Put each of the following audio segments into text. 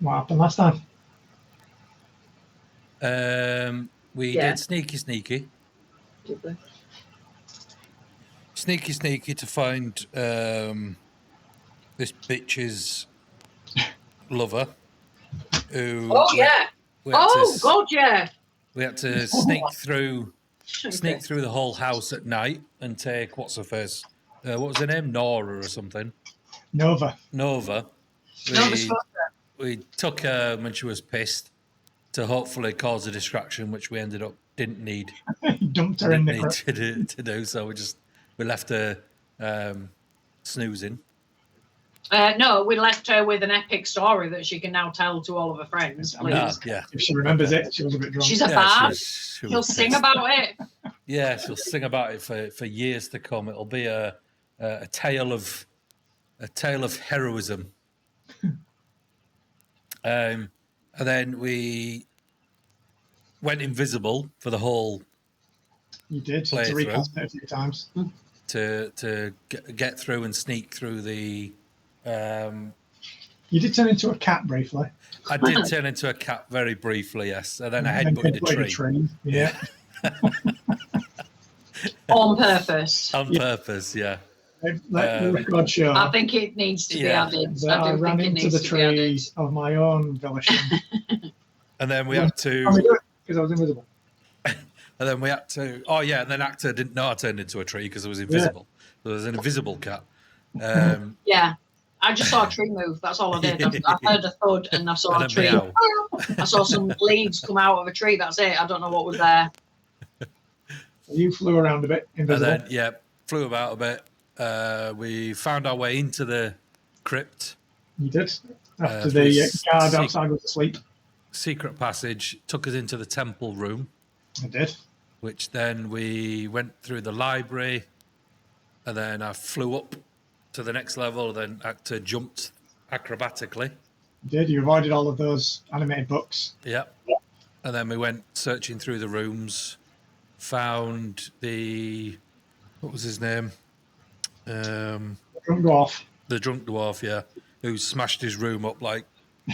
What happened last time? We did sneaky. Did we? Sneaky to find this bitch's lover. Oh yeah. God, yeah. We had to sneak through the whole house at night and take what's her face? What was her name? Nora or something. Nova. We took her when she was pissed to hopefully cause a distraction, which we didn't need. Dumped her in the crypt to do. So we left her snoozing. No, we left her with an epic story that she can now tell to all of her friends. Please. Yeah. If she remembers it, she was a bit drunk. She's a bard. She'll sing about it. Yeah, she'll sing about it for years to come. It'll be a tale of heroism. And then we went invisible for the whole. You did. To recast it a few times. To get through and sneak through the. You did turn into a cat briefly. I did turn into a cat very briefly, yes. And then I headbutted a tree. Yeah. On purpose. On purpose, yeah. Let the record show. I think it needs to be added. I ran into the tree of my own volition. And then we had to. Because I was invisible. And then we had to. Oh yeah, and then actor didn't know I turned into a tree because I was invisible. Yeah. There was an invisible cat. Yeah, I just saw a tree move. That's all I did. I heard a thud and I saw a tree. I saw some leaves come out of a tree. That's it. I don't know what was there. You flew around a bit, invisible. And then, flew about a bit. We found our way into the crypt. You did. After the guard outside was asleep. Secret passage took us into the temple room. I did. Which then we went through the library, and then I flew up to the next level. Then actor jumped acrobatically. You did. You avoided all of those animated books. Yep. And then we went searching through the rooms, found what was his name? The drunk dwarf. The drunk dwarf, yeah, who smashed his room up like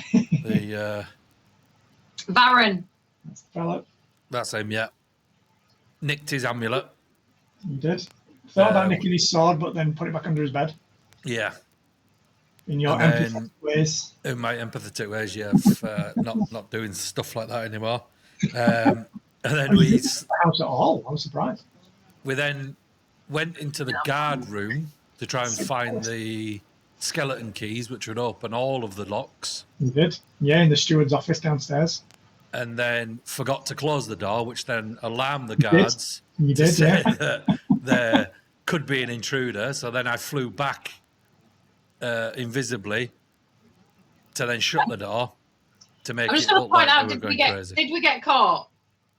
the. Baron. That's the fellow. That's him, yeah. Nicked his amulet. You did. Thought about nicking his sword, but then put it back under his bed. Yeah. In your empathetic ways. In my empathetic ways, yeah. Not doing stuff like that anymore. And then we didn't the house at all. I was surprised. We then went into the guard room to try and find the skeleton keys, which would open all of the locks. You did. Yeah, in the steward's office downstairs. And then forgot to close the door, which then alarmed the guards. You did, yeah. That there could be an intruder. So then I flew back invisibly to then shut the door to make it look like we were going crazy. Did we get caught?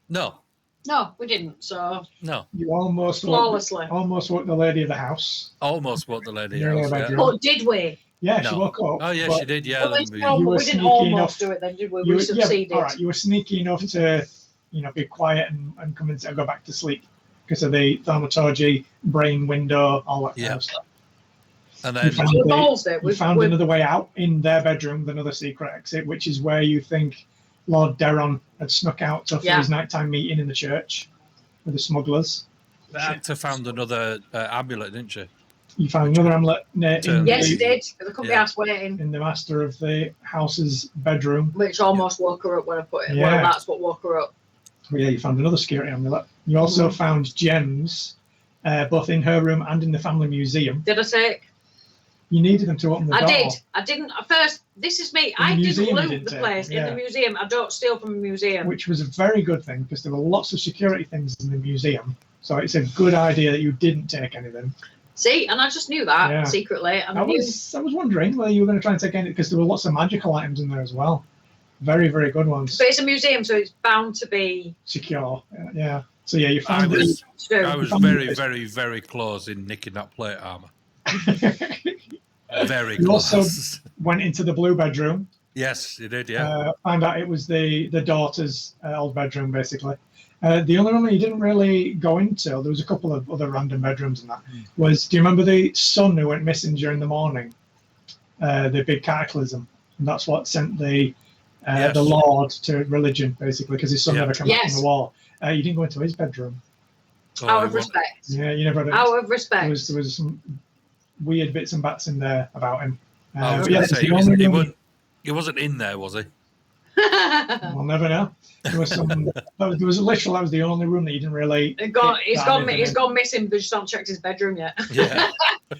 No. No, we didn't. So no. You almost woke the lady of the house. Almost woke the lady of the house. But did we? Yeah, she woke up. Oh, yeah, she did, yeah. We didn't almost do it then, did we? We succeeded. All right, you were sneaky enough to, be quiet and come and go back to sleep because of the thaumaturgy, brain window, all that kind of stuff. And then we found another way out in their bedroom, another secret exit, which is where you think Lord Deron had snuck out for his nighttime meeting in the church with the smugglers. The actor found another amulet, didn't she? You found another amulet. Yes, you did. They couldn't be asked waiting. In the master of the house's bedroom. Which almost woke her up when I put it. Yeah. Well, that's what woke her up. Well, yeah, you found another security amulet. You also found gems, both in her room and in the family museum. Did I say? You needed them to open the door. I didn't. At first, this is me. I didn't loot the place in the museum. I don't steal from a museum. Which was a very good thing because there were lots of security things in the museum. So it's a good idea that you didn't take anything. See, and I just knew that secretly. I was wondering whether you were going to try and take anything because there were lots of magical items in there as well. Very, very good ones. But it's a museum, so it's bound to be secure. Yeah. So yeah, you found I was very, very, very close in nicking that plate armor. Very close. You also went into the blue bedroom. Yes, you did. Yeah. Found out it was the daughter's old bedroom, basically. The only one that you didn't really go into, there was a couple of other random bedrooms and that, was, do you remember the son who went missing during the morning? The big cataclysm. And that's what sent the Yes. Lord to religion, basically, because his son Yeah. never came back Yes. from the war. You didn't go into his bedroom. Oh, Out he of wa- respect. Yeah, you never. Out of respect. There was some weird bits and bats in there about him. I was but going yeah, to say, it's the only room- he wasn't in there, was he? We'll never know. There was some. That was literal. That was the only room that you didn't really. He's get gone in. missing, but just haven't checked his bedroom yet. Yeah.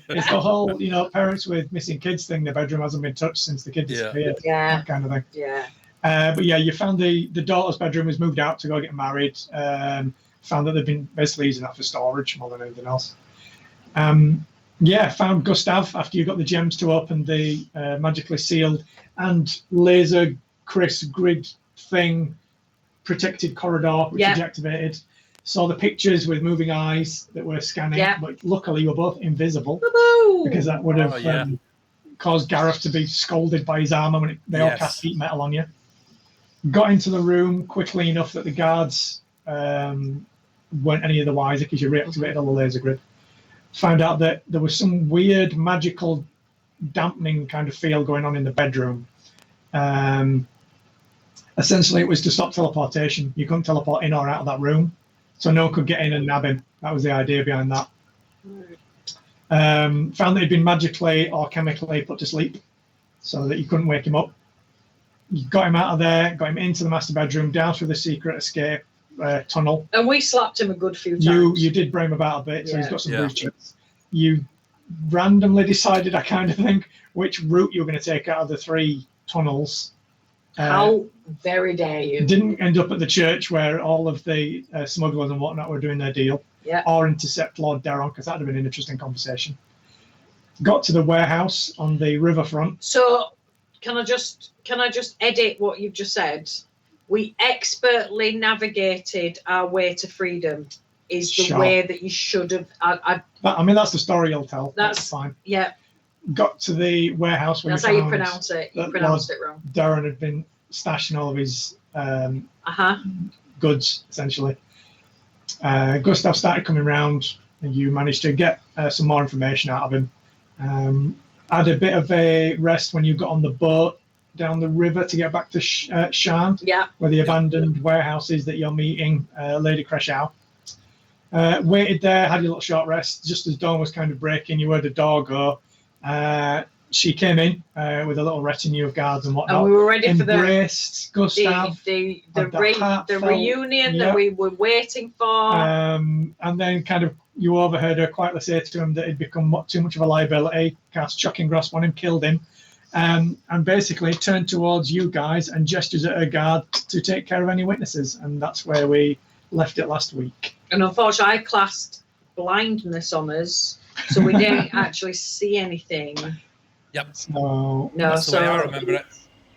It's the whole, parents with missing kids thing. The bedroom hasn't been touched since the kid disappeared. Yeah. That kind of thing. Yeah. But yeah, you found the daughter's bedroom was moved out to go get married. Found that they've been basically using that for storage more than anything else. Found Gustav after you got the gems to open the magically sealed and laser Chris grid thing protected corridor, which is activated. Saw the pictures with moving eyes that were scanning, but luckily you were both invisible because that would have caused Gareth to be scolded by his armor when they all cast heat metal on you. Got into the room quickly enough that the guards weren't any of the wiser because you reactivated all the laser grid. Found out that there was some weird magical dampening kind of feel going on in the bedroom. Essentially, it was to stop teleportation. You couldn't teleport in or out of that room, so no one could get in and nab him. That was the idea behind that. Found that he'd been magically or chemically put to sleep so that you couldn't wake him up. You got him out of there, got him into the master bedroom, down through the secret escape tunnel. And we slapped him a good few times. You did bring him about a bit, so he's got some bruises. You randomly decided, I kind of think, which route you were going to take out of the 3 tunnels. How very dare you? Didn't end up at the church where all of the smugglers and whatnot were doing their deal. Yeah. Or intercept Lord Deron, because that would have been an interesting conversation. Got to the warehouse on the riverfront. So can I just edit what you've just said? We expertly navigated our way to freedom. Is the way that you should have. I mean, that's the story you'll tell. That's fine. Yeah. Got to the warehouse when that's how you pronounce it. You pronounced it wrong. Darren had been stashing all of his goods, essentially. Gustav started coming round, and you managed to get some more information out of him. Had a bit of a rest when you got on the boat down the river to get back to Shan, where the abandoned warehouse is that you're meeting Lady Creshow. Waited there, had your little short rest. Just as dawn was kind of breaking, you heard a door go. She came in with a little retinue of guards and whatnot. And we were ready for Gustav, the reunion that we were waiting for. And then kind of you overheard her quietly say to him that he'd become too much of a liability, cast shocking grasp on him, killed him, and basically turned towards you guys and gestures at her guard to take care of any witnesses. And that's where we left it last week. And unfortunately, I classed blindness on us, so we didn't actually see anything. Yep. So that's the way I remember it.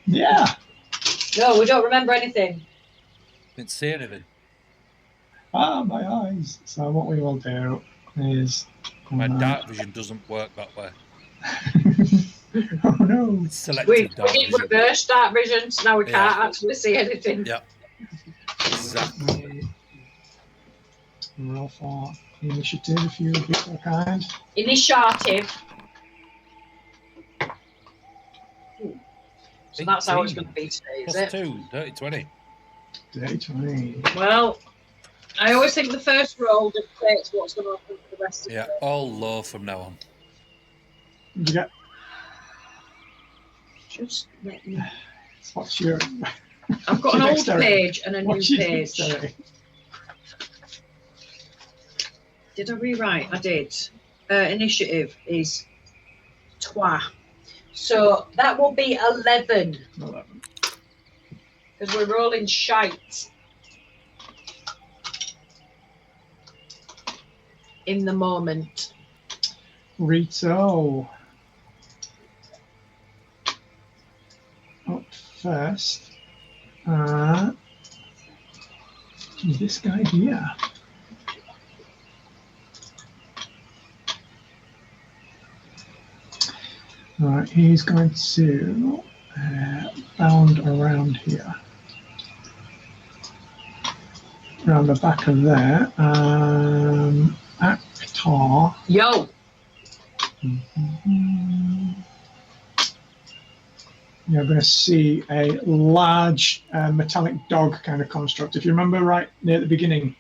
Yeah. No, we don't remember anything. Didn't see anything. My eyes. So what we will do is my dark vision doesn't work that way. Oh no! We did reverse dark vision, so now we can't actually see anything. Yeah. Exactly. Roll for initiative if you would be so kind. Initiative. So that's how it's going to be today, is it? +2, dirty 20. Dirty 20. Well, I always think the first roll dictates what's going to happen for the rest of it. All low from now on. Yeah. Just let me. What's your? I've got an old page and a new page. Did I rewrite? I did. Initiative is twa. So that will be 11. 11. Because we're rolling shite. In the moment. Rito. Up first. This guy here. Right, he's going to bound around here. Around the back of there. Actor. Yo! you're going to see a large metallic dog kind of construct. If you remember right near the beginning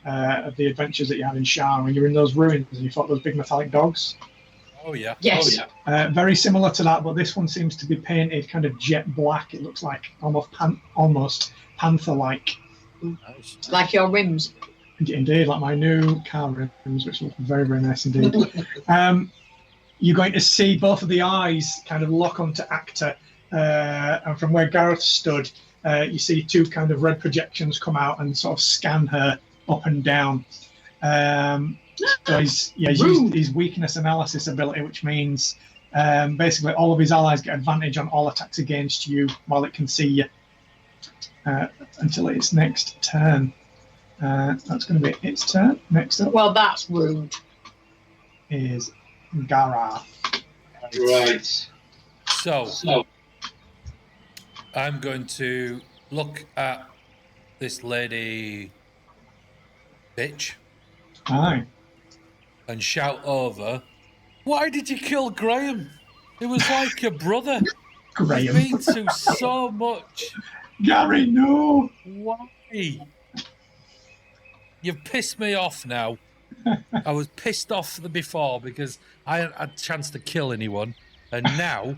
of the adventures that you had in Shar, when you were in those ruins and you fought those big metallic dogs. Oh yeah. Yes. Oh, yeah. Very similar to that, but this one seems to be painted kind of jet black. It looks like almost panther-like. Nice. Like your rims. Indeed, like my new car rims, which look very, very nice indeed. You're going to see both of the eyes kind of lock onto Acta, and from where Gareth stood, you see two kind of red projections come out and sort of scan her up and down. So he's used his weakness analysis ability, which means basically all of his allies get advantage on all attacks against you while it can see you until its next turn. That's going to be its turn. Next up Well, that's rude. is Gara. Right. So I'm going to look at this lady bitch Aye. and shout over, "Why did you kill Graham? It was like your brother. Graham. You've been through so much. Gary, no! Why? You've pissed me off now. I was pissed off before because I hadn't had a chance to kill anyone, and now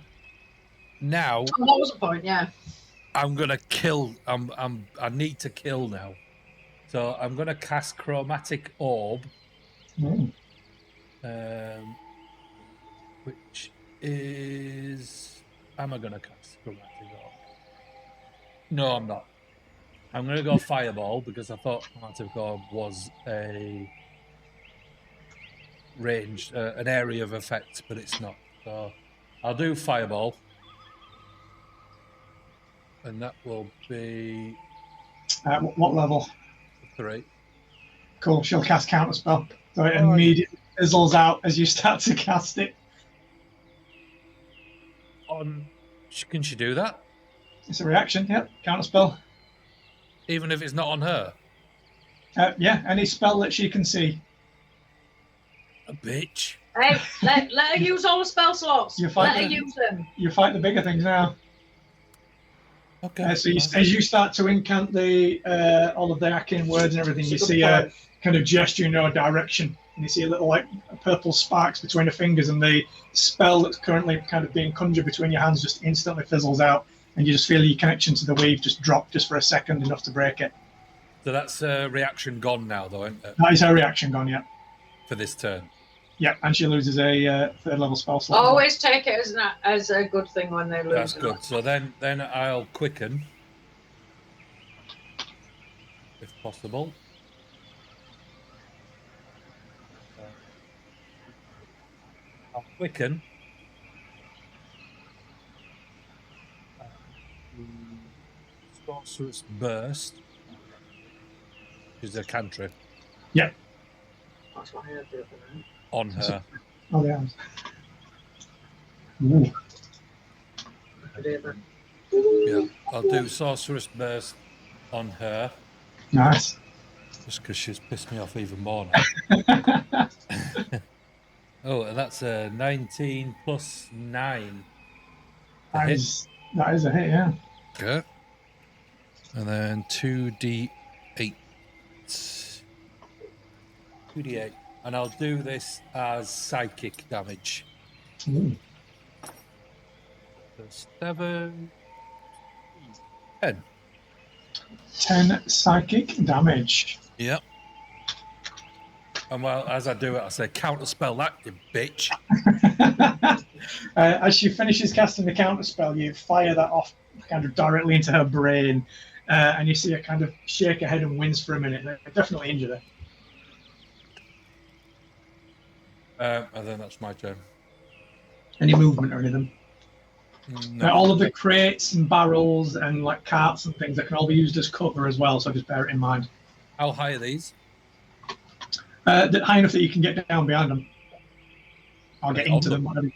Oh, that was the point, yeah. I'm gonna kill. I need to kill now. So I'm gonna cast Chromatic Orb, Mm. which is. Am I gonna cast Chromatic Orb? No, I'm not. I'm gonna go Fireball because I thought Chromatic Orb was a range, an area of effect, but it's not. So I'll do Fireball, and that will be What level? 3. Cool. She'll cast Counterspell. So it immediately fizzles out as you start to cast it. Can she do that? It's a reaction. Yep. Counterspell. Even if it's not on her? Yeah. Any spell that she can see. A bitch. Hey, let her use all the spell slots. You're Let fine. her use them. You fight the bigger things now. Okay. So as you start to incant the all of the arcane words and everything, you see a kind of gesture in your direction, and you see a little like purple sparks between her fingers, and the spell that's currently kind of being conjured between your hands just instantly fizzles out, and you just feel your connection to the weave just drop just for a second, enough to break it. So that's reaction gone now, though, isn't it? That is her reaction gone, yeah. For this turn. Yeah, and she loses a third level spell slot. Always take it as a good thing when they lose. That's good. So then I'll quicken, if possible. I'll quicken. Sorcerer's Burst, which is a cantrip. Yep. That's what I heard the other night. On her. Oh, yeah. Ooh. I do that. Yeah, I'll do Sorcerer's Burst on her, Nice. just because she's pissed me off even more now. Oh, and that's a 19 plus 9. That is a hit, yeah. Okay. And then 2d8. 2d8. And I'll do this as psychic damage. Ooh. So 7, 10. 10 psychic damage. Yep. And well, as I do it, I say, counterspell that, you bitch. As she finishes casting the counterspell, you fire that off kind of directly into her brain, and you see her kind of shake her head and wince for a minute. It definitely injured her. And then that's my turn. Any movement or anything? No. All of the crates and barrels and like carts and things that can all be used as cover as well, so just bear it in mind. How high are these? High enough that you can get down behind them. Or get into them. Whatever.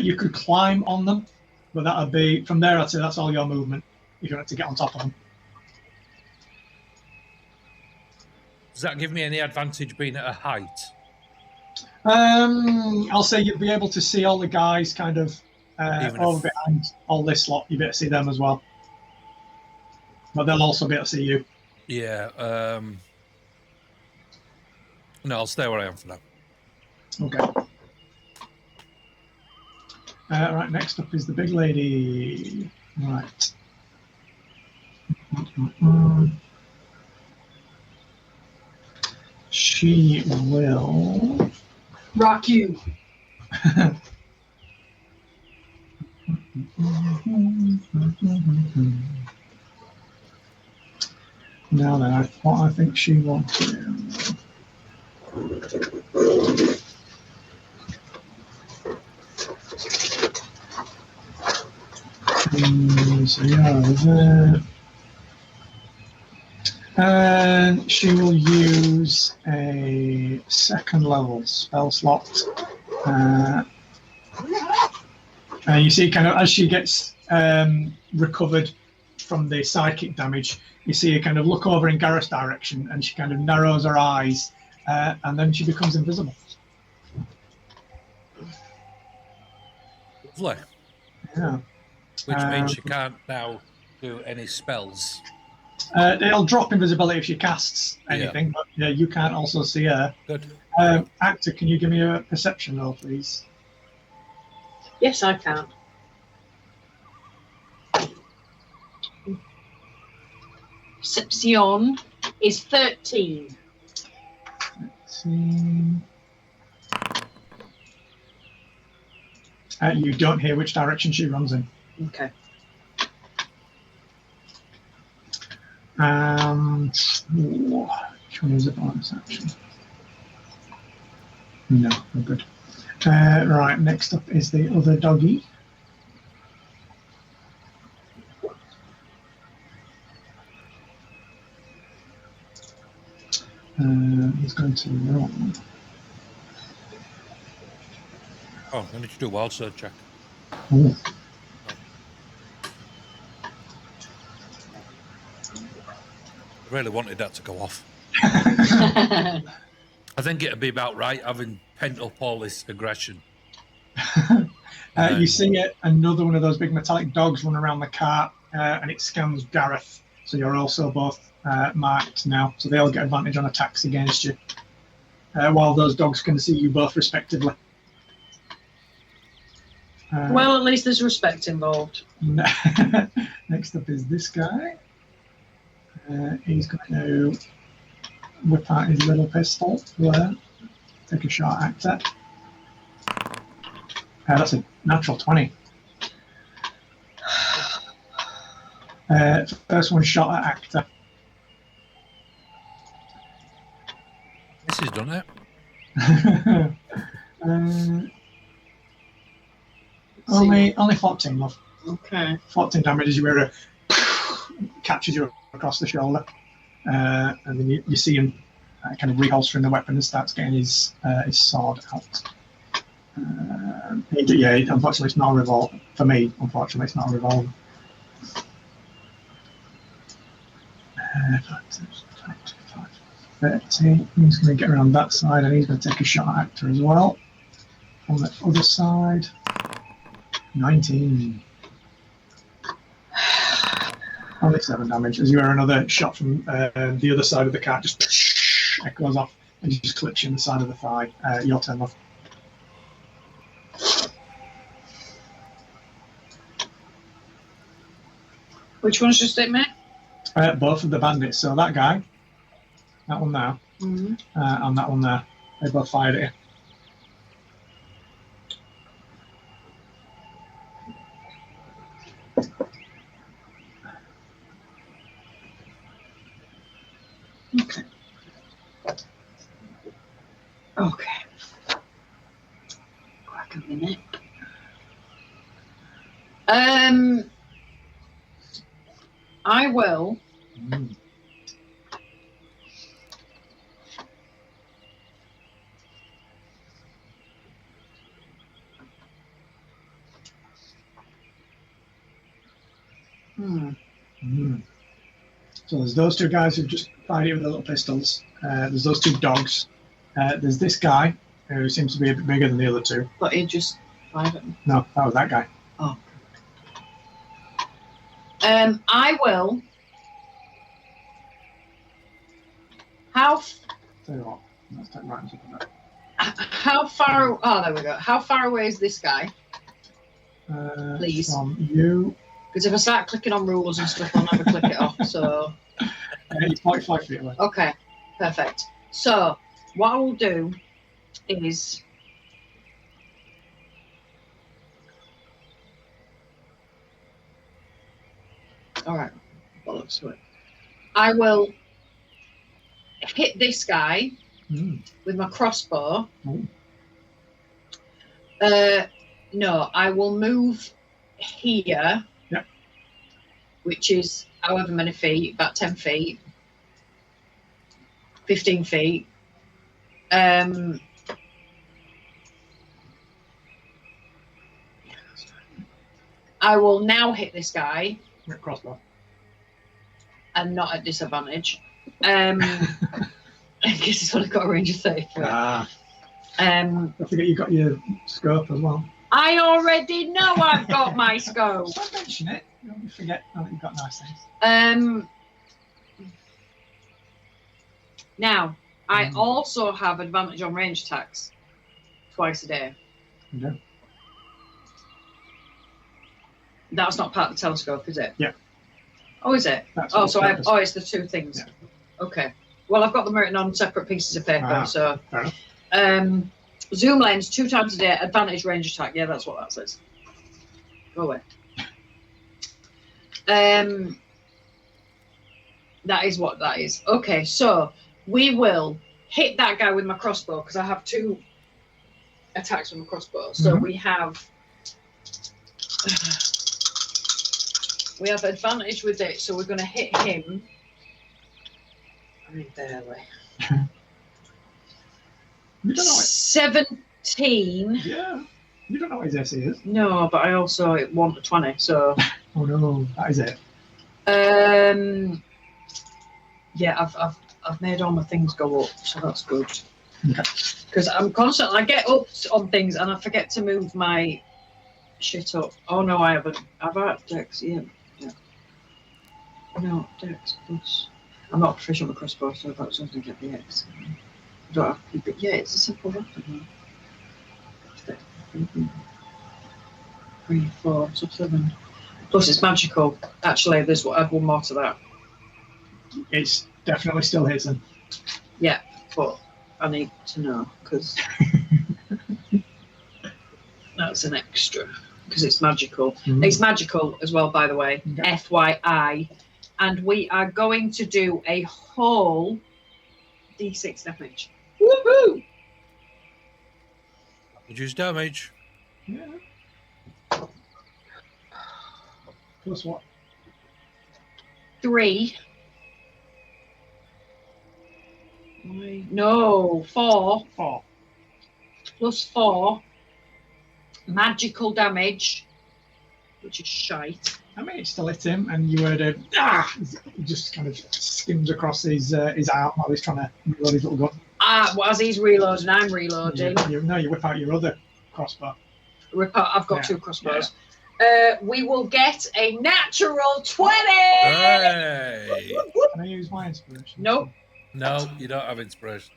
You could climb on them, but that would be, from there I'd say that's all your movement, if you want to get on top of them. Does that give me any advantage being at a height? I'll say you'll be able to see all the guys kind of Even over if- behind all this lot, you better see them as well. But they'll also be able to see you. Yeah. No, I'll stay where I am for now. Okay. Right, next up is the big lady. Right. She will. Rock you. Now then, what I think she wants to do. So yeah, there. And she will use a second level spell slot. And you see, kind of as she gets recovered from the psychic damage, you see her kind of look over in Gareth's direction, and she kind of narrows her eyes, and then she becomes invisible. Lovely. Yeah. Which means she can't now do any spells. It'll drop invisibility if she casts anything, but yeah, you can't also see her. Good. Actor, can you give me a perception roll, please? Yes, I can. Perception is 13. Let's see. You don't hear which direction she runs in. Okay. Which one is the bonus action? No, we're good. Right, next up is the other doggy. He's going to run. Oh, I need to do a wild surge check. Ooh. I really wanted that to go off. I think it'd be about right, having pent up all this aggression. You see another one of those big metallic dogs run around the cart, and it scans Gareth. So you're also both marked now. So they'll get advantage on attacks against you, while those dogs can see you both respectively. Well, at least there's respect involved. Next up is this guy. He's going to whip out his little pistol. Take a shot at it. That's a natural 20. First one shot at Actor. This has done it. Only 14, love. Okay. 14 damage as you wear a catches you across the shoulder, and then you see him kind of reholstering the weapon and starts getting his sword out. Unfortunately, it's not a revolver. For me, unfortunately, it's not a revolver. 30. He's going to get around that side, and he's going to take a shot at Actor as well. On the other side, 19. Only 7 damage. As you hear another shot from the other side of the cart, just echoes off and just clips you in the side of the thigh. Your turn, love. Which one's just it, mate? Both of the bandits. So that guy, that one there, and that one there. They both fired at you. Okay. Okay. Crack of the neck. I will. So there's those two guys who've just fired you with their little pistols. There's those two dogs. There's this guy who seems to be a bit bigger than the other two. But he just fired at me. No, that was that guy. I will. How Tell you what, let's take right into that. how far? Oh, there we go. How far away is this guy? Please. From you. Because if I start clicking on rules and stuff, I'll never click it off. So. He's 45 feet away. Okay, perfect. So what I will do is. All right, bollocks to it. I will hit this guy with my crossbow. No, I will move here, which is however many feet, about 10 feet, 15 feet. I will now hit this guy. Crossbow. And not at disadvantage. Because he's only got a range of 30 foot. Don't forget you got your scope as well. I already know I've got my scope. Don't mention it. Don't forget that you've got nice things. Now, I also have advantage on range attacks twice a day. No. That's not part of the telescope, is it? Yeah. Oh, is it? That's It's the two things. Yeah. Okay. Well, I've got them written on separate pieces of paper, so. Fair enough. Zoom lens 2 times a day, advantage range attack. Yeah, that's what that says. Go away. That is what that is. Okay, so we will hit that guy with my crossbow because I have 2 attacks with my crossbow. So we have advantage with it. So we're going to hit him. I mean, barely. You don't know 17. Yeah. You don't know what his AC is. No, but I also want a 20, so. Oh no, that is it. Yeah, I've made all my things go up, so that's good. Okay. Because I get up on things and I forget to move my shit up. Oh no, I haven't. I've had Dex, yeah. No, Dex plus. I'm not proficient with crossbow, so that's something to get the X. I don't have to keep it. Yeah, it's a simple weapon. 3, 4, so 7. Plus it's magical. Actually, there's add 1 more to that. It's definitely still hitting. Yeah, but I need to know because that's an extra because it's magical. It's magical as well, by the way. Okay. FYI. And we are going to do a whole D6 damage. Woohoo! Reduce damage. Yeah. Plus what? 3. No, 4. 4. Plus 4. Magical damage, which is shite. I mean, it still hit him, and you heard he just kind of skims across his arm while he's trying to reload his little gun. Well, as he's reloading, I'm reloading. You whip out your other crossbow. I've got 2 crossbows. We will get a natural 20! Hey! Can I use my inspiration? Nope. No, you don't have inspiration.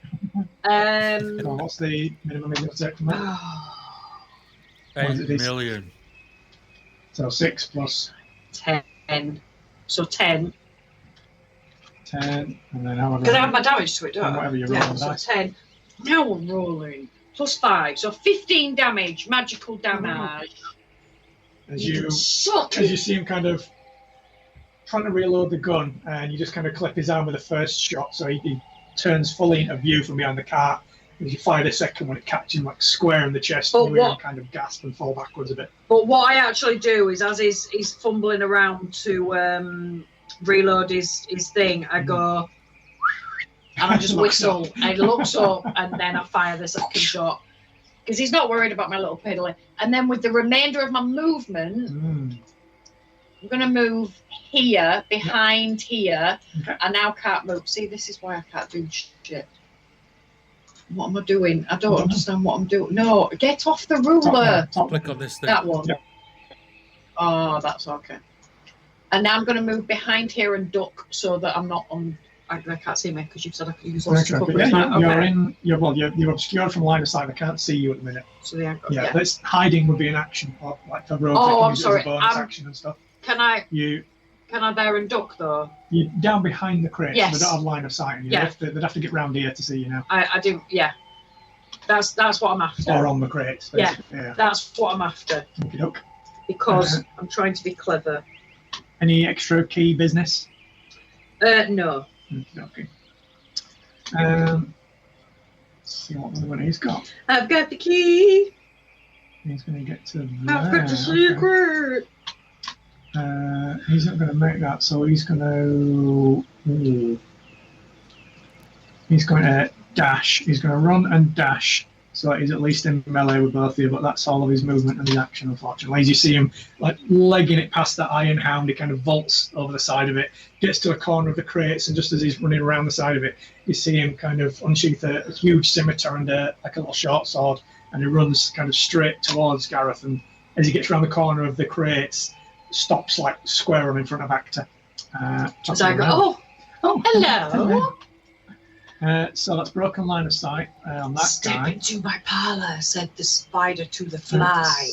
So what's the minimum you're going to take from it? 8 million. So 6 plus 10. So 10. 10, and then however. Because I have my damage to it, don't I? Whatever you roll. So 10. Now I'm rolling. Plus 5. So 15 damage. Magical damage. As you see him kind of trying to reload the gun, and you just kind of clip his arm with the first shot, so he turns fully into view from behind the cart. As you fire the second one, it catches him like square in the chest, and you kind of gasp and fall backwards a bit. But what I actually do is, as he's fumbling around to reload his thing, I go and I just whistle. I looks up and then I fire the second shot because he's not worried about my little piddly. And then with the remainder of my movement, I'm going to move here, behind here. Okay. I now can't move. See, this is why I can't do shit. What am I doing? I don't understand what I'm doing. No, get off the ruler. Top click on this thing. That one. Yep. Oh, that's okay. And now I'm going to move behind here and duck so that I'm not on. I can't see me because you've said I can use those cover. You're obscured from line of sight. I can't see you at the minute. So That's hiding would be an action, or like for rogues. Oh, they can I'm use it sorry. as a bonus action and stuff. Can I there and duck though? You're down behind the crate. Yes. So they don't have line of sight. And they'd have to get round here to see you now. I do. Yeah. That's what I'm after. Or on the crates. Yeah. That's what I'm after. Okey-doke. Because I'm trying to be clever. Any extra key business? No. Okay. Let's see what other one he's got. I've got the key. He's going to get to there. I've got the secret. He's not going to make that, so he's going to. He's going to dash. He's going to run and dash, so that he's at least in melee with both of you. But that's all of his movement and his action, unfortunately. As you see him like legging it past that iron hound, he kind of vaults over the side of it, gets to a corner of the crates, and just as he's running around the side of it, you see him kind of unsheath a huge scimitar and like a little short sword, and he runs kind of straight towards Gareth. And as he gets around the corner of the crates, stops like square on in front of Actor. So I go, hello. So that's broken line of sight on that Step guy. into my parlour, said the spider to the fly.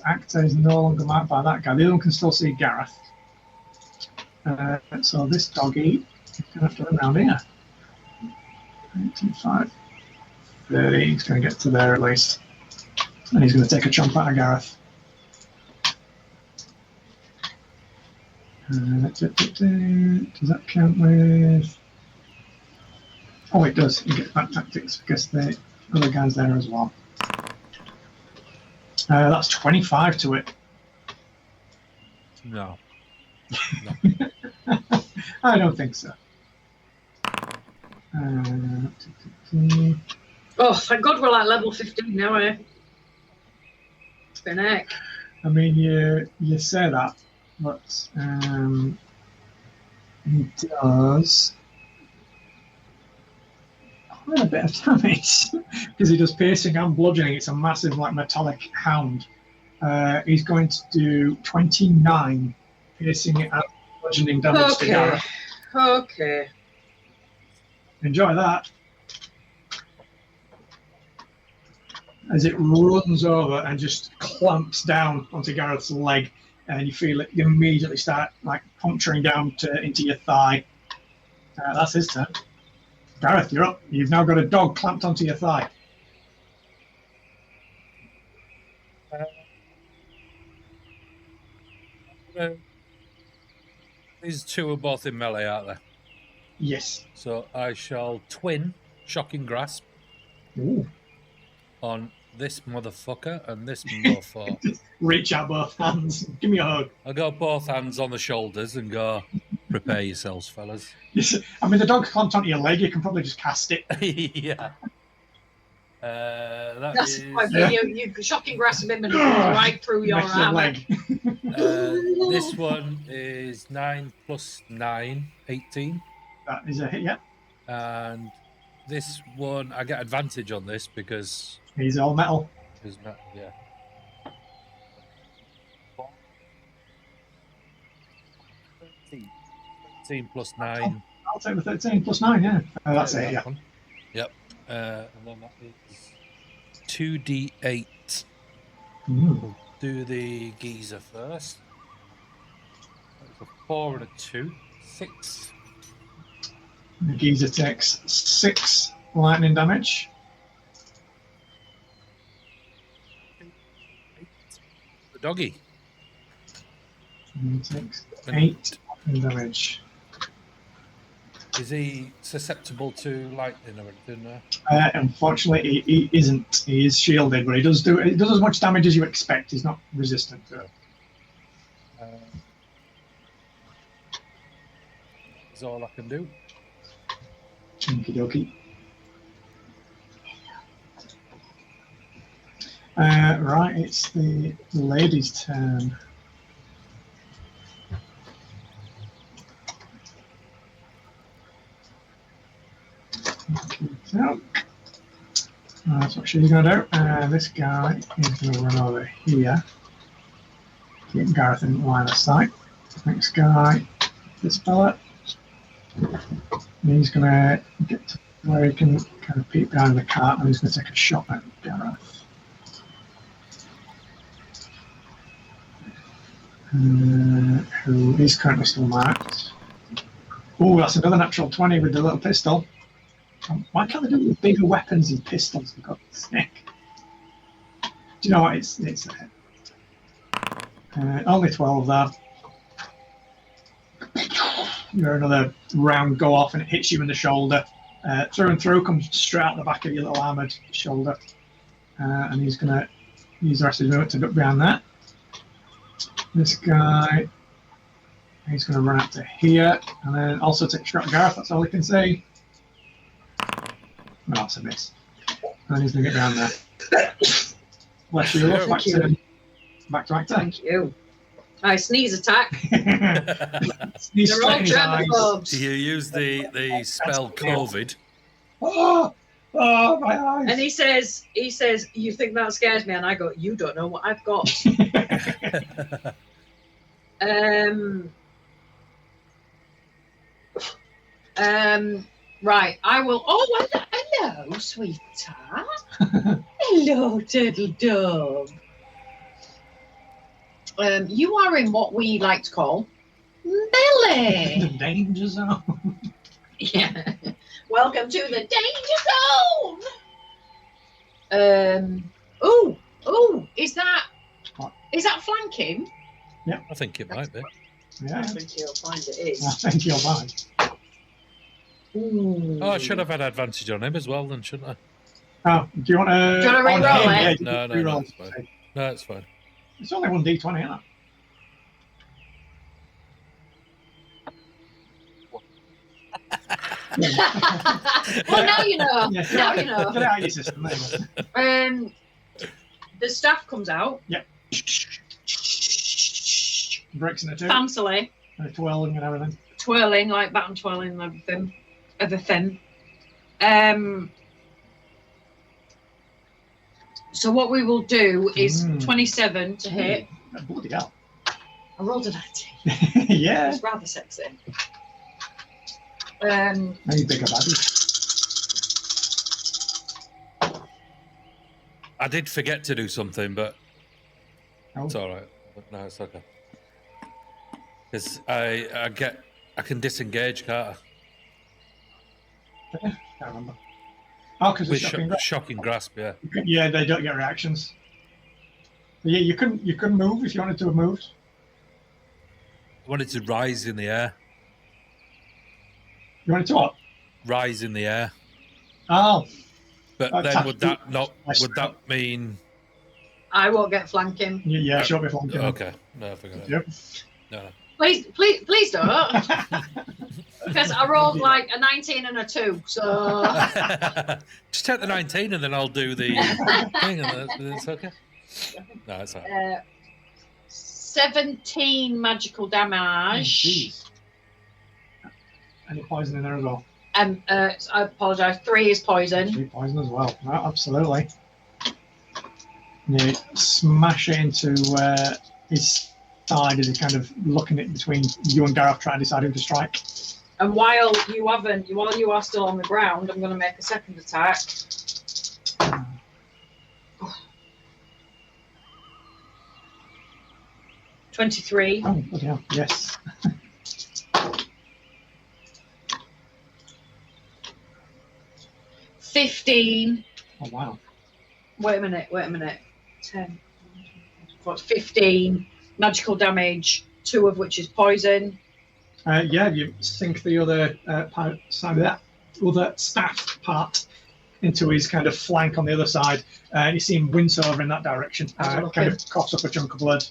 Actor is no longer marked by that guy. The other one can still see Gareth. So this doggy is going to have to run around here. 25, 30. He's going to get to there at least. And he's going to take a chomp out of Gareth. Does that count with... Oh, it does. You get back tactics because the other guy's there as well. That's 25 to it. No. I don't think so. Oh, thank God we're like level 15 now, eh? It's been heck. I mean, you say that, but he does quite a bit of damage because he does piercing and bludgeoning. It's a massive, like, metallic hound. He's going to do 29 piercing and bludgeoning damage to Gareth. Okay. Enjoy that. As it runs over and just clamps down onto Gareth's leg, and you feel it immediately start like puncturing down into your thigh. That's his turn. Gareth, you're up. You've now got a dog clamped onto your thigh. These two are both in melee, aren't they? Yes. So I shall twin Shocking Grasp Ooh. on this motherfucker and this mofo. Just reach out both hands. Give me a hug. I got both hands on the shoulders and go, prepare yourselves, fellas. Yes. I mean, the dog's clamped onto your leg. You can probably just cast it. Yeah. That's quite you shocking grasp him and right through your armor. This one is 9 plus 9, 18. That is a hit, yeah. And this one, I get advantage on this because he's all metal. He's metal, yeah. 13 plus 9. I'll take the 13 plus 9, yeah. That's it, yeah. One. Yep. And then that is 2d8. We'll do the geezer first. That's a 4 and a 2. 6. The geezer takes 6 lightning damage. The doggy. And he takes 8 lightning damage. Is he susceptible to lightning or anything? Unfortunately, he isn't. He is shielded, but he does as much damage as you expect. He's not resistant to it. That's all I can do. Okie dokie. Right, it's the lady's turn. So, that's what she's going to do. This guy is going to run over here. Keep Gareth in line of sight. Next guy, this fella. And he's going to get to where he can kind of peek behind the cart, and he's going to take a shot at Gareth. Who is currently still marked. Oh, that's another natural 20 with the little pistol. Why can't they do with bigger weapons and pistols, for God's sake? Do you know what? It's only 12 there. You're another round go off and it hits you in the shoulder. Through and through, comes straight out the back of your little armoured shoulder. And he's going to use the rest of his movement to duck behind that. This guy, he's going to run up to here and then also take a shot at Gareth. That's all he can say. Well, that's a miss. And he's going to get down there. Bless you. Back to actor. Thank you. I sneeze attack. Sneeze They're all straight in his eyes. germaphobes. You use the spell COVID. Oh, my eyes. And he says, you think that scares me? And I go, you don't know what I've got. Right, I will. Oh, hello, sweetheart. Hello, turtle dove. You are in what we like to call melee. The danger zone. Yeah. Welcome to the danger zone. Is that flanking? I think it might be. Yeah, I think you'll find it is. I think you're right. Ooh. Oh, I should have had advantage on him as well, then, shouldn't I? Oh, do you want to? Do you wanna re-roll it? Yeah, No, re-roll it's fine. No, it's fine. It's only 1d20, isn't it? Well, now you know. Yeah. Now you know. Get it out of your system. There you The staff comes out. Yep. go. Breaks in it too. Fancily Twirling and everything. twirling like baton twirling and everything. So what we will do is 27 to hit. Oh, bloody hell. I rolled a 19. Yeah. It's rather sexy. Maybe bigger baddies. I did forget to do something, but Oh. it's all right. No, it's okay. Because I can disengage, can't I? Can't remember. Oh, because With it's shocking grasp, yeah. Yeah, they don't get reactions. Yeah, you couldn't move if you wanted to have moved. I wanted to rise in the air. You wanted to what? Rise in the air. Oh, But That's then would that actually- mean I won't get flanking. yeah, sure be flanking. okay. No, I forgot. Yep. No. Please don't. Because I rolled like a 19 and a 2, so Just take the 19 and then I'll do the thing and then it's okay. No, it's all right. 17 magical damage. Jeez. Any poison in there as well? I apologise. 3 is poison. 3 poison as well. No, absolutely. You smash it into his side as he's kind of looking at between you and Gareth, trying to decide who to strike. And while you are still on the ground, I'm going to make a second attack. 23. Oh, bloody hell. Yes. 15. Oh, wow. Wait a minute. 10. What's 15 magical damage, 2 of which is poison. Yeah, you sink the other side of that other staff part into his kind of flank on the other side, and you see him wince over in that direction. Oh, Kind of coughs up a chunk of blood.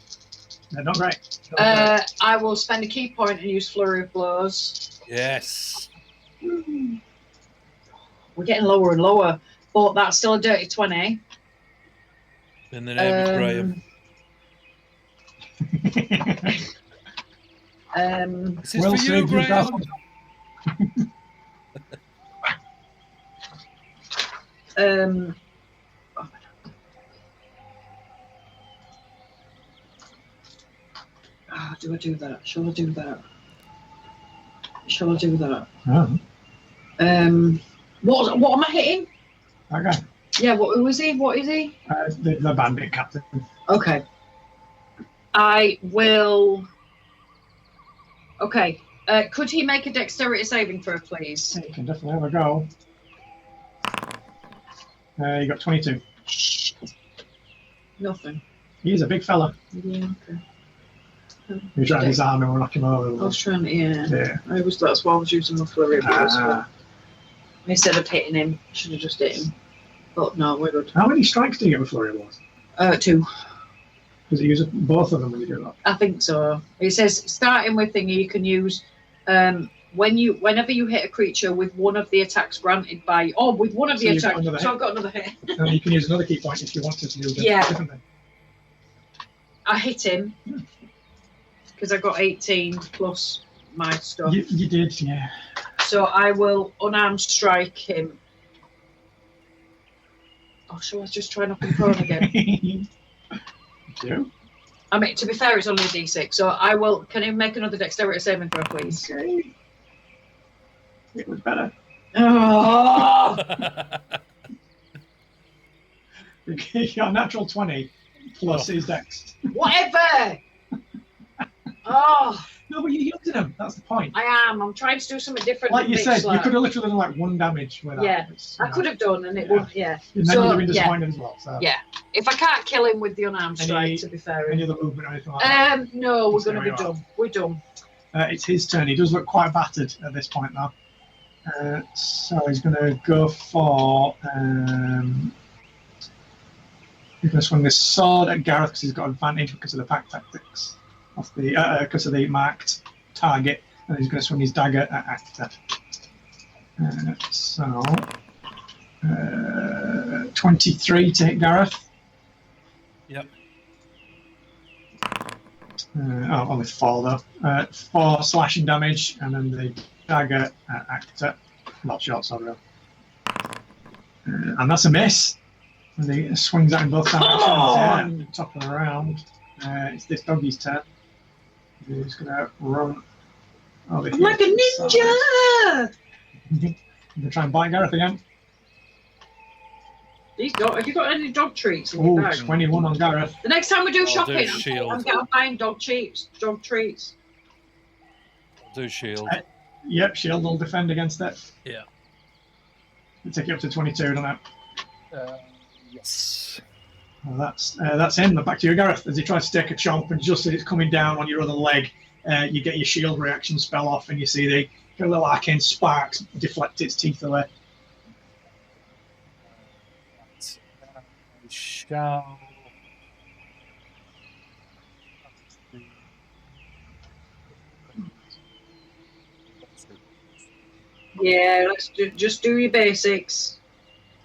Not great. Not great. I will spend a key point and use flurry of blows. Yes. We're getting lower and lower, but that's still a dirty 20. In the name of Graham. This is Well for you, saved, Graham. Do I do that? Shall I do that? Shall I do that? Oh, What am I hitting? okay. Yeah, who is he? What is he? The bandit captain. Okay. I will. Okay. Could he make a dexterity saving throw, please? You can definitely have a go. You got 22. Nothing. He's a big fella. Yeah. Okay. You try his arm and knock him over. I was trying to. Yeah. Yeah. That's why I was using my flurry of blows. Ah. Instead of hitting him, I should have just hit him. But no, we're good. How many strikes do you get with Flurry of Blows? 2. Does it use both of them when you do that? I think so. It says starting with thingy, you can use whenever you hit a creature with one of the attacks granted by with one of the attacks. So I've got another hit. And you can use another key point if you wanted to do a different thing. I hit him because I got 18 plus my stuff. You did, yeah. So I will unarmed strike him. Oh, shall I just try knocking prone again? Do? I mean, to be fair, it's only a D6, so I will. Can you make another dexterity saving throw, please? Okay. It was better. Oh! You got a natural 20 plus his dex. Whatever! Oh! No, but you're using him. That's the point. I am. I'm trying to do something different. Like you said, you like. could have literally done like 1 damage with that. Yeah, I could have done, and it would. Yeah. And then you'd have been disappointed as well. So. Yeah. If I can't kill him with the unarmed strike, to be fair. Any other movement or anything like that? No, we're going to be done. We're done. It's his turn. He does look quite battered at this point now. So he's going to go for. He's going to swing this sword at Gareth because he's got advantage because of the pack tactics. Because of the marked target, and he's going to swing his dagger at Actor. 23 to hit Gareth. Yep. Only 4 though. 4 slashing damage, and then the dagger at Actor. Not short sword though. And that's a miss. And he swings at him both directions. Top of the round. It's this doggy's turn. He's going to run over here. Like a ninja! I'm going to try and bite Gareth again. Have you got any dog treats in your bag? 21 on Gareth. The next time we do shopping, shield. I'm buying dog treats. Do shield. Yep, shield will defend against it. Yeah. It'll take you up to 22, don't it? Yes. Well, that's him. Back to you, Gareth. As he tries to take a chomp, and just as it's coming down on your other leg, you get your shield reaction spell off, and you see the little arcane sparks deflect its teeth away. Shall. Yeah, just do your basics.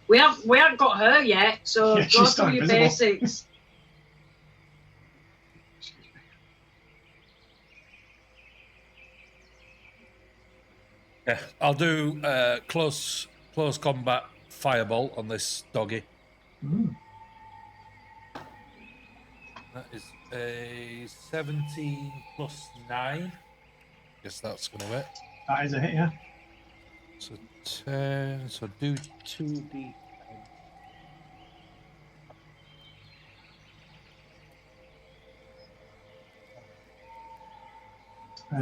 We haven't got her yet, so Yeah, go she's through your invisible. basics. Yeah, I'll do close combat fireball on this doggy. Mm. That is a 17 plus 9. Guess that's going to hit. That is a hit, yeah. So 10. So do 2d.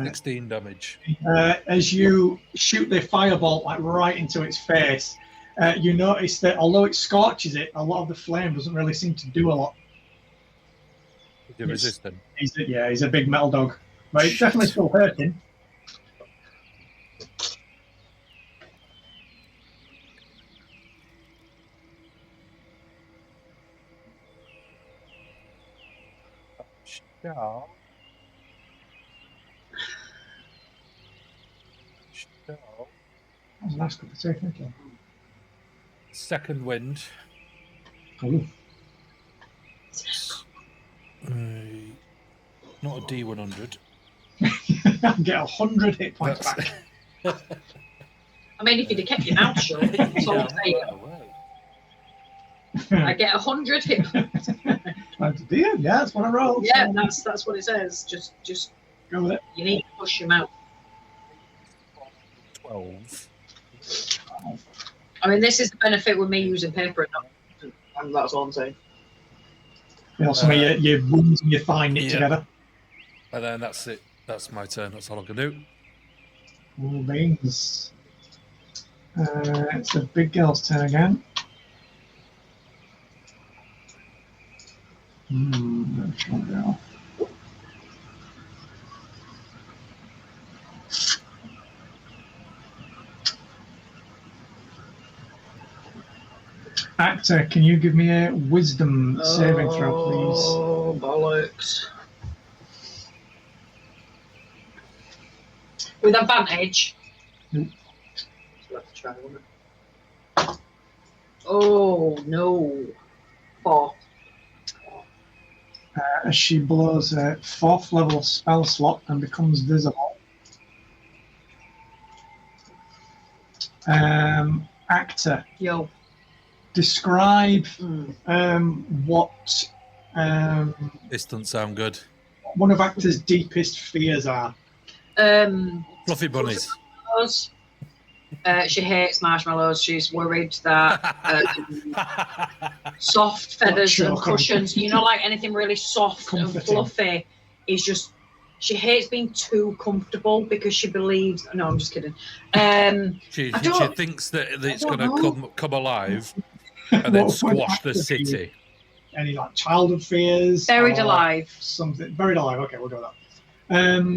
16 damage. As you shoot the firebolt like right into its face, you notice that although it scorches it, a lot of the flame doesn't really seem to do a lot. You're resistant. He's a big metal dog, but it's definitely still hurting. Shall. That was a nice cup of tea, thank you. Second wind. Ooh. Not a D100. Get 100 hit points back. I mean, if you'd have kept your mouth shut, that's all I'm saying. I get 100 hit points. Yeah, that's what I rolled. Yeah, that's what it says. Just Go with it. You need to push him out. 12. I mean, this is the benefit with me using paper, and that's all I'm saying. You know, some of your wounds and your thigh knit together. And then that's it. That's my turn. That's all I can do. All beans. It's the big girl's turn again. Which one go? Actor, can you give me a wisdom saving throw, please? Oh, bollocks. With advantage? Nope. Oh, no. 4. As she blows a 4th level spell slot and becomes visible. Actor. Yo. Describe what This doesn't sound good. one of Actor's deepest fears are. Fluffy bunnies. She hates marshmallows. She's worried that soft feathers and cushions, you know, like anything really soft and fluffy, is just. She hates being too comfortable because she believes. No, I'm just kidding. She thinks that it's going to come alive and then squash the city. Any like childhood fears? Buried alive. Something buried alive. Okay, we'll go with that.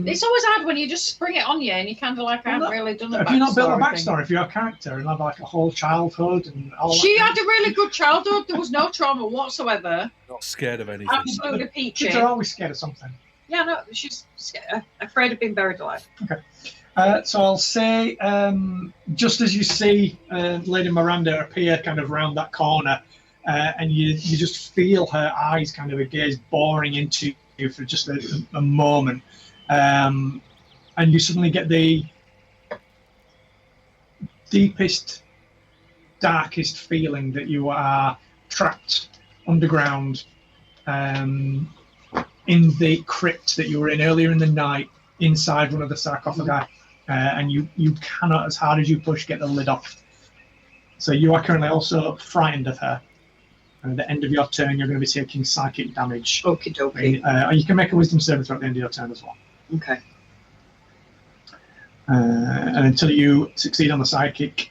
It's always hard when you just spring it on you and you kind of like, I haven't really done a backstory. Have you not built a backstory for your character and have like a whole childhood and all She had a really good childhood. There was no trauma whatsoever. Not scared of anything. Absolutely peachy. Kids are always scared of something. Yeah, no, she's scared, afraid of being buried alive. Okay. So I'll say, just as you see Lady Miranda appear kind of round that corner, and you just feel her eyes kind of a gaze boring into you for just a moment, and you suddenly get the deepest, darkest feeling that you are trapped underground in the crypt that you were in earlier in the night inside one of the sarcophagi, and you cannot, as hard as you push, get the lid off. So you are currently also frightened of her. And at the end of your turn, you're going to be taking psychic damage. Okie dokie. You can make a wisdom saving throw at the end of your turn as well. Okay. And until you succeed on the psychic,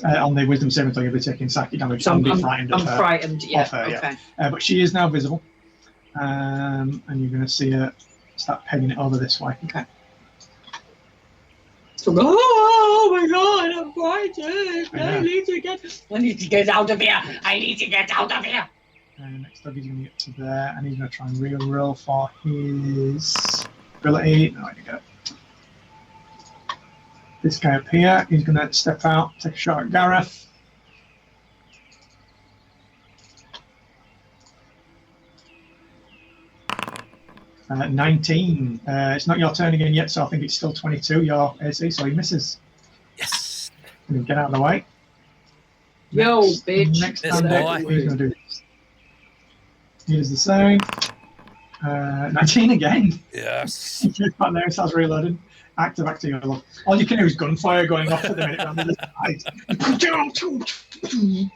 on the wisdom saving throw, you'll be taking psychic damage. So and be frightened of her. I'm frightened, yeah. Of her, okay. Yeah. But she is now visible. And you're going to see her start pegging it over this way. Okay. So, oh my god, I'm frightened. I need to get out of here. I need to get out of here. Next up, he's going to get to there, and he's going to try and re-roll for his ability. No, you go. This guy up here, he's going to step out, take a shot at Gareth. 19. It's not your turn again yet, so I think it's still 22, your AC, so he misses. Yes. Get out of the way. Yo, bitch. Next time, he's going to do this. Here's the same. 19 again. Yes. He gets back there and starts reloading. Active your look. All you can hear is gunfire going off at the minute around the side.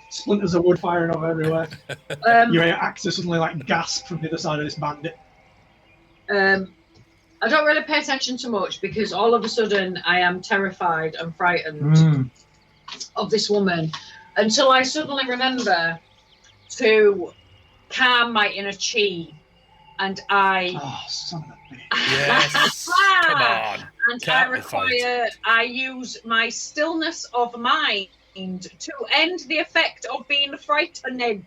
Splinters of wood firing off everywhere. You hear Actor suddenly like gasp from the other side of this bandit. I don't really pay attention to much because all of a sudden I am terrified and frightened of this woman until I suddenly remember to calm my inner chi, and I. Oh, son of a bitch! Yes, come on. And I use my stillness of mind to end the effect of being frightened.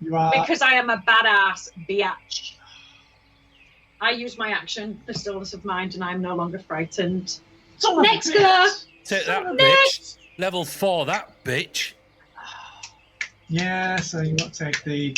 You are because I am a badass biatch. I use my action, the stillness of mind, and I'm no longer frightened. So next girl! Take that, bitch. Level 4, that bitch. Yeah, so you won't take the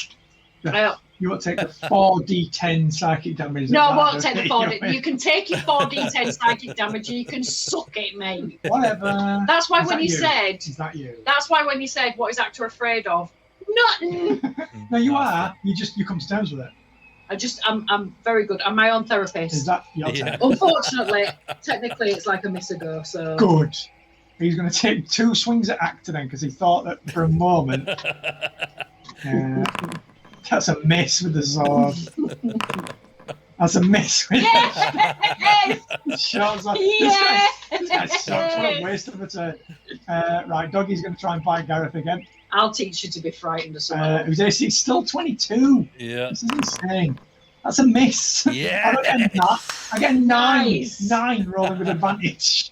4d10 psychic damage. No, I won't take the 4d10. You can take your 4d10 psychic damage and you can suck it, mate. Whatever. That's why when you said... Is that you? That's why when you said, what is Actor afraid of? Nothing. No, you are. You come to terms with it. I'm very good. I'm my own Is therapist. that your turn? Unfortunately, technically, it's like a miss ago. So Good. He's going to take 2 swings at Actor then, because he thought that for a moment. That's a miss with the sword. That's a miss. yes, Shots off. yes. This guy sucks. What a waste of a turn. Right, Doggy's going to try and bite Gareth again. I'll teach you to be frightened or something. Whose AC is still 22. Yeah. This is insane. That's a miss. Yeah. I get 9. Nice. 9 rolling with advantage.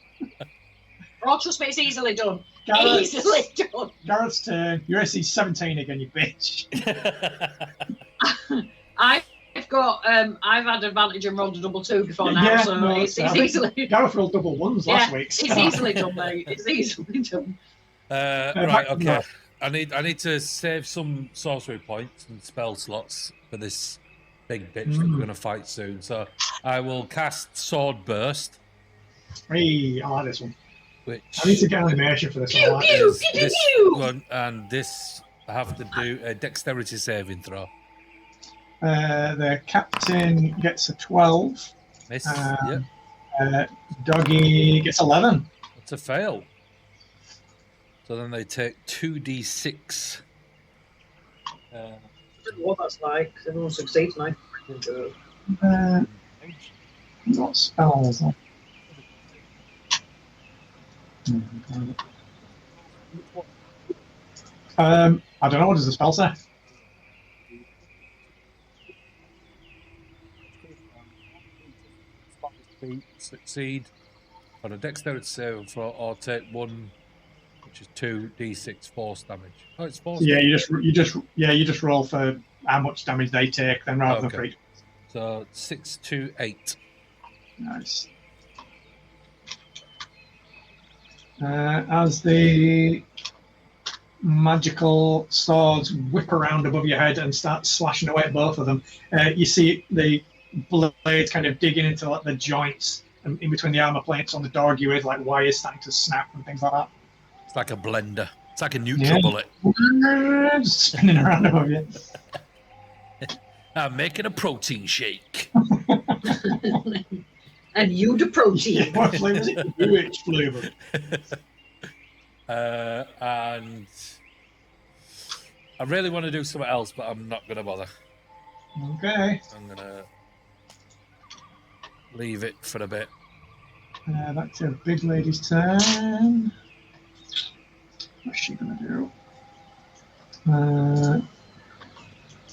Oh, trust me, it's easily done. Gareth's, Easily done. Gareth's turn. Your AC is 17 again, you bitch. I've had advantage and rolled a double 2 before now, Yeah, so no, it's I think easily. Gareth rolled double 1s last week. So. It's easily done, mate. It's easily done. Right, okay. I need to save some sorcery points and spell slots for this big bitch that we're going to fight soon. So I will cast Sword Burst. Hey, I like this one. Which I need to get animation for this one. I like Pew, this. pew, this pew. one, and this I have to do a dexterity saving throw. The captain gets a 12. Miss. Um, Yep. Doggy gets 11. That's a fail. So then they take 2d6. I don't know what that's like. Everyone succeeds, mate. What spells? I don't know. What does the spell say? Succeed on a dexterity saving throw or take 1, which is 2d6 force damage. Oh, it's force. Yeah, damage. you just roll for how much damage they take, then rather than for each. So 6 to 8. Nice. As the magical swords whip around above your head and start slashing away at both of them, you see the blades kind of digging into like the joints and in between the armor plates on the doggy with like wires starting to snap and things like that. It's like a blender. It's like a neutral bullet. Just spinning around above you. I'm making a protein shake. And you the protein. What flavour is it? Which flavour? And I really want to do something else, but I'm not going to bother. Okay. I'm going to leave it for a bit. Back to big lady's turn. What's she going to do? Do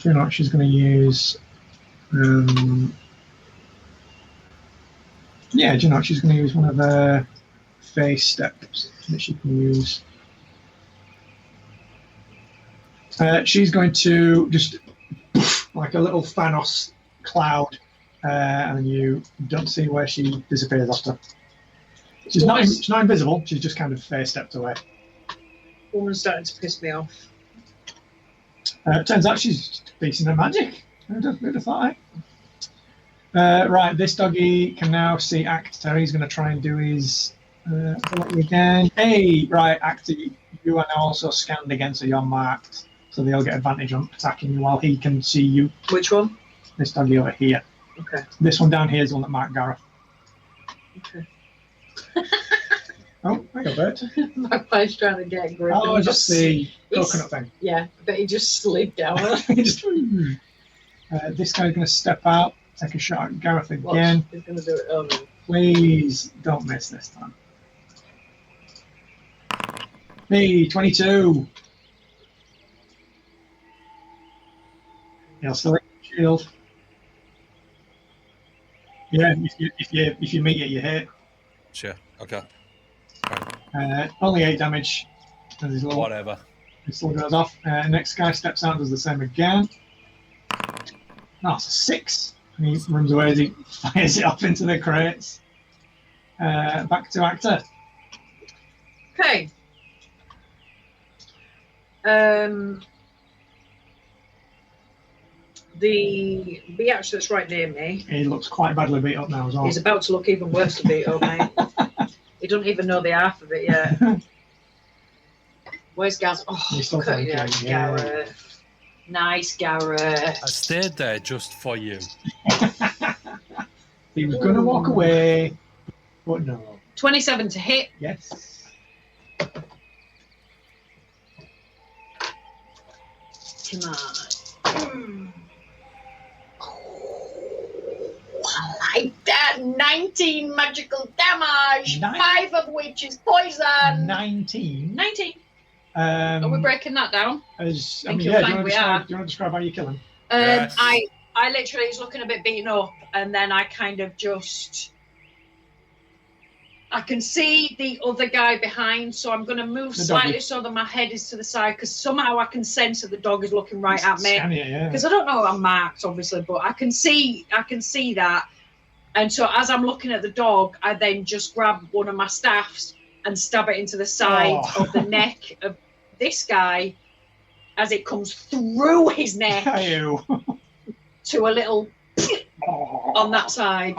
you know what she's going to use? Yeah, do you know what she's going to use? One of her face steps that she can use. She's going to just like a little Thanos cloud, and you don't see where she disappears after. She's not invisible. She's just kind of face stepped away. Woman's starting to piss me off. Turns out she's decent at magic. Who'd have thought? Right, this doggy can now see Actor. He's going to try and do his ability again. Hey, right, Actor, you are now also scanned again, so you're marked. So they'll get advantage on attacking you while he can see you. Which one? This doggy over here. Okay. This one down here is the one that marked Gareth. Okay. Oh, I got bird. Magpie's trying to get grip. Oh, and just the coconut thing. Yeah, but he just slid down. This guy's going to step out, take a shot at Gareth again. He's going to do it over. Please don't miss this time. Hey, 22. He'll still hit your shield. Yeah, if you meet it, you hit. Sure. Okay. Only 8 damage. Whatever. It still goes off. Next guy steps out, does the same again. Oh, it's a 6. And he runs away as he fires it off into the crates. Back to Actor. Okay. The biatch that's right near me. He looks quite badly beat up now as well. He's about to look even worse to beat up, mate. He doesn't even know the half of it yet. Where's Gaz? Oh, He's still look at thinking, you, yeah. Gareth. Nice, Gareth. I stayed there just for you. He was going to walk away, but no. 27 to hit. Yes. Come on. I like that. 19 magical damage, 5 of which is poison. 19. 19. Are we breaking that down? Do you want to describe how you kill him? Yes. I literally was looking a bit beaten up, and then I kind of just... I can see the other guy behind, so I'm going to move slightly so that my head is to the side, because somehow I can sense that the dog is looking right at me. Because I don't know I'm marked, obviously, but I can see that. And so as I'm looking at the dog, I then just grab one of my staffs and stab it into the side of the neck of this guy as it comes through his neck to a little on that side.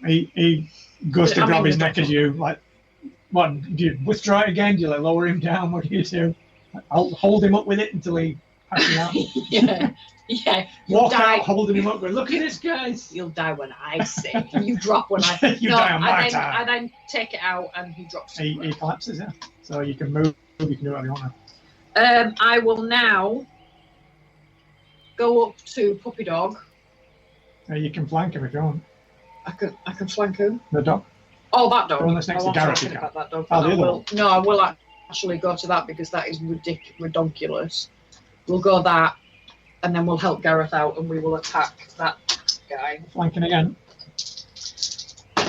He goes to grab his neck as you, like, what, do you withdraw it again? Do you, like, lower him down? What do you do? I'll hold him up with it until he passes out. Yeah. Walk out, holding him up, going, look at this, guys. You'll die when I say. You drop when I... die on my time. I then take it out and he drops it. He collapses, yeah. So you can move, you can do whatever you want. I will now go up to Puppy Dog. You can flank him if you want. I can flank him. The dog? Oh, that dog. The one that's next to Gareth. About that dog. Oh, the other one. No, I will actually go to that because that is ridiculous. We'll go that, and then we'll help Gareth out, and we will attack that guy. Flanking again.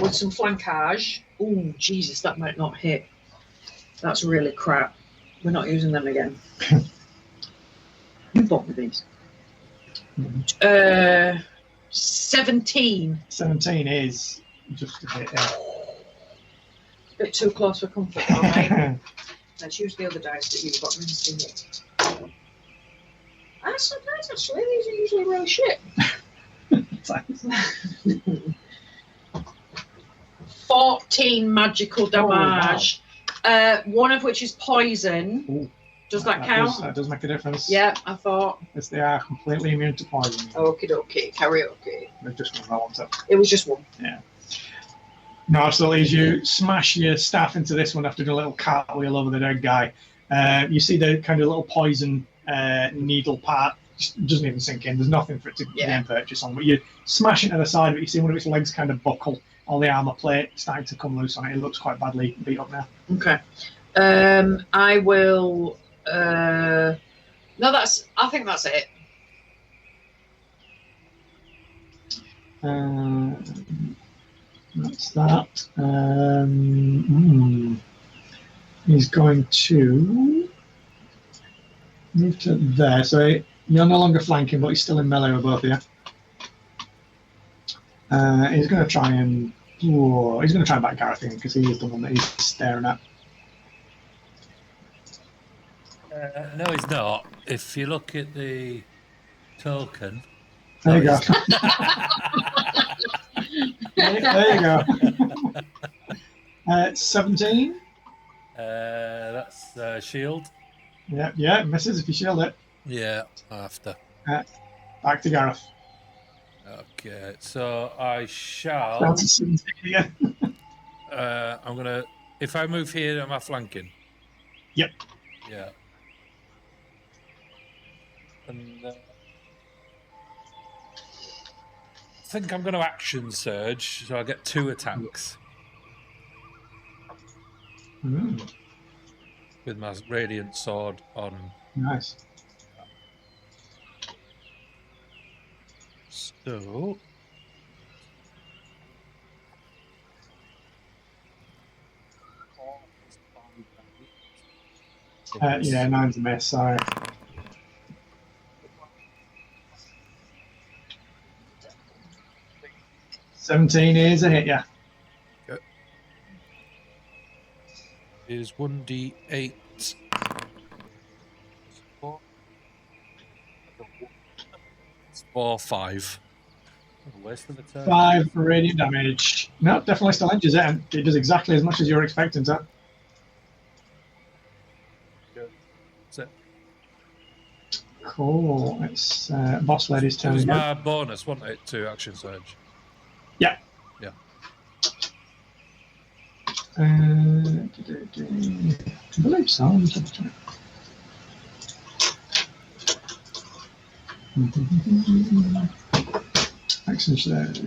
With some flankage. Ooh, Jesus, that might not hit. That's really crap. We're not using them again. You bought me these. 17. 17 is just a bit. A bit too close for comfort, all right? Let's use the other dice that you've got me to see it. That's not nice, actually. These are usually really shit. 14 magical damage. One of which is poison. Ooh. Does that count? That does make a difference. Yeah, I thought. Yes, they are completely immune to poison. Okie dokie, karaoke. They've just one roll on top. It was just one. Yeah. No, absolutely. As you smash your staff into this one after doing a little cartwheel over the dead guy, you see the kind of little poison needle part. It doesn't even sink in. There's nothing for it to gain purchase on. But you smash it to the side of it. You see one of its legs kind of buckle. All the armor plate starting to come loose on it. It looks quite badly beat up now. Okay. I will. No, I think that's it. That's that. He's going to move to there. So you're no longer flanking, but he's still in melee with both of you. He's going to try and. He's going to try and back Gareth in because he is the one that he's staring at. No, he's not. If you look at the token. There you go. There you go. 17. That's shield. Yeah, misses if you shield it. Yeah, after. Back to Gareth. Okay, so I shall. Down to 17 again. I'm gonna. If I move here, am I flanking? Yep. Yeah. And I think I'm going to action surge, so I get 2 attacks with my radiant sword on. Nice. So. Yeah, 9's a miss, sorry. 17 is a hit, yeah. Okay. Is 1d8. 4, 5. Waste of a turn. 5 for radiant damage. No, definitely still injures it, and it does exactly as much as you were expecting to. That's it. Cool. It's boss lady's It turn was again. my bonus, wasn't it, to action surge? Yeah. Yeah. I believe so. Action surge.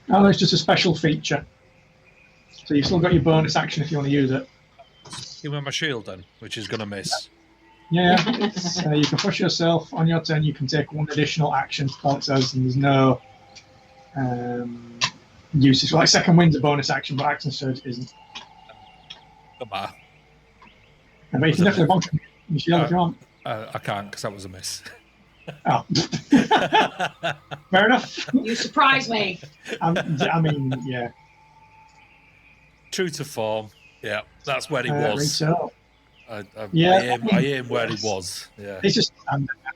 Oh, it's just a special feature. So you've still got your bonus action if you want to use it. Give me my shield then, which is going to miss. Yeah, you can push yourself on your turn. You can take one additional action. All it says, and there's no usage. Like second wind's a bonus action, but action surge isn't. Goodbye. But you can definitely bunch your shield if you want. I can't because that was a miss. Oh, fair enough. You surprise me. I mean, yeah. True to form. Yeah, that's where he was. So, I yeah, aim where he was. Yeah. It's just standard now.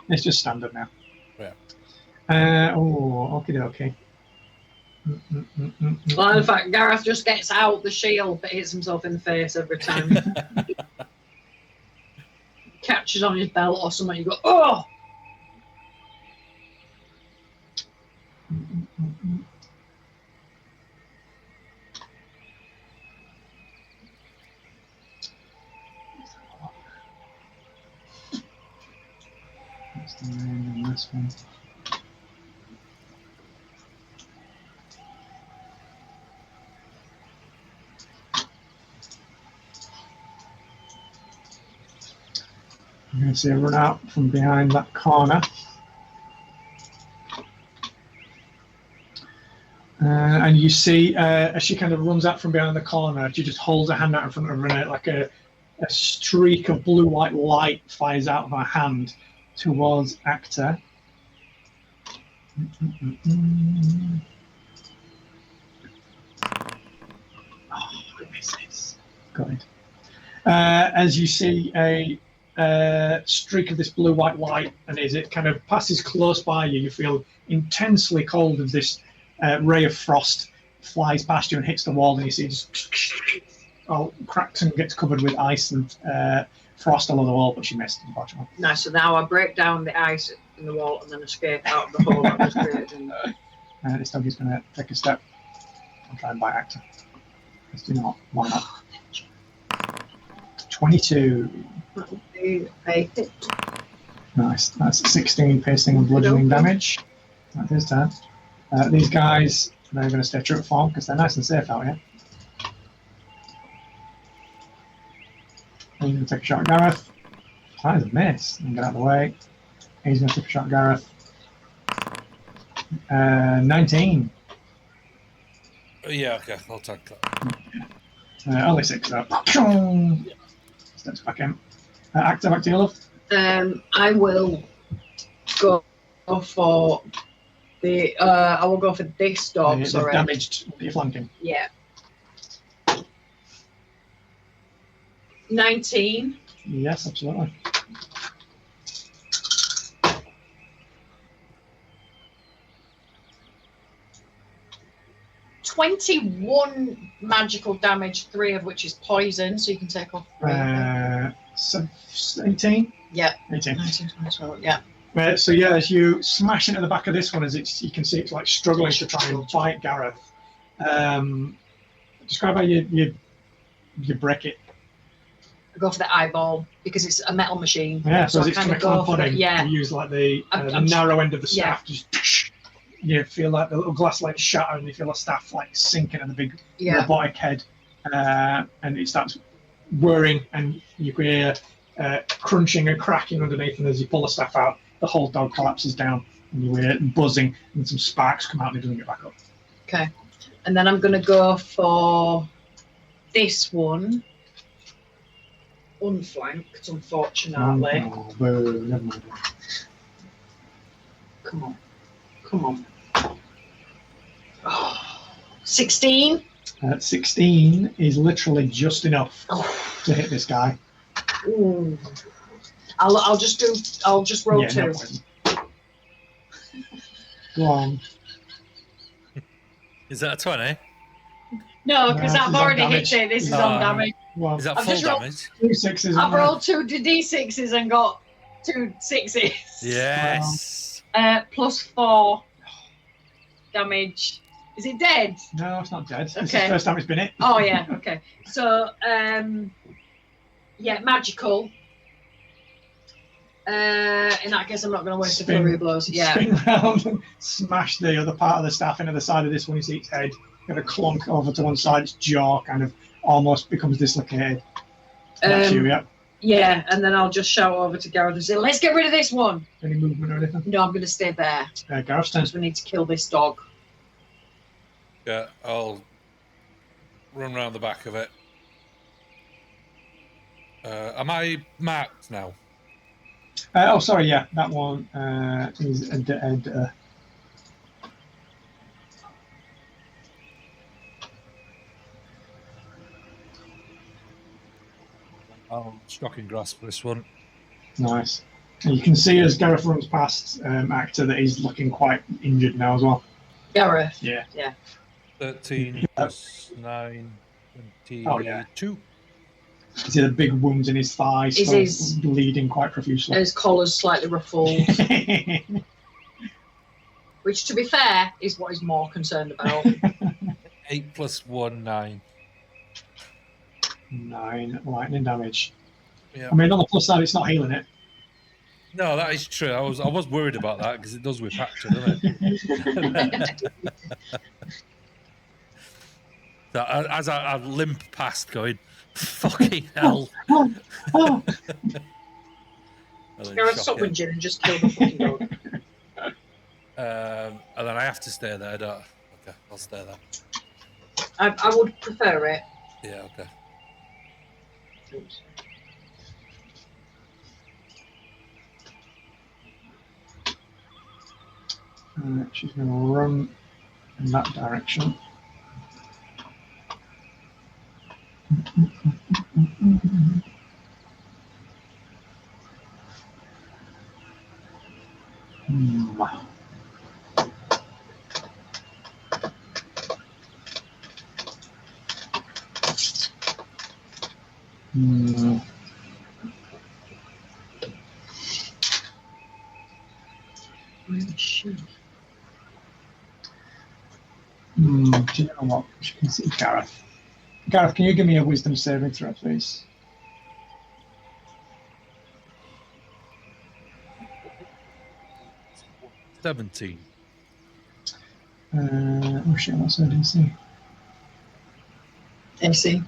It's just standard now. Yeah. Okay, okay. Well, in fact, Gareth just gets out the shield but hits himself in the face every time. Catches on his belt or something. You go, oh! What's the name of this one? I'm going to see her run out from behind that corner. And you see, as she kind of runs out from behind the corner, she just holds her hand out in front of her, and like a streak of blue-white light fires out of her hand towards Actor. Oh, it misses. Got it. As you see a streak of this blue-white light, and as it kind of passes close by you, you feel intensely cold as this ray of frost flies past you and hits the wall, and you see it just cracks and gets covered with ice and frost all over the wall, but she missed, unfortunately. Nice, so now I break down the ice in the wall and then escape out of the hole that was created. This doggy's going to take a step and try and bite Actor. Let's do not. Why not? 22. I hit. Nice. That's 16 piercing and bludgeoning damage. That's his turn. These guys, they're going to stay true to form because they're nice and safe out here. He's going to take a shot at Gareth. That is a miss. And get out of the way. He's going to take a shot at Gareth. 19. Yeah, okay, I'll take that. Only 6 though. Steps back in. Actor, back to you, love. I will go for the. I will go for this dog. The Sorry. damaged that you're flanking. Yeah. 19. Yes, absolutely. $21 magical damage, 3 of which is poison, so you can take off 3. 18? Yeah. 18. 19, 20, yeah. So yeah, as you smash into the back of this one, as you can see it's like struggling to try and bite Gareth. Describe how you break it. I go for the eyeball because it's a metal machine. Yeah, so as I it's kind trying of to clamp go on for him, yeah. you use like the I'm narrow end of the staff. yeah. Just you feel like the little glass light shatter, and you feel the staff like sinking in the big Yeah. robotic head, and it starts whirring, and you can hear crunching and cracking underneath, and as you pull the staff out, the whole dog collapses down, and you hear buzzing, and some sparks come out, and it doesn't get back up. Okay. And then I'm going to go for this one. Unflanked, unfortunately. Oh, boo, never mind. Come on. Come on. Oh, 16. 16 is literally just enough to hit this guy. Ooh. I'll just roll 2. No problem. Go on. Is that a 20? No, because This I've is on already hit damage. it. This is on damage. Well, Is that I've full just rolled- damage? 2 6s. I've rolled 2 d6s and got 2 6s. Yes. Plus 4 damage. Is it dead? No, it's not dead. This is Okay. the first time it's been hit. Oh yeah. Okay. So yeah, magical. In that case, I'm not going to waste a flurry of blows. Yeah. Spin round and smash the other part of the staff into the side of this one. You see its head kind of clunk over to one side. Its jaw kind of almost becomes dislocated. That's you, yeah. Yeah, and then I'll just shout over to Gareth and say, "Let's get rid of this one." Any movement or anything? No, I'm going to stay there Gareth's turn. because we need to kill this dog. Yeah, I'll run around the back of it. Am I marked now? Oh, sorry, yeah, that one is a dead. I'll shocking grasp this one. Nice. And you can see as Gareth runs past Actor that he's looking quite injured now as well. Gareth. Yeah. 13 plus 9, 22. Oh, yeah. You see the big wounds in his thigh, still bleeding quite profusely. His collar's slightly ruffled. Which, to be fair, is what he's more concerned about. 8 plus 1, 9. 9 lightning damage. Yeah. I mean, on the plus side, it's not healing it. No, that is true. I was worried about that because it does with fracture, doesn't it? So, as I limp past, going, fucking hell. Gareth, stop whinging and just kill the fucking dog. And then I have to stay there, don't I? Okay, I'll stay there. I would prefer it. Yeah, okay. She's going to run in that direction. Wow. Do you know what? She can see Gareth. Gareth, can you give me a wisdom saving throw, please? — 17. Oh shit, what's her DC? AC.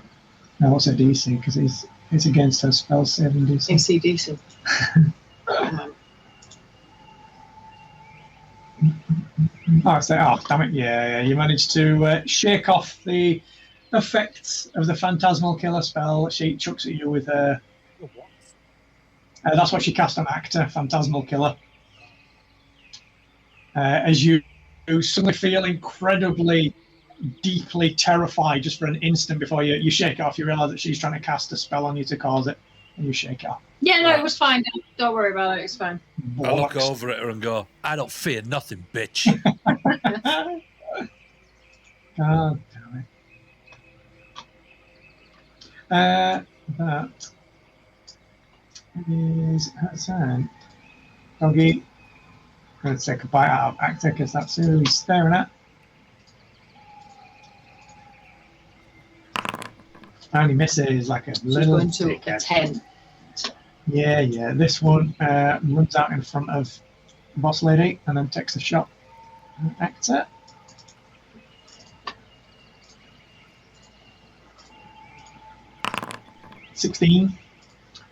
No, what's her DC? Because it's against her spell saving DC. AC DC. Oh, damn it, yeah, you managed to shake off the effects of the phantasmal killer spell that she chucks at you with her. That's what she cast on Actor, Phantasmal Killer. As you suddenly feel incredibly, deeply terrified just for an instant before you shake it off, you realise that she's trying to cast a spell on you to cause it, and you shake it off. Yeah, no, it was fine. Don't worry about it. It's fine. I look over at her and go, I don't fear nothing, bitch. God damn it. That is her turn. Doggy, I'm going to take a bite out of Actor because that's who he's staring at. And he misses like a little. Going to a 10. Yeah. This one runs out in front of Boss Lady and then takes a shot at Actor. $16.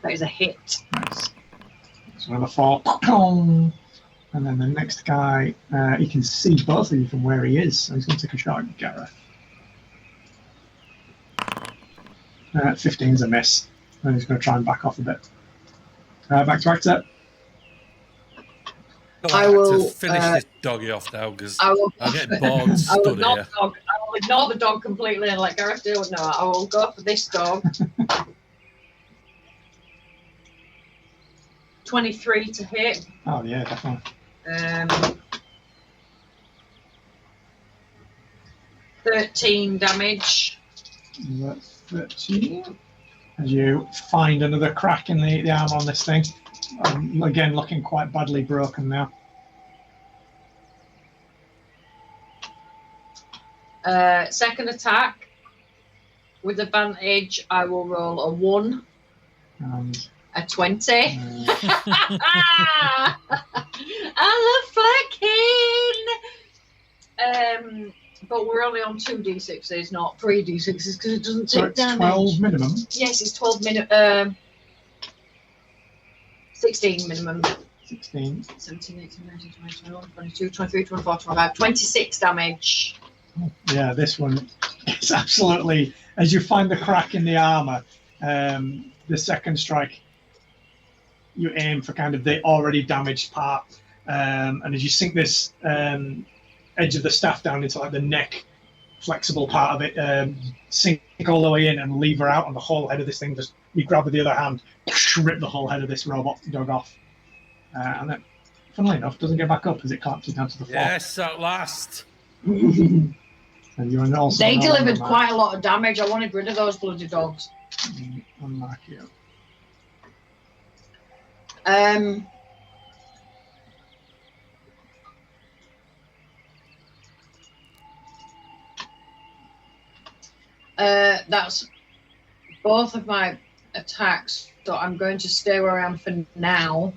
That is a hit. Nice. So another 4. And then the next guy, he can see both of you from where he is, so he's going to take a shot at Gareth. 15's a miss. And he's going to try and back off a bit. Back to Actor. I will finish this doggy off now because I'm getting bored stood here. I will ignore the dog completely and let Gareth do it. No, I will go for this dog. 23 to hit. Oh yeah, definitely. 13 damage. 13. As you find another crack in the armor on this thing. Again, looking quite badly broken now. Second attack. With advantage, I will roll a 1. And A 20. uh, I love flicking! But we're only on 2d6s, not 3d6s, because it doesn't so take it's damage. 12 minimum. Yes, it's 12 minimum. 16 minimum. 16. 17, 18, 19, 20, 21, 22, 23, 24, 25, 26 damage. Yeah, this one is absolutely. As you find the crack in the armor, the second strike, you aim for kind of the already damaged part, and as you sink this edge of the staff down into like the neck, flexible part of it, sink all the way in and lever out, and the whole head of this thing just you grab with the other hand, rip the whole head of this robot dog off, and then, funnily enough, doesn't get back up as it collapses down to the floor. Yes, at last. And you're also They no delivered longer quite a lot of damage. I wanted rid of those bloody dogs. unmark you. That's both of my attacks, so I'm going to stay where I am for now.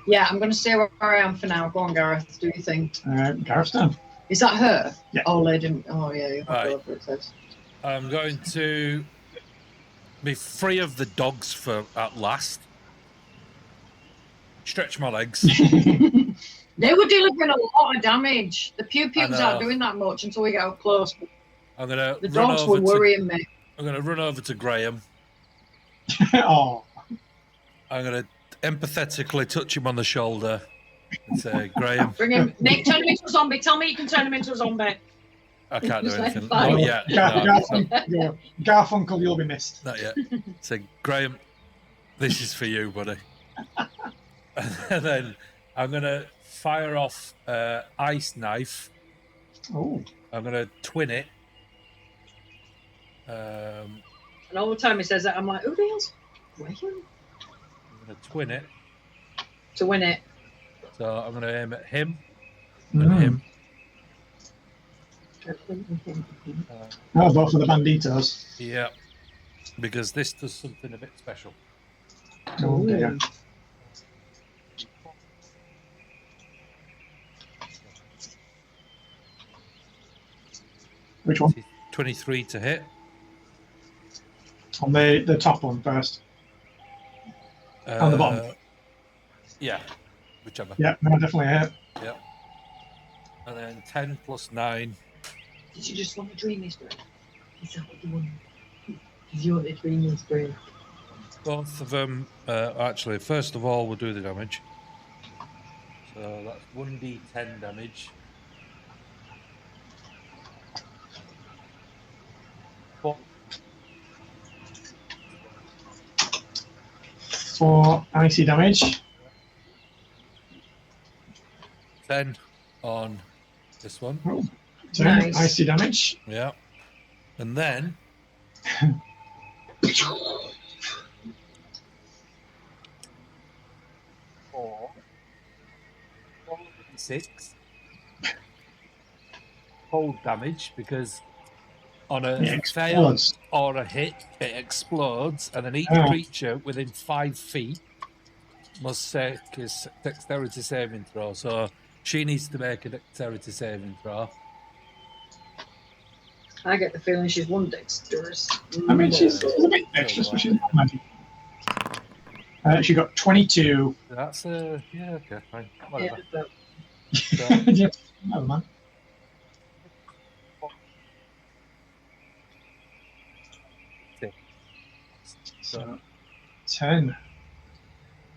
Yeah, I'm going to stay where I am for now. Go on, Gareth. Do your thing. Gareth's done. Is that her? Yeah. Oh, lady. Oh, yeah. You Right. over it says. I'm going to be free of the dogs for at last. Stretch my legs. They were delivering a lot of damage. The pew pews I know. aren't doing that much until we get up close. I'm gonna The run dogs over were worrying me. I'm gonna run over to Graham. Oh, I'm gonna empathetically touch him on the shoulder and say, Graham, Bring him. Nick, turn him into a zombie. Tell me you can turn him into a zombie. I can't do Just let anything. him fight. Not yet. No, it's not, Garfunkel, you'll be missed. not yet. Say, Graham, this is for you, buddy. And then I'm gonna fire off ice knife. Oh, I'm gonna twin it. And all the time he says that, I'm like, who the hell's Graham? I'm gonna twin it. To win it. So I'm gonna aim at him and him. Oh, both of the banditos. Yeah, because this does something a bit special. Oh dear. Which one? 23 to hit. On the top one first. On the bottom. Yeah, whichever. Yeah, no, definitely hit. Yeah. And then 10 plus 9. Did you just want to dream this dream? Is that what you want? Did you want to dream this dream? Both of them, actually, first of all, we'll do the damage. So that's 1d10 damage. 4 icy damage. 10 on this one. Oh, 10 Nice. icy damage. Yeah. And then 4, 6 cold damage because on a It fail explodes. or a hit, it explodes, and then each Oh. creature within 5 feet must take his dexterity saving throw. So she needs to make a dexterity saving throw. I get the feeling she's one dexterous. I mean, she's a bit dexterous, but she's not magic. She got 22. That's yeah, okay, fine, Yeah, whatever. but So, Yeah, never mind. So 10.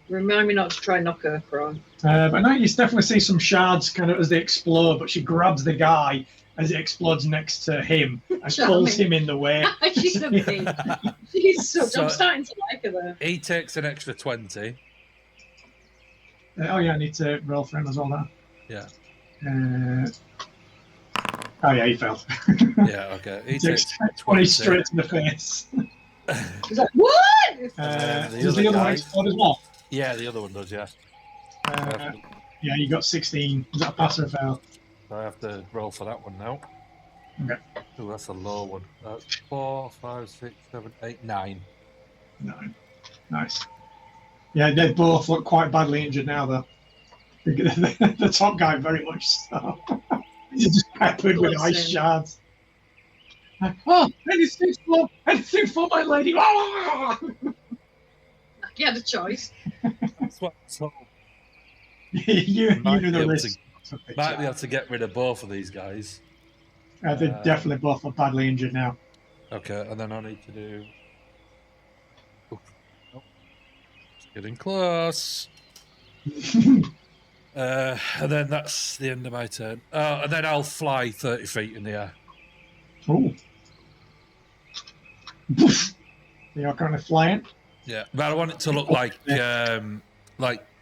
remind me not to try and knock her prone. But no, you definitely see some shards kind of as they explode, but she grabs the guy as it explodes next to him and pulls Charming. him in the way. She's a bee. She's so, So- I'm starting to like her there. he takes an extra 20. Oh yeah, I need to roll for him as well now. Yeah. Oh yeah, he failed. Yeah, okay. He takes takes 20 20. straight to the face. He's like, what? then Does the other one guy- explode as well? Yeah, the other one does, yeah. Yeah, you got 16. Is that a pass or a fail? So I have to roll for that one now. Okay. Oh, that's a low one. 4, 5, 6, 7, 8, 9. 9. Nice. Yeah, they both look quite badly injured now, though. The top guy, very much so. He's just peppered with Bless ice him. shards. Oh, anything for my lady. He had a choice. That's what so you Might knew be the able risk. might be able to get rid of both of these guys. They're definitely both are badly injured now. Okay, and then I need to do. Oh, it's getting close. And then that's the end of my turn. And then I'll fly 30 feet in the air. Oh. You're kind of flying. Yeah, but I want it to look like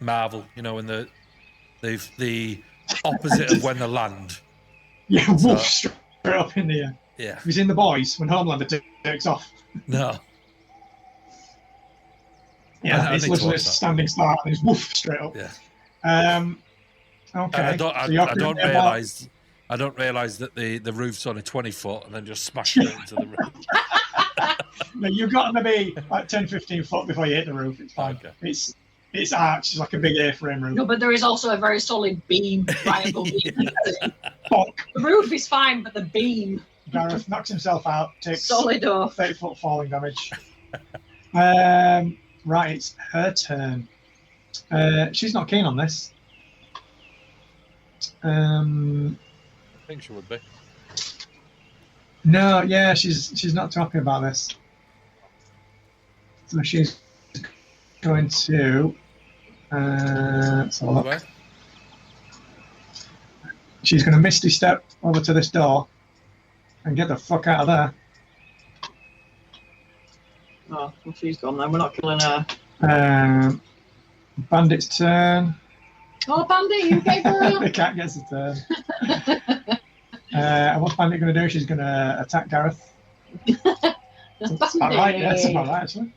Marvel, you know, when the opposite of when they land. Yeah, woof, straight up in the air. Yeah. Have you seen The Boys when Homelander takes off? No. Yeah, I it's need to literally a watch that. standing start and it's woof straight up. Yeah. Okay. And so I you're don't currently realise that the roof's only 20 foot and then just smash straight into the roof. No, you've got to be like 10, 15 foot before you hit the roof. It's fine. Okay. It's arched. It's like a big A-frame roof. No, but there is also a very solid beam right above you. Bonk. The roof is fine, but the beam, Gareth knocks himself out, takes solid off. 30-foot falling damage. Right, it's her turn. She's not keen on this. I think she would be. No, yeah, she's not talking about this. So she's going to. Let's have a look. She's going to misty step over to this door and get the fuck out of there. Oh, well, she's gone then. We're not killing her. Bandit's turn. Oh, Bandit, you gave her The cat gets a turn. And what's Bandit going to do? She's going to attack Gareth. That's about right. Yeah, that's about right, actually.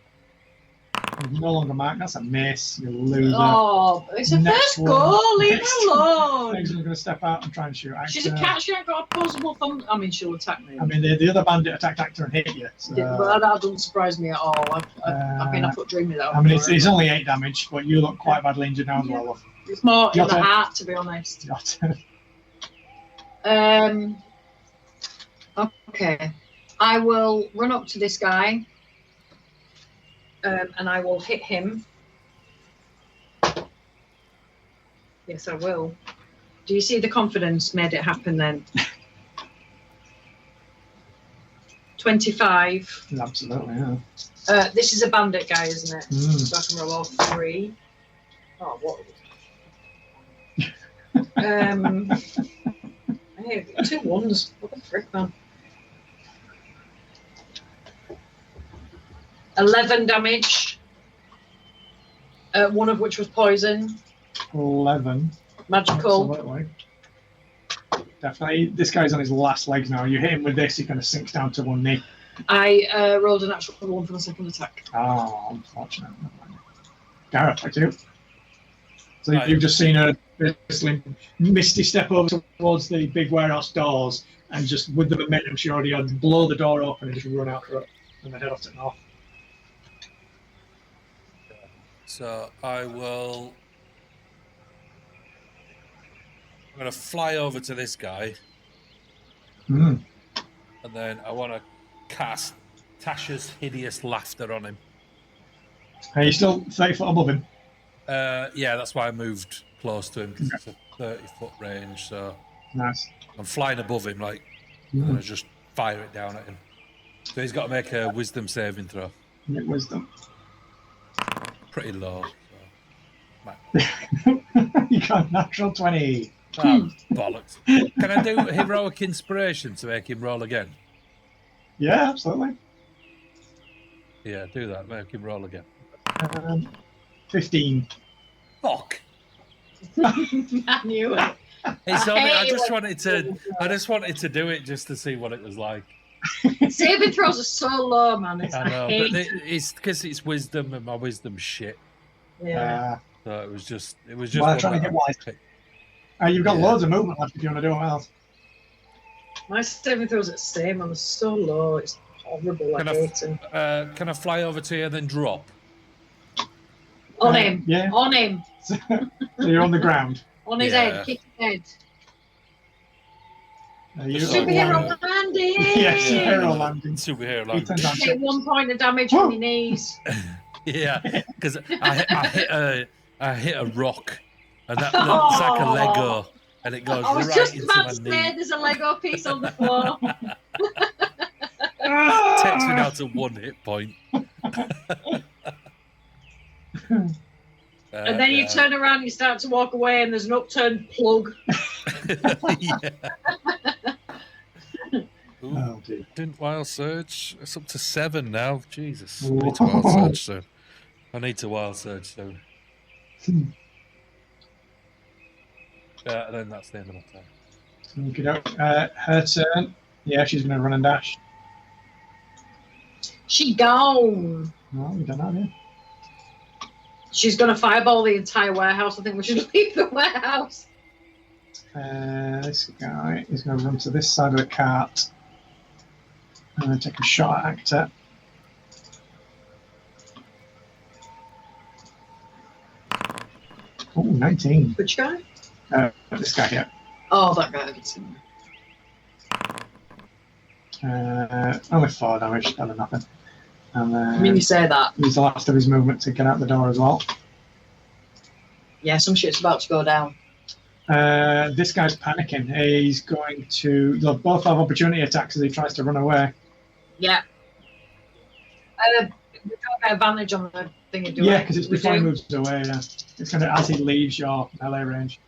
He's no longer marked. That's a miss. You loser. Oh, it's a Next first one. goal. Leave Next her alone. Next one's going to step out and try and shoot. She's a cat. She ain't got a opposable thumb. I mean, she'll attack me. I mean, the other bandit attacked Actor and hit you. So, Well, that doesn't surprise me at all. I've been up dreaming that. I mean, it's only 8 damage, but you look quite badly injured now as well. Love. It's more in Your the turn. heart, to be honest. Your turn. Okay. I will run up to this guy, and I will hit him. Yes, I will. Do you see the confidence made it happen then? 25. Absolutely, yeah. This is a bandit guy, isn't it? Mm. So I can roll off 3. Oh, what? Hey, 2 1s. What the frick, man? 11 damage. One of which was poison. 11. Magical. Absolutely. Definitely. This guy's on his last legs now. You hit him with this, he kind of sinks down to 1 knee. I rolled a natural 1 for the second attack. Oh, unfortunate. Gareth, I do. So Right. you've just seen her basically misty step over towards the big warehouse doors and just with the momentum she already had, blow the door open and just run out for it and then head off to the north. So I'm going to fly over to this guy, Mm. and then I want to cast Tasha's Hideous Laughter on him. Are you still 30 foot above him? Yeah, that's why I moved close to him, because it's a 30-foot range. So Nice. I'm flying above him, like, and I just fire it down at him. So he's got to make a wisdom saving throw. Get wisdom. Pretty low. So. You got natural 20. Oh, bollocks. Can I do heroic inspiration to make him roll again? Yeah, absolutely. Yeah, do that. Make him roll again. 15. Fuck. I knew it. It's I only, hate I just when wanted to. I just wanted to do it just to see what it was like. Saving throws are so low, man. I know, hate but it's because it's wisdom and my wisdom's shit. Yeah. So it was just. Well, one trying to that get I wise. picked. You've got Yeah. loads of movement left if you want to do anything else. My saving throws are the same. I'm so low. It's horrible. I hate him. Can I fly over to you and then drop? On him. Yeah. On him. So you're on the ground. On his Yeah. head. Kick his head. Superhero Superhero landing. Yeah, superhero landing. Superhero He turns landing. on Take 1 point of damage from your knees. Yeah, because I hit a rock, and that's like a Lego, and it goes I was right just into about my to knee. say there's a Lego piece on the floor. Takes me down to 1 hit point. And then you turn around and you start to walk away and there's an upturned plug. Yeah. Ooh, Oh, dear. didn't wild surge. It's up to 7 now. Jesus, I need to wild surge soon. I need to wild surge soon. And then that's the end of my turn. Her turn. Yeah, she's going to run and dash. She gone. No, we don't have it. She's going to fireball the entire warehouse. I think we should leave the warehouse. This guy is going to run to this side of the cart and then take a shot at Actor. Oh, 19. Which guy? This guy here. Oh, that guy. Only 4 damage, better than nothing. And I mean, you say that. he's the last of his movement to get out the door as well. Yeah, some shit's about to go down. This guy's panicking. He's going to. They'll both have opportunity attacks as he tries to run away. Yeah. We don't get advantage on the thing you do. Yeah, because it's We before he do. moves away. Yeah, it's going to as he leaves your melee range.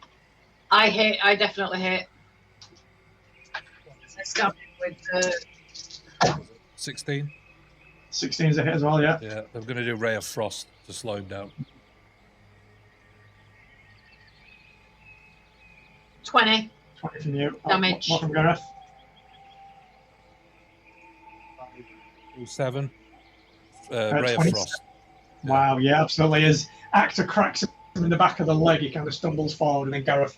I definitely hate. Let's start with 16. 16 is a hit as well. Yeah. Yeah, I'm going to do Ray of Frost to slow him down. 20. 20 from you. Damage. What from Gareth? 7. Ray of 20. Frost. Wow. Yeah, absolutely. As Actor cracks him in the back of the leg, he kind of stumbles forward, and then Gareth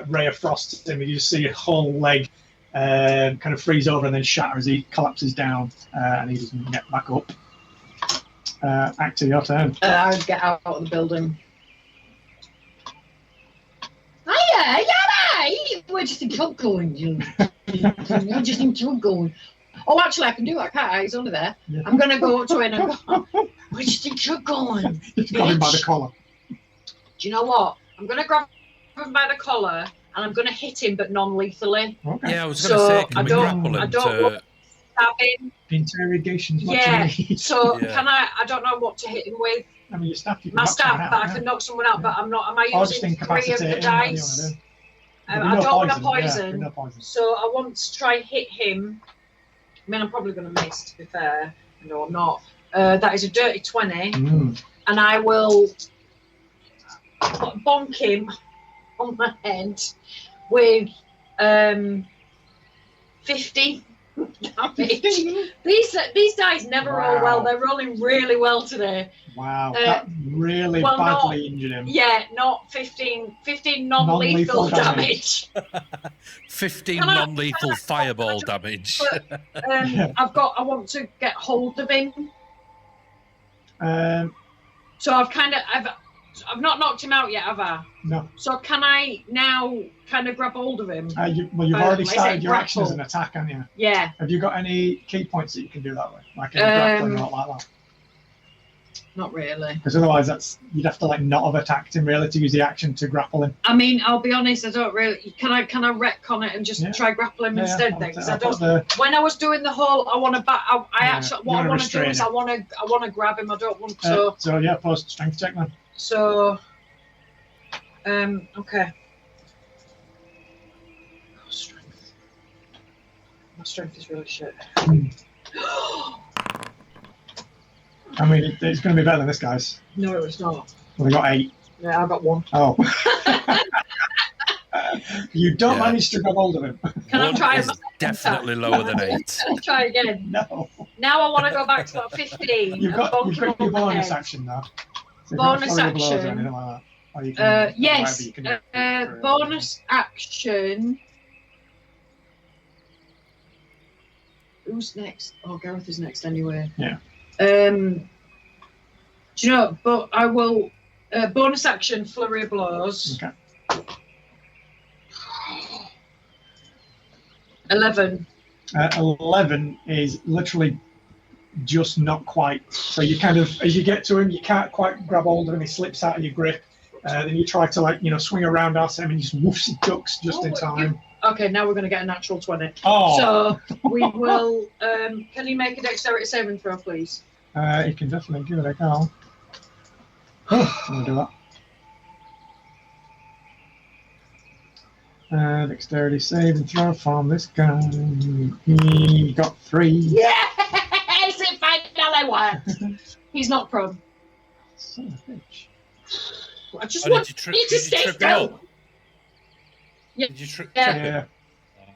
Ray of Frost him. You just see a whole leg kind of freeze over and then shatter as he collapses down, and he doesn't get back up. Actor, your turn. I would get out of the building. Hiya, yeah, we're just in trouble going, you. We're just in trouble going. Oh, actually, I can do that, can't I? He's only there. Yeah. I'm going to go up to him and go, we're just in trouble going. You've got him by the Bitch. collar. Do you know what? I'm going to grab him by the collar and I'm going to hit him, but non-lethally. Okay. Yeah, I was going to So, say, can I we don't- grapple I him don't want- to... Stabbing. Interrogation's what Yeah. you need. So, Yeah. can I don't know what to hit him with. I mean, your staff, you can My knock someone staff, out, but I yeah. can knock someone out, but I'm not. Am I Or just using 3 of incapacitate the him, whatever you dice? want to do. I There'll be don't want to Yeah, there'll poison. be no poison. So I want to try hit him. I mean, I'm probably going to miss, to be fair. No, I'm not. That is a dirty 20. And I will bonk him on the head with 50 damage. These dice never roll well. Wow. They're rolling really well today. Wow, Uh, that really well, badly injured him. Yeah, not 15 non-lethal Non-lethal damage. 15 Can I- non-lethal fireball damage. I want to get hold of him. So I've not knocked him out yet, have I? No. So can I now kind of grab hold of him? You've already like I started said, your action as grapple. an attack, haven't you? Yeah, Have you got any key points that you can do that with? Like any grappling or not like that? not really. Because otherwise you'd have to like not have attacked him really to use the action to grapple him. I mean, I'll be honest, I don't really. Can I retcon it and just Yeah. try grapple him instead? Then, 'cause I I'll put don't. When I was doing the whole, I want to back. Actually, you what I wanna want to do restrain is him. I want to grab him. I don't want to. so yeah, post strength check then. So, okay. Oh, strength. My strength is really shit. I mean, it's going to be better than this guy's. No, it's not. Well, they got 8. Yeah, I got 1. Oh. You don't Yeah. manage to grab hold of him. Can I One try is a definitely lower than 8. Try again. No. Now I want to go back to that 15. You've and got bonk him your on the bonus head. action now. So Bonus flurry of blows or action. anything like that. Or you can, Yes. whatever you can do. Bonus action. Who's next? Oh, Gareth is next anyway. Yeah. Do you know? But I will. Bonus action, flurry of blows. Okay. 11. 11 is literally just not quite. So you kind of, as you get to him, you can't quite grab hold of him. He slips out of your grip. Then you try to swing around at him, and he just woofs and ducks just in time. Okay, now we're going to get a natural 20. Oh. So we will. Can you make a dexterity saving throw, please? You can definitely give it a go. Oh, I'm gonna do that. Dexterity saving throw from this guy. He got 3. Yes, it finally worked. He's not prone. Son of a bitch. I just Oh, want did you you to stay trip it still. up? Yeah. Did you trip? Yeah.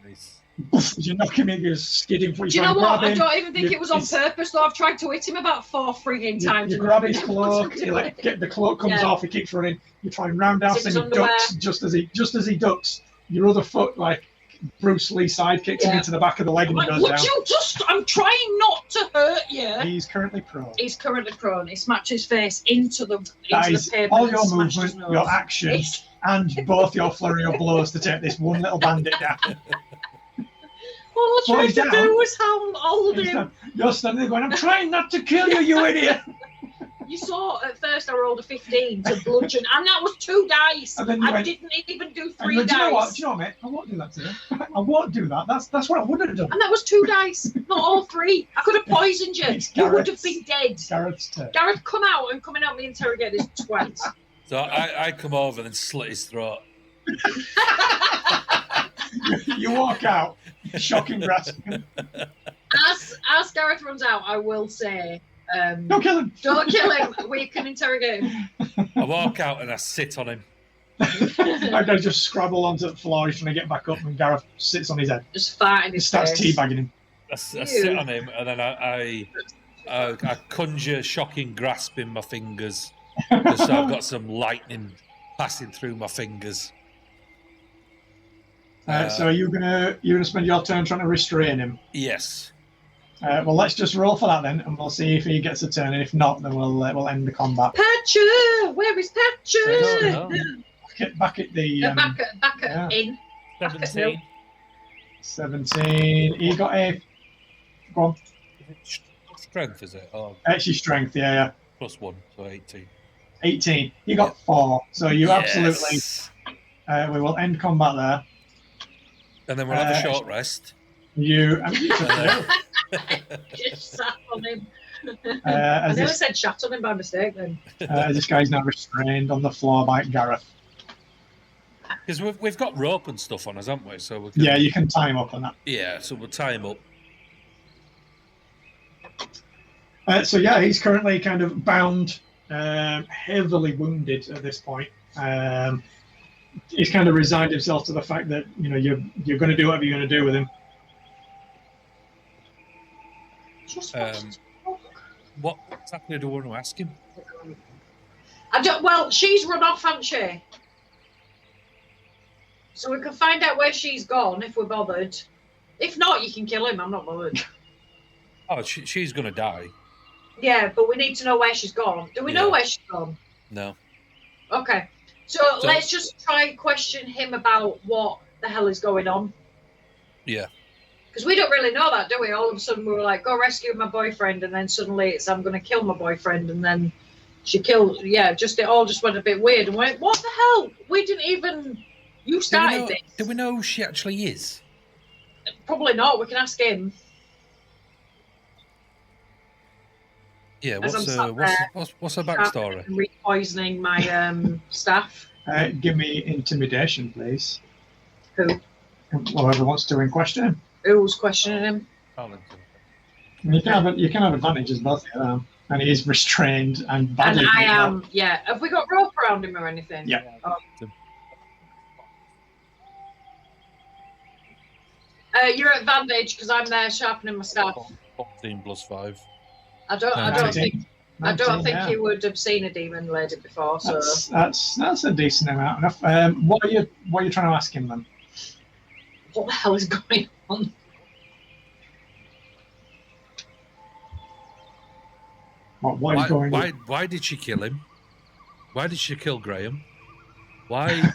Nice. As you knock him in, you're skidding for you. Do you know what? I him. don't even think You- it was on it's- purpose, though. I've tried to hit him about 4 frigging times. You and grab his nothing wants cloak, to you do like, it. get the cloak comes Yeah. off, he keeps running. You try and roundhouse It's him, his he underwear. ducks just as he ducks. Your other foot, like Bruce Lee side, kicks him Yeah. into the back of the leg I'm and he like, goes would down. you just? I'm trying not to hurt you. He's currently prone. He's currently prone. He smashed his face into the That is pavement. all and your smashed his movement, your nose. action, It's- and both your flurry of blows to take this one little bandit down. All I Well, tried he's to down. do was hold him. You're standing there going, I'm trying not to kill you, you idiot. You saw at first I rolled a 15 to bludgeon, and that was 2 dice. And then you I went- didn't even do And 3 you went, dice. do you know what, mate? I won't do that to you. I won't do that. That's what I would have done. And that was 2 dice, not all 3. I could have poisoned you. It's You would Gareth's- have been dead. Gareth's turn. Gareth, come out and come and help me interrogate this twat. So I come over and slit his throat. You walk out, shocking grasp. As Gareth runs out, I will say, Don't kill him. don't kill him. We can interrogate him. I walk out and I sit on him. That guy just scrabble onto the floor. He's trying to get back up, and Gareth sits on his head. Just fart in He his starts face. teabagging him. I sit on him and then I conjure shocking grasp in my fingers. Because I've got some lightning passing through my fingers. So you're gonna spend your turn trying to restrain him. Yes. Well, let's just roll for that then, and we'll see if he gets a turn. And if not, then we'll end the combat. Patcher! Where is Patcher? No. Back at the Back at yeah. in. 17. 17. He got a. Go on. Strength, is it? Oh, It's your strength, yeah. +1, so 18. 18. You got 4, so you absolutely. Yes. We will end combat there. And then we'll have a short rest. You. Just sat on him. I As never this, said shat on him by mistake then. this guy's now restrained on the floor by Gareth. Because we've got rope and stuff on us, haven't we? So we can, Yeah, you can tie him up on that. Yeah, so we'll tie him up. So yeah, he's currently kind of bound, heavily wounded at this point. He's kind of resigned himself to the fact that you're going to do whatever you're going to do with him. Just What exactly do I want to ask him? I don't. Well, she's run off, hasn't she? So we can find out where she's gone if we're bothered. If not, you can kill him. I'm not bothered. Oh, she's going to die. Yeah, but we need to know where she's gone. Do we know Yeah. where she's gone? No. Okay. So let's just try and question him about what the hell is going on. Yeah. Because we don't really know that, do we? All of a sudden we were like, go rescue my boyfriend, and then suddenly it's, I'm going to kill my boyfriend, and then she killed, it all just went a bit weird, and went, what the hell? We didn't even, you started this. Do we know who she actually is? Probably not, we can ask him. Yeah, As what's I'm sat her backstory? Re-poisoning my staff. Give me intimidation, please. Who? Whoever wants to in question. Who's questioning him? You can have advantages both of them. And he is restrained and badly. And I beaten up. am, yeah. Have we got rope around him or anything? Yeah. Oh. You're at advantage because I'm there sharpening my staff. 14 plus 5. I don't 19, think yeah. you would have seen a demon lady before. So That's a decent amount enough. What are you trying to ask him then? what the hell is going on? What is going on? Why did she kill him? Why did she kill Graham? Why?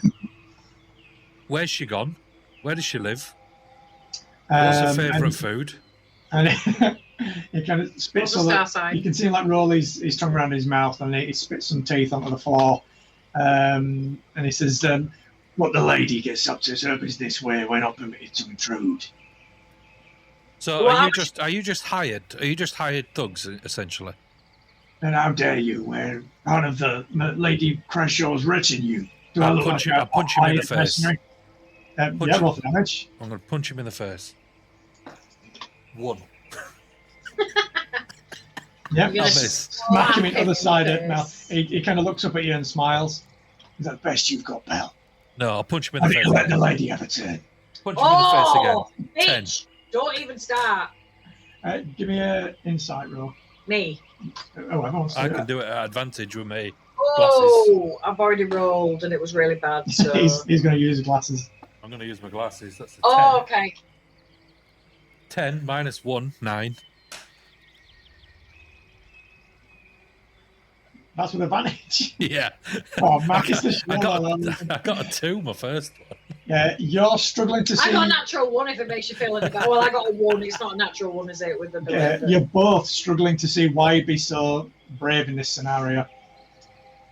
Where's she gone? Where does she live? What's her favourite food? And he kind of spits all that. You can see him like roll his tongue around his mouth, and he spits some teeth onto the floor. And he says, "What the lady gets up to is her business. We're not permitted to intrude." So are you just hired? Are you just hired thugs essentially? And how dare you? We're part of the Lady Creshaw's retinue. Do I'll punch him in the face. Yeah, roll for damage. I'm going to punch him in the face. 1. Yep. You're gonna Smack him in the other side of face. the mouth. He kind of looks up at you and smiles. Is that the best you've got, pal? No, I'll punch him in the face. Let the lady have a turn. Punch him in the face again. 10. Bitch! Don't even start. Give me an insight roll. Me. Oh, everyone's I can do it at advantage with me. Oh, I've already rolled and it was really bad. So. he's going to use his glasses. I'm going to use my glasses. That's a 10. Oh, okay. 10 minus 1, 9. That's with advantage. Yeah. Oh, Marcus, I got a 2, my first one. Yeah, you're struggling to see. I got a natural 1 if it makes you feel any better. Well, I got a 1. It's not a natural 1, is it? With the You're both struggling to see why he'd be so brave in this scenario.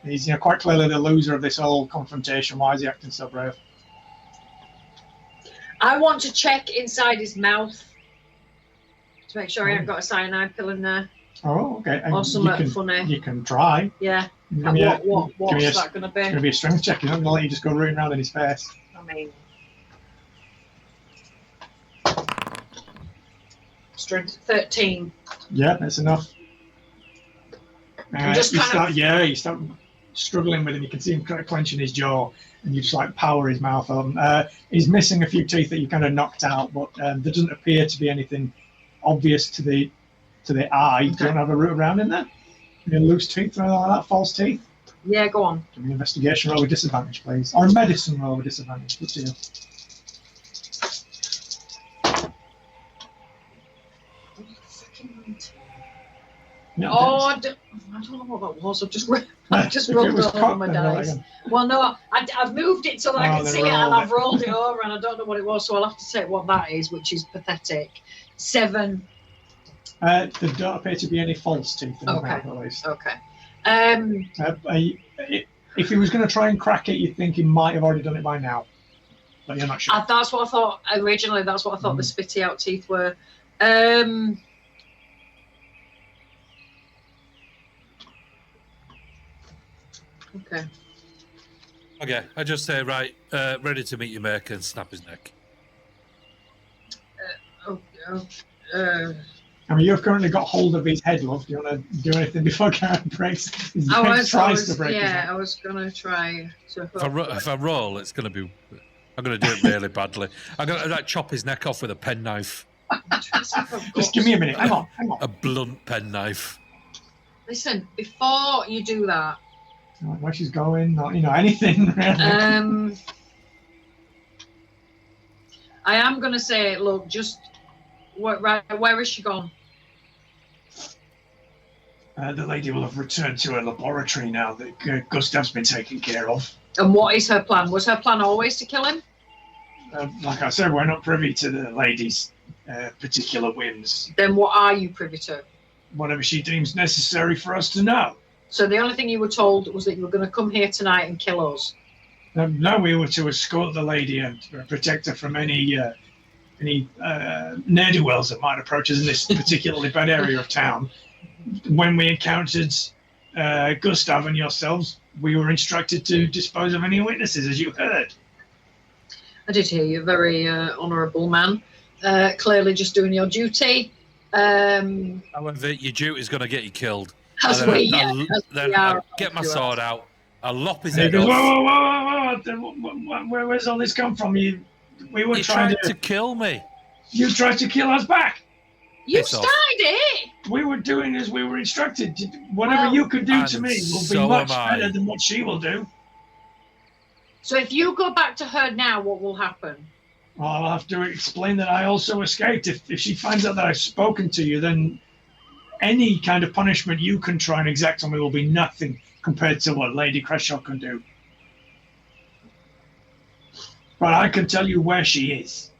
He's quite clearly the loser of this whole confrontation. Why is he acting so brave? I want to check inside his mouth to make sure he hasn't got a cyanide pill in there. Oh, okay. And Or something funny. You can try. Yeah. What's That going to be? It's going to be a strength check. He's not going to let you just go rooting around in his face. I mean, strength 13. Yeah, that's enough. Just you start struggling with him. You can see him kind of clenching his jaw, and you just like power his mouth on. He's missing a few teeth that you kind of knocked out, but there doesn't appear to be anything obvious to the eye. Okay. You don't have a root around in there. Any loose teeth or anything like that? False teeth? Yeah, go on. Give me an investigation roll with disadvantage, please, or a medicine roll with disadvantage. Good to you. No, I don't know what that was. I just rolled over my dice. Well, no, I've moved it so that I can see it, and I've rolled it over, and I don't know what it was, so I'll have to say what that is, which is pathetic. 7. There don't appear to be any false teeth in the mouth, at least. Okay. If he was going to try and crack it, you'd think he might have already done it by now, but you're not sure. That's what I thought originally. That's what I thought the spitty out teeth were. Okay, I just say, right, ready to meet your maker and snap his neck. I mean, you've currently got hold of his head, love. Do you want to do anything before Karen breaks? I was going to try to. If I roll, it's going to be. I'm going to do it really badly. I'm going to chop his neck off with a penknife. Just give me a minute. Hang on. A blunt penknife. Listen, before you do that. Where she's going, not anything really. I am going to say, look, just where is she gone? The lady will have returned to her laboratory now that Gustav's been taken care of. And what is her plan? Was her plan always to kill him? Like I said, we're not privy to the lady's particular whims. Then what are you privy to? Whatever she deems necessary for us to know. So the only thing you were told was that you were going to come here tonight and kill us? No, we were to escort the lady and protect her from any ne'er-do-wells that might approach us in this particularly bad area of town. When we encountered Gustav and yourselves, we were instructed to dispose of any witnesses, as you heard. I did hear you. Very honourable man. Clearly just doing your duty. However, your duty is going to get you killed. Then I'll get my sword out. I'll lop his head off. Whoa. Where's all this come from? We were you trying tried to kill me. You tried to kill us back. You Piss off. started it. We were doing as we were instructed. Whatever Well, you could do to and me will be so much am I. better than what she will do. So if you go back to her now, what will happen? Well, I'll have to explain that I also escaped. If she finds out that I've spoken to you, then any kind of punishment you can try and exact on me will be nothing compared to what Lady Creshow can do. But I can tell you where she is.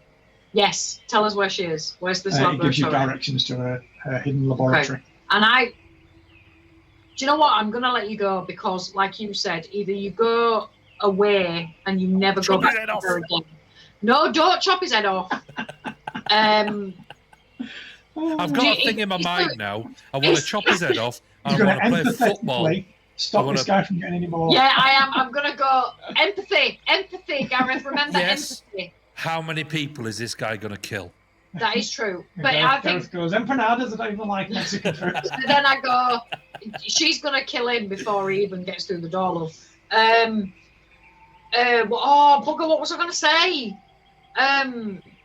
Yes, tell us where she is. Where's this It gives you laboratory? directions to her hidden laboratory. And do you know what? I'm going to let you go because, like you said, either you go away and you never Chop go his back head to off. her again. No, don't chop his head off. I've got a thing in my mind now. I want to chop his head off. I You're want going to to play football. empathetically stop this guy from getting any more. Yeah, I am. I'm going to go empathy, Gareth. Remember Yes. empathy. How many people is this guy going to kill? That is true. And But I think Gareth goes, empanadas, I don't even like Mexican food. so then I go, she's going to kill him before he even gets through the door, love. Bugger, what was I going to say?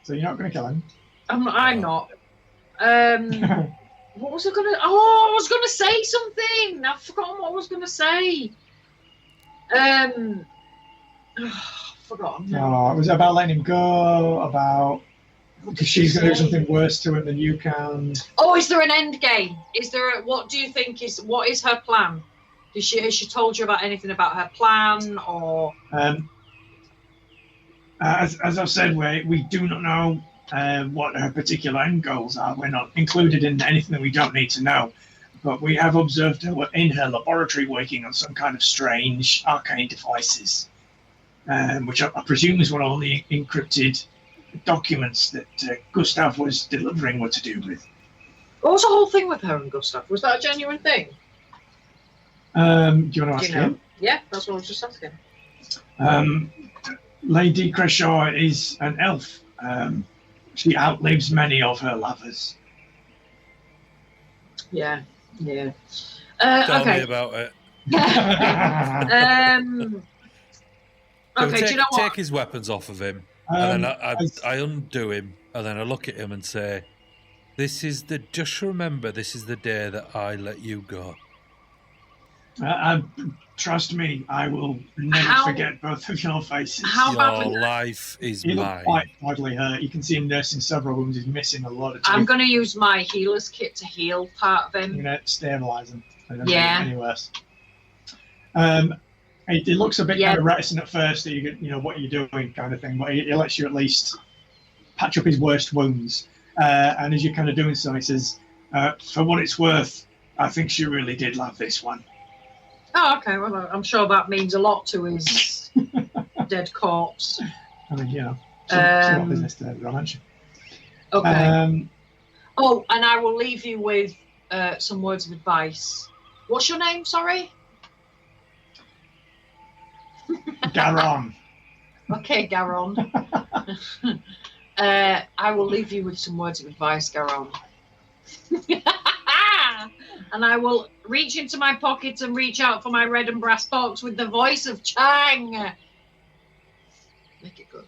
So you're not going to kill him? I'm not. What was I going to... Oh, I was going to say something. I've forgotten what I was going to say. Forgotten. No, it was about letting him go, about... Because she's going to do something worse to him than you can. Oh, is there an end game? What do you think what is her plan? Has she told you about anything about her plan or? As I've said, we do not know what her particular end goals are. We're not included in anything that we don't need to know. But we have observed her in her laboratory working on some kind of strange arcane devices, which I presume is what all the encrypted documents that Gustav was delivering were to do with. What was the whole thing with her and Gustav? Was that a genuine thing? Do you want to ask you know? him? Yeah, that's what I was just asking. Lady Creshow is an elf. She outlives many of her lovers. Yeah. Tell Okay. me about it. So Okay, do you know what? take his weapons off of him, and then I undo him, and then I look at him and say, just remember, this is the day that I let you go. Trust me, I will never forget both of your faces. Your life is He looked mine. quite badly hurt. You can see him nursing several wounds. He's missing a lot of teeth. I'm going to use my healer's kit to heal part of him. You're going to stabilise him. Yeah. Any worse. It looks a bit kind of reticent at first that you know what you're doing kind of thing, but he lets you at least patch up his worst wounds. And as you're kind of doing so, he says, for what it's worth, I think she really did love this one. Oh, okay. Well, I'm sure that means a lot to his dead corpse. I mean, some business to run, aren't you? Okay. And I will leave you with some words of advice. What's your name? Sorry. Garon. Okay, Garon. I will leave you with some words of advice, Garon. And I will reach into my pocket and reach out for my red and brass box with the voice of Chang. Make it good.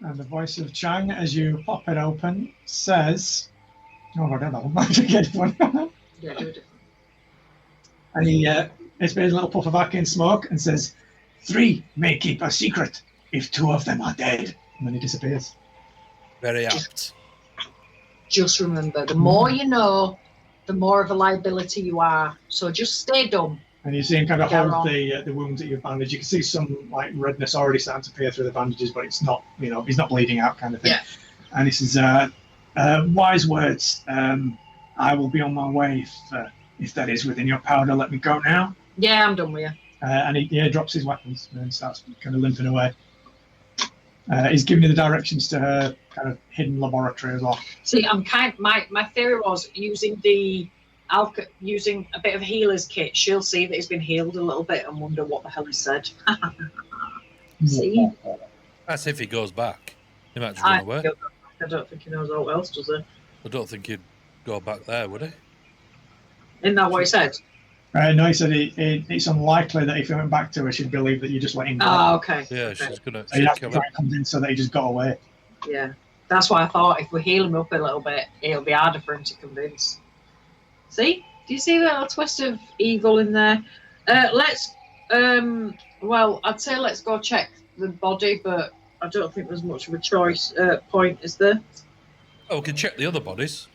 And the voice of Chang, as you pop it open, says, "Oh, I don't know. I forget one." Yeah, do it. And he sprays a little puff of arcane smoke and says, 3 may keep a secret if 2 of them are dead. And then he disappears. Very apt. Just remember, the more you know, the more of a liability you are. So just stay dumb. And you see him kind of hold the wounds that you've bandaged. You can see some like redness already starting to appear through the bandages, but it's not, he's not bleeding out kind of thing. Yeah. And he says, wise words. I will be on my way if that is within your power to let me go now. Yeah, I'm done with you. And he drops his weapons and starts kind of limping away. He's giving you the directions to her kind of hidden laboratory as well. See, my theory was using using a bit of healer's kit. She'll see that he's been healed a little bit and wonder what the hell he said. See? That's if he goes back. He might just run away. I don't think he knows what else, does he? I don't think he'd go back there, would he? Isn't that what he said? No, he said it's unlikely that if he went back to her, she'd believe that you just let him go. Oh, okay. Yeah, okay. she's going So you'd have to to try and convince her that he just got away. Yeah. That's why I thought if we heal him up a little bit, it'll be harder for him to convince. See? Do you see that little twist of evil in there? Well, I'd say let's go check the body, but I don't think there's much of a choice point, is there? Oh, we can check the other bodies.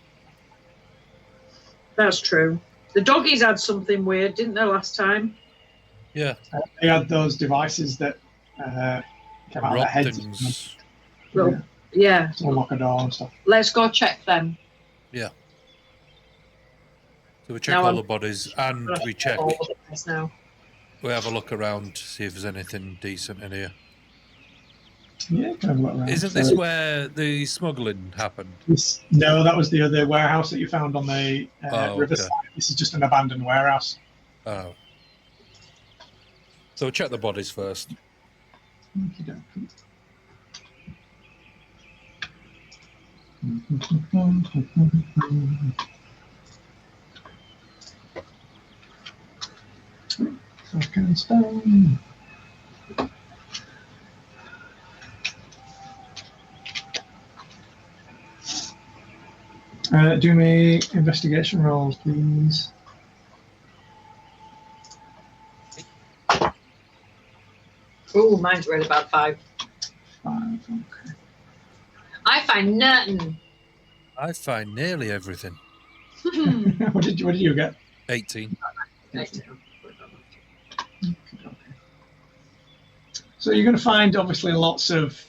That's true. The doggies had something weird, didn't they, last time? Yeah. They had those devices that came out of their heads. things. Well, yeah. To unlock a door and stuff. Let's go check them. Yeah. So we check Now all I'm- the bodies and we check. All of this now. We have a look around to see if there's anything decent in here. Yeah, kind of look around. Isn't this where the smuggling happened? No, that was the other warehouse that you found on the riverside. Okay. This is just an abandoned warehouse. Oh. So we'll check the bodies first. Okey-dokey. Second stone. Do me investigation rolls, please. Ooh, mine's really bad. 5. 5, okay. I find nothing. I find nearly everything. what did you get? 18. So you're going to find obviously lots of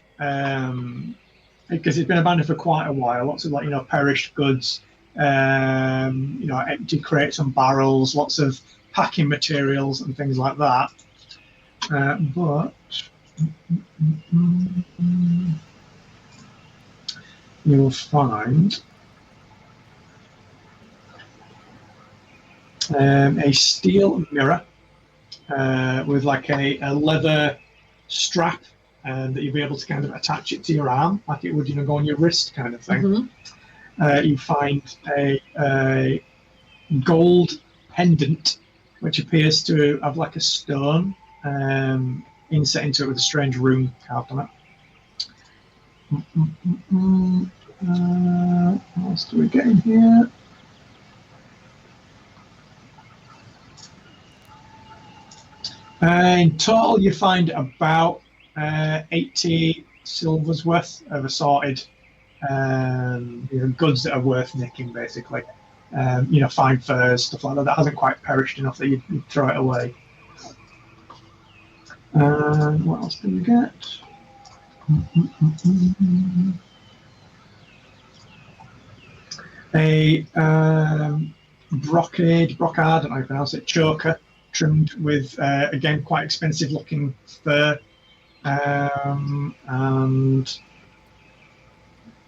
because it's been abandoned for quite a while. Lots of perished goods, empty crates and barrels, lots of packing materials and things like that. But you'll find a steel mirror with like a leather strap that you'll be able to kind of attach it to your arm like it would go on your wrist kind of thing. You find a gold pendant which appears to have like a stone inset into it with a strange rune carved on it. What else do we get in here? In total, you find about 80 silvers worth of assorted goods that are worth nicking, basically. Fine furs, stuff like that. That hasn't quite perished enough that you'd throw it away. What else do we get? A brocade, I don't know how you pronounce it, choker, trimmed with, again, quite expensive looking fur, and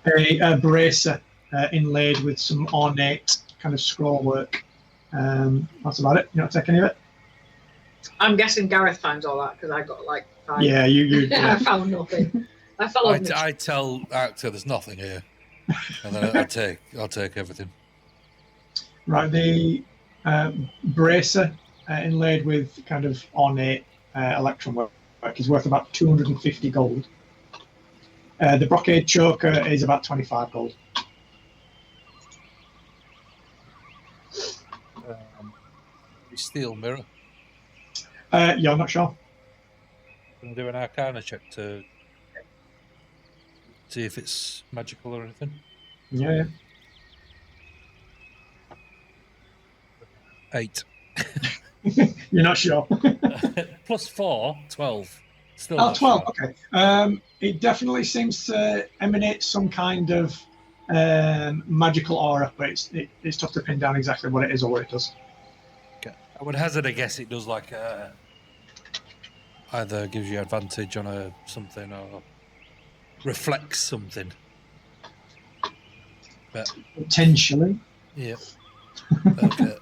a bracer inlaid with some ornate kind of scroll work. That's about it. You don't take any of it? I'm guessing Gareth finds all that because I got like 5. Yeah, you I found nothing. I fell on I tell Actor there's nothing here. And then I'll take everything. Right, the bracer inlaid with kind of ornate electron work is worth about 250 gold. The brocade choker is about 25 gold. Steel mirror. Yeah, I'm not sure. Can I do an Arcana check to see if it's magical or anything? Yeah. 8. You're not sure. Plus 4, 12. Still Oh, not 12, sure. okay. It definitely seems to emanate some kind of magical aura, but it's tough to pin down exactly what it is or what it does. Okay. I would hazard a guess it does like either gives you advantage on something or reflects something. But Potentially. yeah. Okay.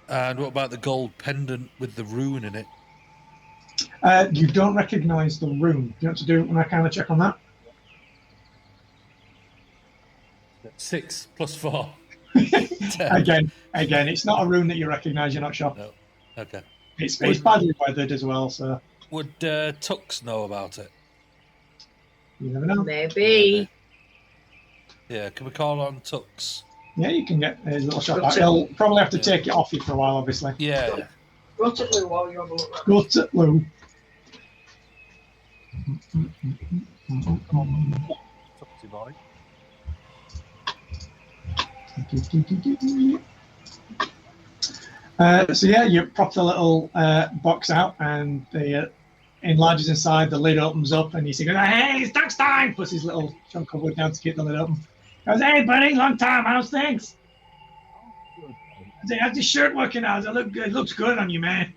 And what about the gold pendant with the rune in it? You don't recognise the rune. Do you want to do an Arcana check on that? 6 plus 4. 10. Again, it's not a rune that you recognise. You're not sure. No. Okay. It's badly weathered as well, so Would Tux know about it? you never know. Maybe. Yeah, can we call on Tux? Yeah, you can get his little shot Gotcha. back. He'll probably have to Yeah. take it off you for a while, obviously. Yeah. Go to Lou while you have a look round. Go to Lou. Tuxy boy. So yeah, you prop the little box out, and the enlarges inside. The lid opens up, and you see, "Hey, it's Duck's time!" Puts his little chunk of wood down to keep the lid open. Goes, "Hey, buddy, long time. How's things? How's your shirt working out? Does it look good? It looks good on you, man.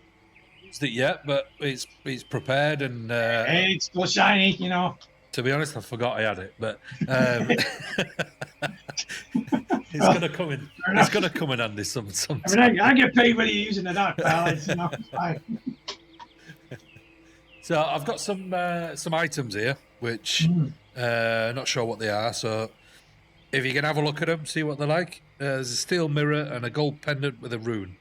Used it yet, but it's prepared and Hey, it's still shiny, you know." to be honest, I forgot I had it, but it's gonna come in. It's gonna come in handy sometime. I mean, I get paid whether you're using it or not, pal. It's, you know, it's fine. So I've got some items here, which not sure what they are. So if you can have a look at them, see what they're like. There's a steel mirror and a gold pendant with a rune.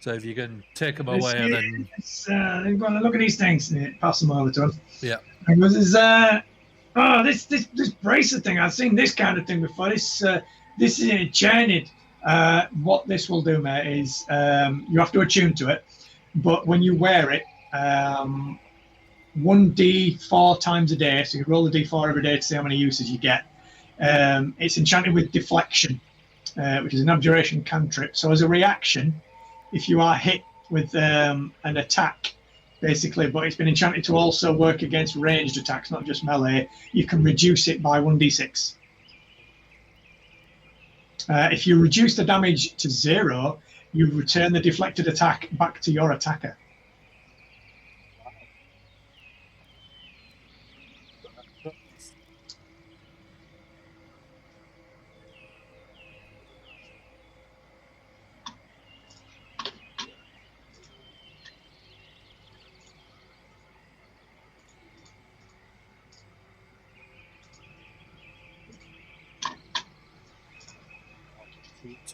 So if you can take them away and then they're going to look at these things. Yeah, pass them over to him. yeah, And goes, this bracelet thing. I've seen this kind of thing before. This is enchanted. What this will do, mate, is you have to attune to it. But when you wear it, 1d4 times a day, so you roll the d4 every day to see how many uses you get. It's enchanted with deflection, which is an abjuration cantrip. So as a reaction, if you are hit with an attack, basically, but it's been enchanted to also work against ranged attacks, not just melee, you can reduce it by 1d6. If you reduce the damage to 0, you return the deflected attack back to your attacker.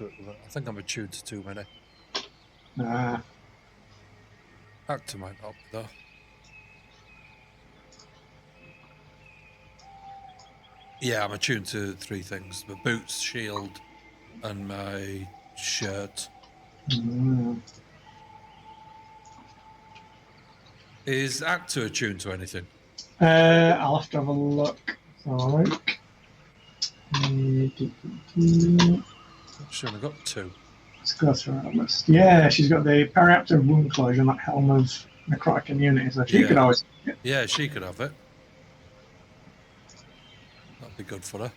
I think I'm attuned to too many. Actor might not, though. Yeah, I'm attuned to 3 things: my boots, shield, and my shirt. Is Actor attuned to anything? I'll have to have a look. All right. She's only got 2. Let's go through that list. Yeah, she's got the periapter wound closure and that helm of necrotic immunity, so she could always. Yeah, she could have it. That'd be good for her.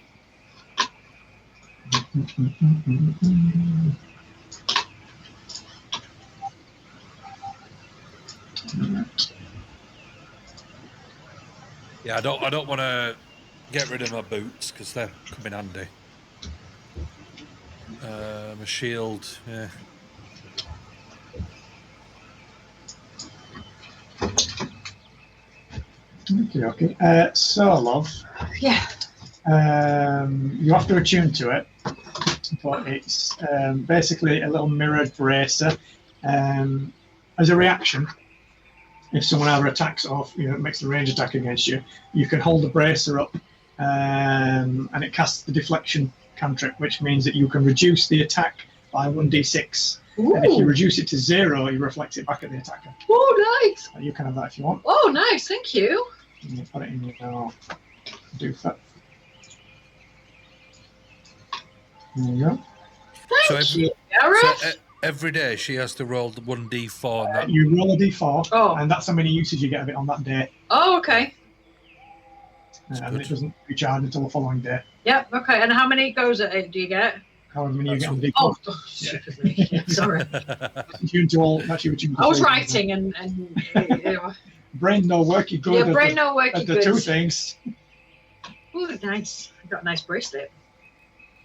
Yeah, I don't want to get rid of my boots because they're come in handy. My shield, yeah. Okay. So, love. Yeah. You have to attune to it, but it's basically a little mirrored bracer. As a reaction, if someone either attacks or makes a range attack against you, you can hold the bracer up, and it casts the deflection cantrip, which means that you can reduce the attack by 1d6. Ooh. And if you reduce it to 0, you reflect it back at the attacker. Oh, nice. You can have that if you want. Oh, nice. Thank you. And you put it in your doofer. There you go. Thank you, Gareth. So every day she has to roll the 1d4. And that, You roll a d4, Oh. and that's how many uses you get of it on that day. Oh, okay. And it doesn't recharge until the following day. Yep, okay. And how many goes at it do you get? However many you get on the d4. Oh, stupid me. Yeah, sorry. Attuned to all, that's you attuned to I was all. writing and Brain no work, you good. yeah, brain no work. At the 2 things. Oh, nice. I got a nice bracelet.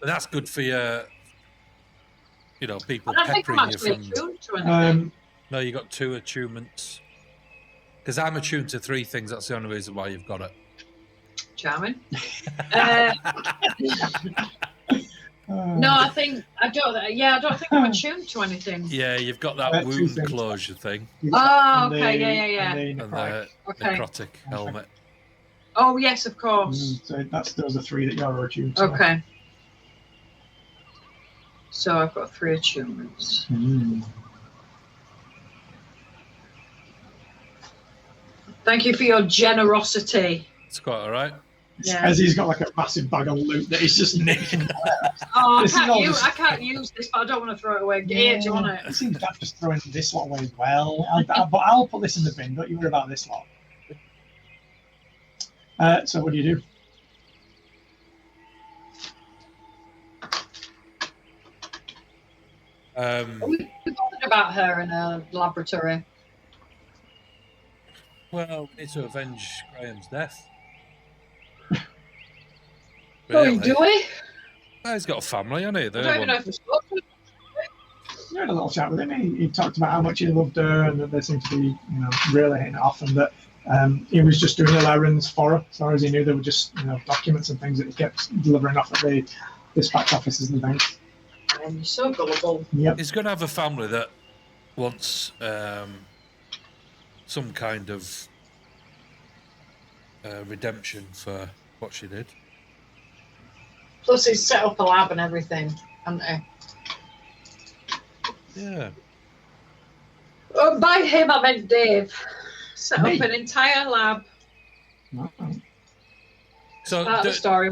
but that's good for your, people I don't think I'm peppering you actually from. attuned to anything. No, you got 2 attunements. Because I'm attuned to 3 things. That's the only reason why you've got it. Charming. No, I think I don't. Yeah, I don't think I'm attuned to anything. Yeah, you've got that 2 wound things. closure thing Oh, okay, yeah. And the and necrotic. the Okay. necrotic helmet. Oh, yes, of course. So those are 3 that you're attuned to. Okay. So I've got 3 achievements. Thank you for your generosity. It's quite all right. Yeah. As he's got like a massive bag of loot that he's just nicking. Oh, This is all just- I can't use this, but I don't want to throw it away. Here, do you want It it? seems daft just throwing this lot away as well. But I'll put this in the bin. Don't you worry about this lot. So what do you do? We bothered about her in a laboratory. Well, we need to avenge Graham's death. Oh, do we? Well, he's got a family, hasn't he? I don't even know if we spoke to him. You had a little chat with him. He talked about how much he loved her and that they seemed to be, really hitting it off, and that he was just doing little errands for her. As far as he knew, there were just, documents and things that he kept delivering off at the dispatch offices and things. And you're so gullible. Yep. He's going to have a family that wants some kind of redemption for what she did. Plus, he's set up a lab and everything, hasn't he? Yeah. Oh, by him, I meant Dave. Set Me? up an entire lab. So Part of the story.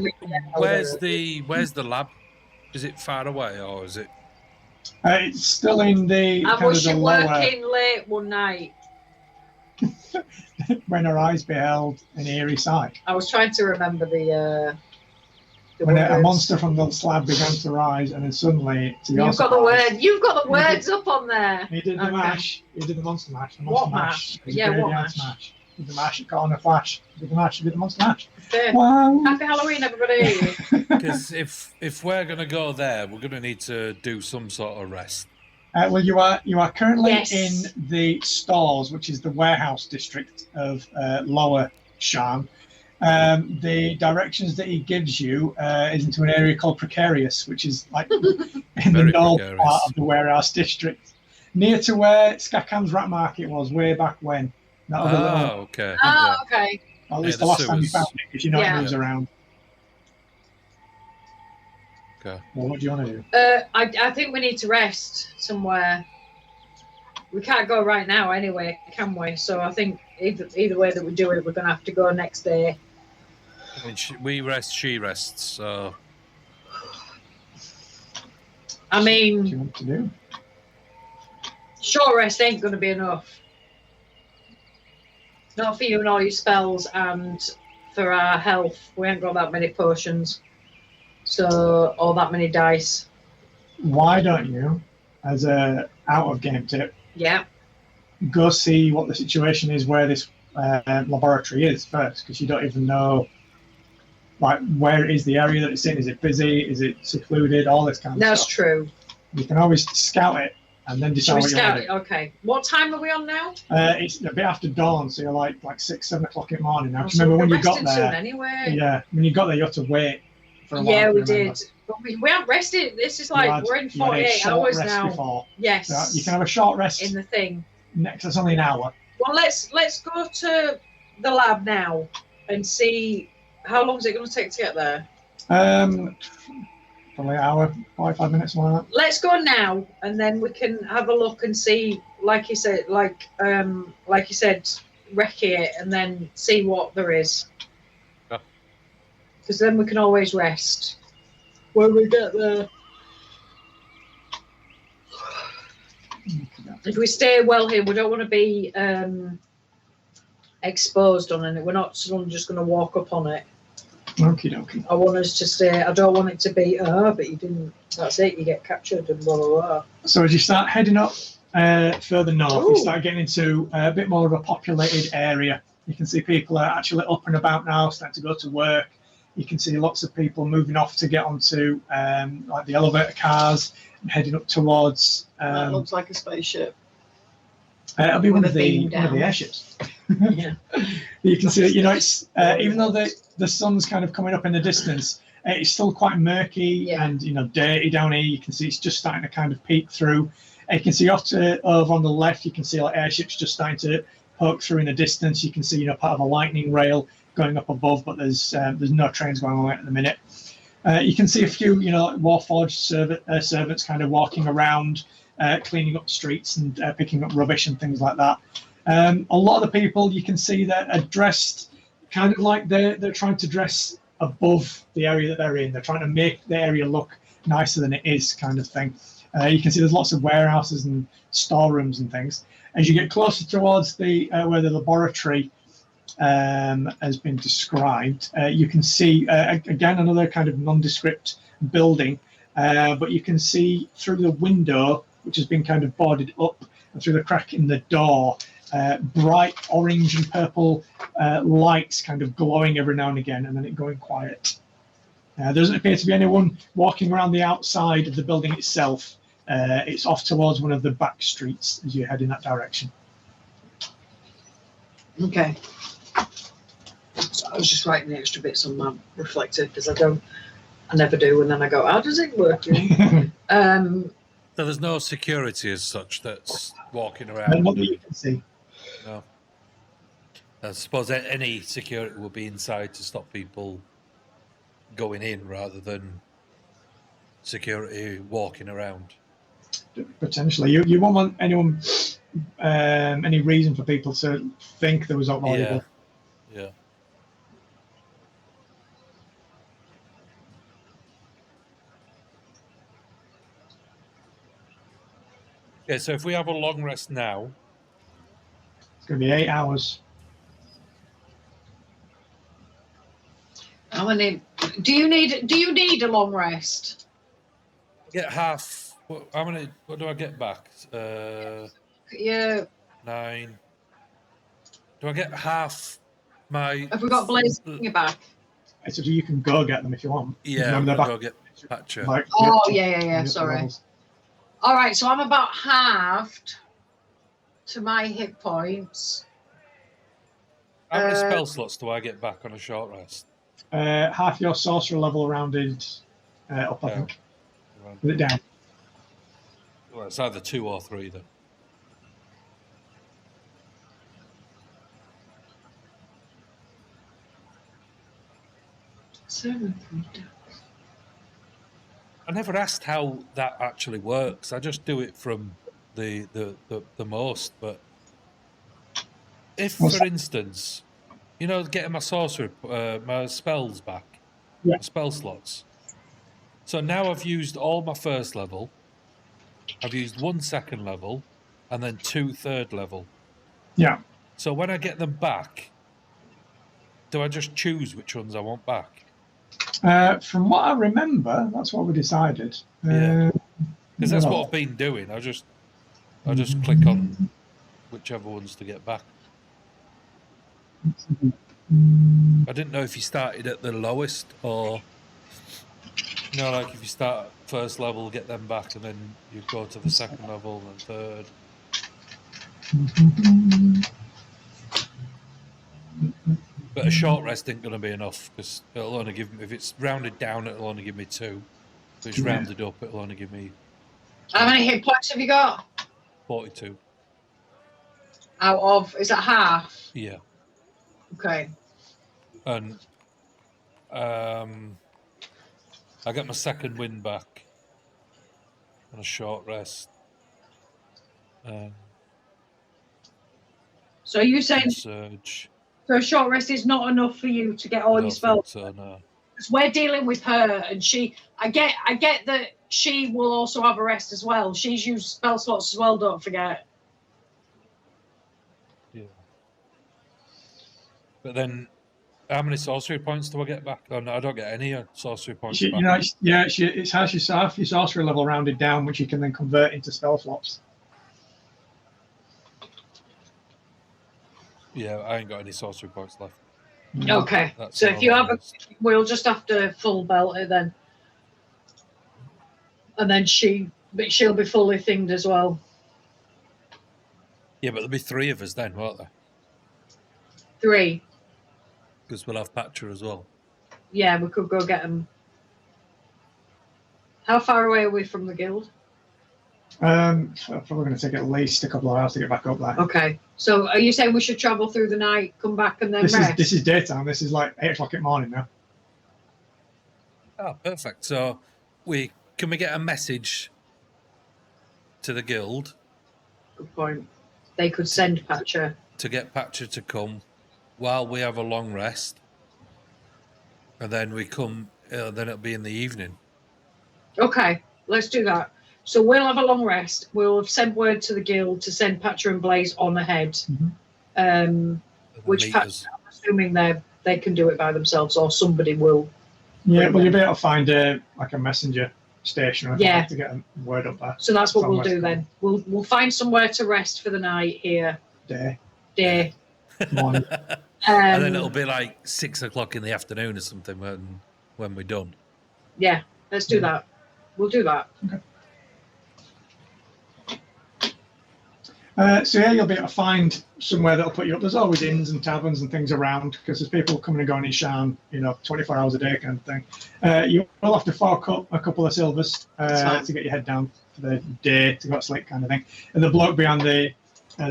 where's the lab? Is it far away or is it? It's still in the I kind of was the lower, working late one night. when her eyes beheld an eerie sight. I was trying to remember the When a words. monster from the slab began to rise, and then suddenly, to your You've got the surprise, word. You've got the words up on there. He did the Okay. mash. He did the monster mash. The What monster mash? It was a Yeah, what graveyard mash? He did the mash. It got on a flash. He did the mash. He did the monster mash. Okay. Wow. Happy Halloween, everybody. Because if we're going to go there, we're going to need to do some sort of rest. Well, you are currently Yes. in the stores, which is the warehouse district of Lower Shan. The directions that he gives you is into an area called Precarious, which is like in the Very north precarious. part of the warehouse district, near to where Skakan's Rat Market was way back when. That other little, Okay. Oh, okay. at least the the last time you sewers. found it, because you know Yeah. it moves around. Okay. Well, what do you want to do? I think we need to rest somewhere. We can't go right now anyway, can we? So I think either way that we do it, we're going to have to go next day. I mean, we rest, she rests. So I What do you mean, want to do? short rest ain't going to be enough. Not for you and all your spells, and for our health. We ain't got that many potions. So, or that many dice. Why don't you, as a out of game tip, Yeah. go see what the situation is where this laboratory is first, because you don't even know like where is the area that it's in. Is it busy? Is it secluded? All this kind of That's stuff. true. You can always scout it and then Shall decide we what you scout want it? to do. Okay. What time are we on now? It's a bit after dawn, so you're like 6, 7 o'clock in the morning now. 'Cause So remember we're when you got resting soon there? anyway. Yeah, when you got there, you had to wait for a while. Yeah, to we remember. did. But we haven't rested. This is like we're in You had a 48 short hours rest now. Before. Yes. So you can have a short rest. In the thing. Next, it's only an hour. Well, let's go to the lab now and see how long is it going to take to get there. Probably an hour, 45 minutes, something like that. Let's go now, and then we can have a look and see, like you said, recce it, and then see what there is. Yeah. Because then we can always rest when we get there. If we stay well here, we don't want to be exposed on it. We're not someone just going to walk up on it. Okie dokie. I want us to stay. I don't want it to be, but you didn't. That's it. You get captured and blah blah blah. So as you start heading up further north, Ooh. you start getting into a bit more of a populated area. You can see people are actually up and about now, starting to go to work. You can see lots of people moving off to get onto like the elevator cars and heading up towards. That looks like a spaceship. It'll be one with of a the beam down. airships. Yeah. You can see that, it's even though the sun's kind of coming up in the distance, it's still quite murky Yeah. and dirty down here. You can see it's just starting to kind of peek through. You can see over on the left, you can see like airships just starting to poke through in the distance. You can see part of a lightning rail going up above, but there's no trains going on at the minute. You can see a few, like Warforged servants kind of walking around, cleaning up streets and picking up rubbish and things like that. A lot of the people you can see that are dressed kind of like they're trying to dress above the area that they're in. They're trying to make the area look nicer than it is, kind of thing. You can see there's lots of warehouses and storerooms and things. As you get closer towards the where the laboratory has been described, you can see again another kind of nondescript building, but you can see through the window, which has been kind of boarded up, and through the crack in the door, bright orange and purple lights kind of glowing every now and again, and then it going quiet. There doesn't appear to be anyone walking around the outside of the building itself. It's off towards one of the back streets as you head in that direction. Okay. So I was just writing the extra bits on my reflector because I never do, and then I go, how does it work? So there's no security as such that's walking around. Not that you can see. No. I suppose any security will be inside to stop people going in rather than security walking around. Potentially. You won't want anyone, any reason for people to think there was not valuable. Yeah. Okay, so if we have a long rest now, It's going to be 8 hours. How many? Do you need a long rest? get half. How many? What do I get back? Yeah. 9. Do I get half my? Have we got blazing back? So you can go get them if you want. Yeah, I'm they're gonna go get Patcher. Like, Oh yep, yeah. yep, Sorry. levels. All right, so I'm about halved to my hit points. How many spell slots do I get back on a short rest? Half your sorcerer level rounded up, I think. Put it down. Well, it's either 2 or 3 then. I never asked how that actually works. I just do it from the most. But if, for instance, you know, getting my sorcerer, my spells back, my spell slots. So now I've used all my first level. I've used 1 second level, and then 2 third level. Yeah. So when I get them back, do I just choose which ones I want back? From what I remember, that's what we decided. Yeah. Because that's what I've been doing. I just click on whichever ones to get back. I didn't know if you started at the lowest or, you know, like if you start at first level, get them back, and then you go to the second level and third. But a short rest ain't going to be enough because it'll only give me, if it's rounded down, it'll only give me 2. If it's rounded up, it'll only give me. How many hit points have you got? 42. Out of, is that half? Yeah. Okay. And I get my second win back on a short rest. So are you saying Surge. so a short rest is not enough for you to get all your spells? So, no. Because we're dealing with her, and I get that she will also have a rest as well. She's used spell slots as well, don't forget. Yeah. But then, how many sorcery points do I get back? Oh, no, I don't get any sorcery points back. You know, it's half your sorcerer level rounded down, which you can then convert into spell slots. Yeah, I ain't got any sorcery points left. Okay. That's So if you all have we'll just have to full belt it then. And then she'll be fully thinged as well. Yeah, but there'll be 3 of us then, won't there? 3. Because we'll have Patcher as well. Yeah, we could go get them. How far away are we from the guild? I'm probably going to take at least a couple of hours to get back up there. Okay. So are you saying we should travel through the night, come back, and then rest? This is daytime. This is like 8 o'clock in the morning now. Oh, perfect. So can we get a message to the guild? Good point. They could send Patcher. To get Patcher to come while we have a long rest. And then we come, then it'll be in the evening. Okay, let's do that. So we'll have a long rest. We'll have sent word to the guild to send Patcher and Blaze on ahead. Which Patcher, I'm assuming they can do it by themselves, or somebody will. Yeah, well, you'll be able to find a messenger station or Yeah. to get a word up there. So that's what we'll do then. We'll find somewhere to rest for the night here. Day. Morning. And then it'll be like 6 o'clock in the afternoon or something when we're done. Yeah, let's do that. We'll do that. Okay. So yeah, you'll be able to find somewhere that'll put you up. There's always inns and taverns and things around because there's people coming and going in Shan, 24 hours a day kind of thing. You will have to fork up a couple of silvers to get your head down for the day to go to sleep kind of thing. And the bloke behind the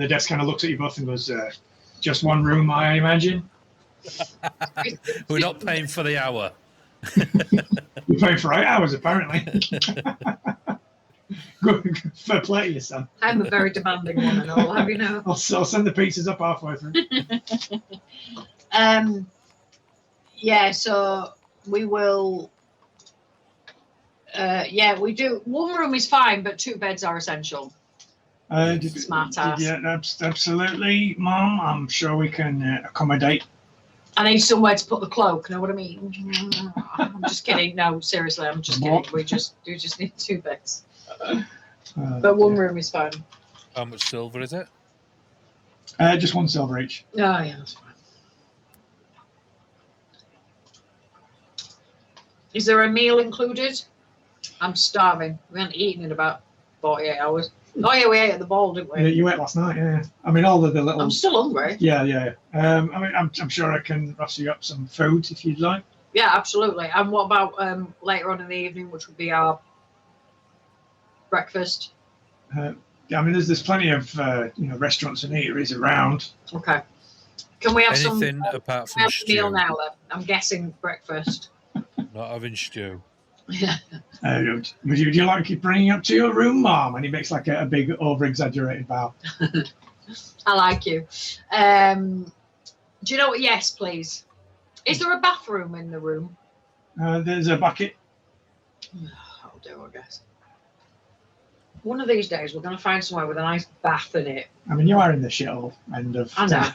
desk kind of looks at you both and goes, just one room, I imagine. We're not paying for the hour. You're paying for 8 hours, apparently. Good, fair play to you, son. I'm a very demanding woman, I'll have you know. I'll send the pizzas up halfway through. Yeah, so we will. Yeah, we do. One room is fine, but 2 beds are essential. Smart ass. Yeah, absolutely, Mom. I'm sure we can accommodate. I need somewhere to put the cloak. Know what I mean? I'm just kidding. No, seriously, I'm just kidding. We just need 2 beds. But one room is fine. How much silver is it? Just 1 silver each. Oh, yeah, that's fine. Is there a meal included? I'm starving. We haven't eaten in about 48 hours. Oh, yeah, we ate at the ball, didn't we? Yeah, you ate last night, yeah. I mean, all of the little... I'm still hungry. Yeah. I mean, I'm sure I can rustle you up some food if you'd like. Yeah, absolutely. And what about later on in the evening, which would be our breakfast? Yeah, I mean, there's plenty of restaurants and eateries around. Okay. Can we have anything some apart from stew? meal now? Then? I'm guessing breakfast. Not having stew. Yeah. Would you like it bringing up to your room, Mom? And he makes like a big over-exaggerated bow. I like you. Do you know what? Yes, please. Is there a bathroom in the room? There's a bucket. I'll do, I guess. One of these days, we're going to find somewhere with a nice bath in it. I mean, you are in the shithole end of I know.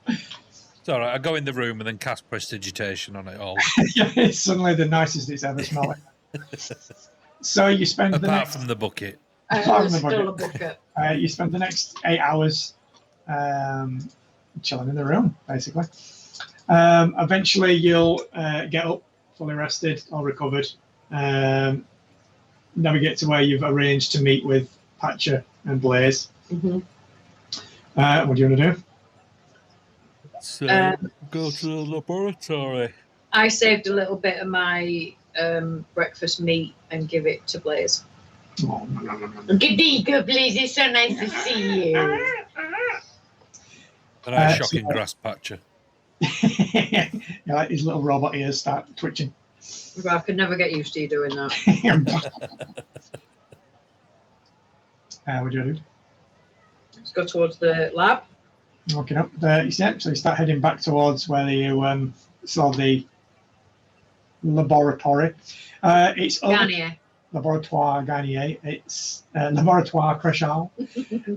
It's all right. I go in the room and then cast prestidigitation on it all. Yeah, it's suddenly the nicest it's ever smelled. So you spend apart from the bucket. Still a bucket. You spend the next 8 hours chilling in the room, basically. Eventually, you'll get up, fully rested, all recovered. Navigate to where you've arranged to meet with Patcher and Blaze. Mm-hmm. What do you want to do? So go to the laboratory. I saved a little bit of my breakfast meat and give it to Blaze. Oh, no. Good, Blaze. It's so nice to see you. And I shocking grass Patcher. Yeah, like his little robot ears start twitching. I could never get used to you doing that. What do you do? Let's go towards the lab. Okay, up. So you start heading back towards where you saw the laboratory. It's Garnier. Laboratoire Garnier. It's Laboratoire Creshow.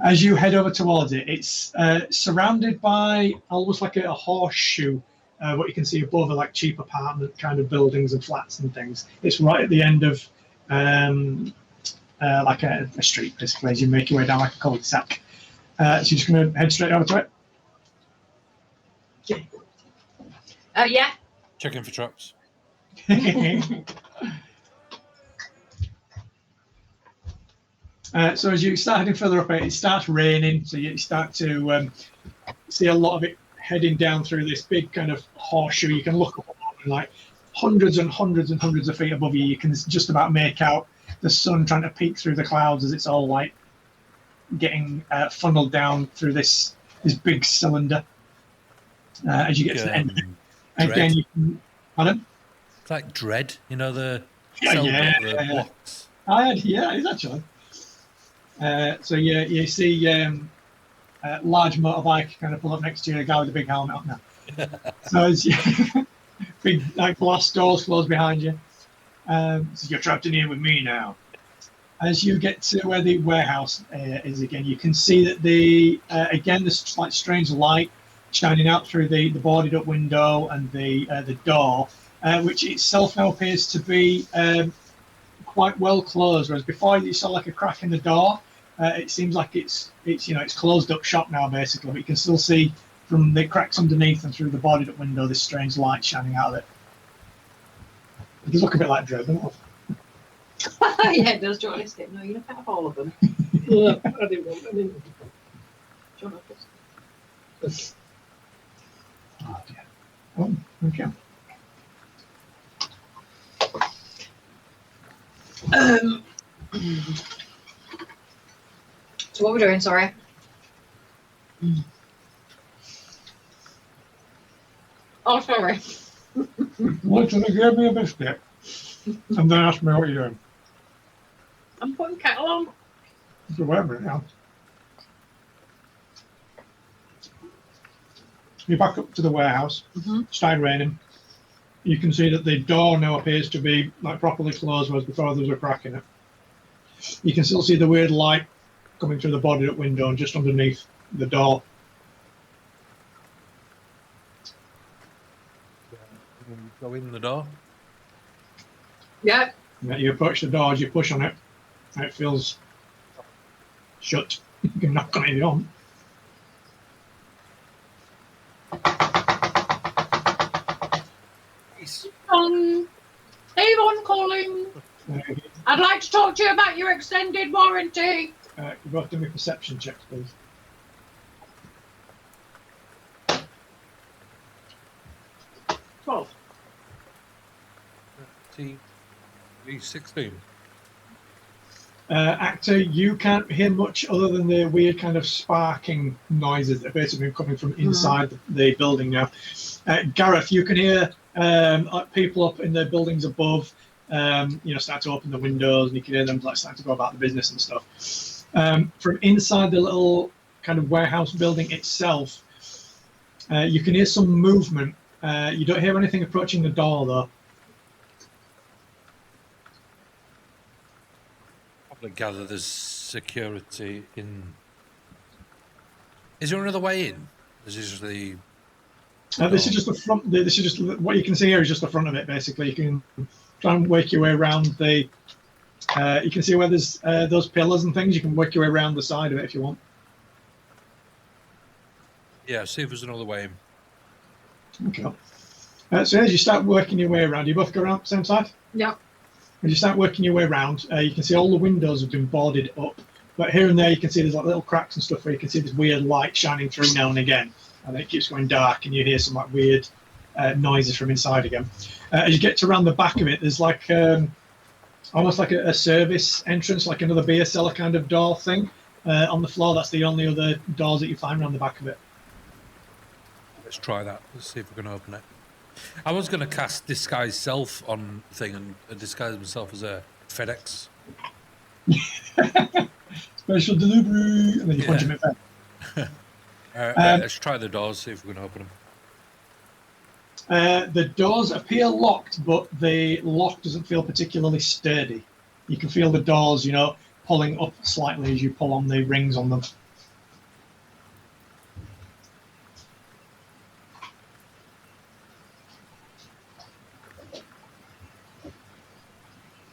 As you head over towards it, it's surrounded by almost like a horseshoe. What you can see above are like cheap apartment kind of buildings and flats and things. It's right at the end of like a street, basically, as you make your way down like a cul-de-sac. So you're just going to head straight over to it? Yeah. Checking for traps. So as you start heading further up, it starts raining, so you start to see a lot of it heading down through this big kind of horseshoe. You can look up and like hundreds and hundreds and hundreds of feet above you. You can just about make out the sun trying to peek through the clouds as it's all like getting funneled down through this big cylinder. As you get to the end, again, you can. Pardon? It's like Dread, you know, the Yeah, cell yeah, block, the yeah. blocks. Yeah, it is actually. So you see a large motorbike kind of pull up next to you, a guy with a big helmet on now. So as you, big like glass doors close behind you. So you're trapped in here with me now. As you get to where the warehouse is again, you can see that again this like strange light shining out through the boarded up window and the door, which itself now appears to be quite well closed. Whereas before you saw like a crack in the door, it seems like it's closed up shop now basically. But you can still see from the cracks underneath and through the boarded up window this strange light shining out of it. It does look a bit like Dread, doesn't it? Yeah, it does. Do you want to skip? No, you don't have all of them. Yeah, I didn't want any. Do you want to Oh dear. Oh, okay. So what we're doing, sorry. Oh, sorry. Literally gave me a biscuit and then asked me what you're doing. I'm putting kettle on. So whatever now. You're back up to the warehouse. Started raining. You can see that the door now appears to be like properly closed, whereas before there was a crack in it. You can still see the weird light coming through the boarded up window and just underneath the door. Go in the door. Yeah. And you approach the door, as you push on it, and it feels shut. You can knock on it if you want. Avon calling. I'd like to talk to you about your extended warranty. You both do me perception checks, please. 12. 16. Actor, you can't hear much other than the weird kind of sparking noises that are basically coming from inside the building now. Gareth, you can hear people up in the buildings above, start to open the windows, and you can hear them like starting to go about the business and stuff. From inside the little kind of warehouse building itself, you can hear some movement. You don't hear anything approaching the door though. Probably gather there's security in. Is there another way in? This is the. This is just the front. This is just what you can see here is just the front of it. Basically, you can try and work your way around the. You can see where there's those pillars and things. You can work your way around the side of it if you want. Yeah, see if there's another way in. Okay. So as you start working your way around, you both go around the same side? Yeah. As you start working your way around, you can see all the windows have been boarded up. But here and there you can see there's like little cracks and stuff where you can see this weird light shining through now and again. And it keeps going dark and you hear some like weird noises from inside again. As you get to around the back of it, there's like almost like a service entrance, like another beer cellar kind of door thing on the floor. That's the only other doors that you find around the back of it. Let's try that. Let's see if we can open it. I was going to cast Disguise Self on thing and disguise myself as a FedEx. Special delivery, and then you punch him in the face. Let's try the doors, see if we can open them. The doors appear locked, but the lock doesn't feel particularly sturdy. You can feel the doors, pulling up slightly as you pull on the rings on them.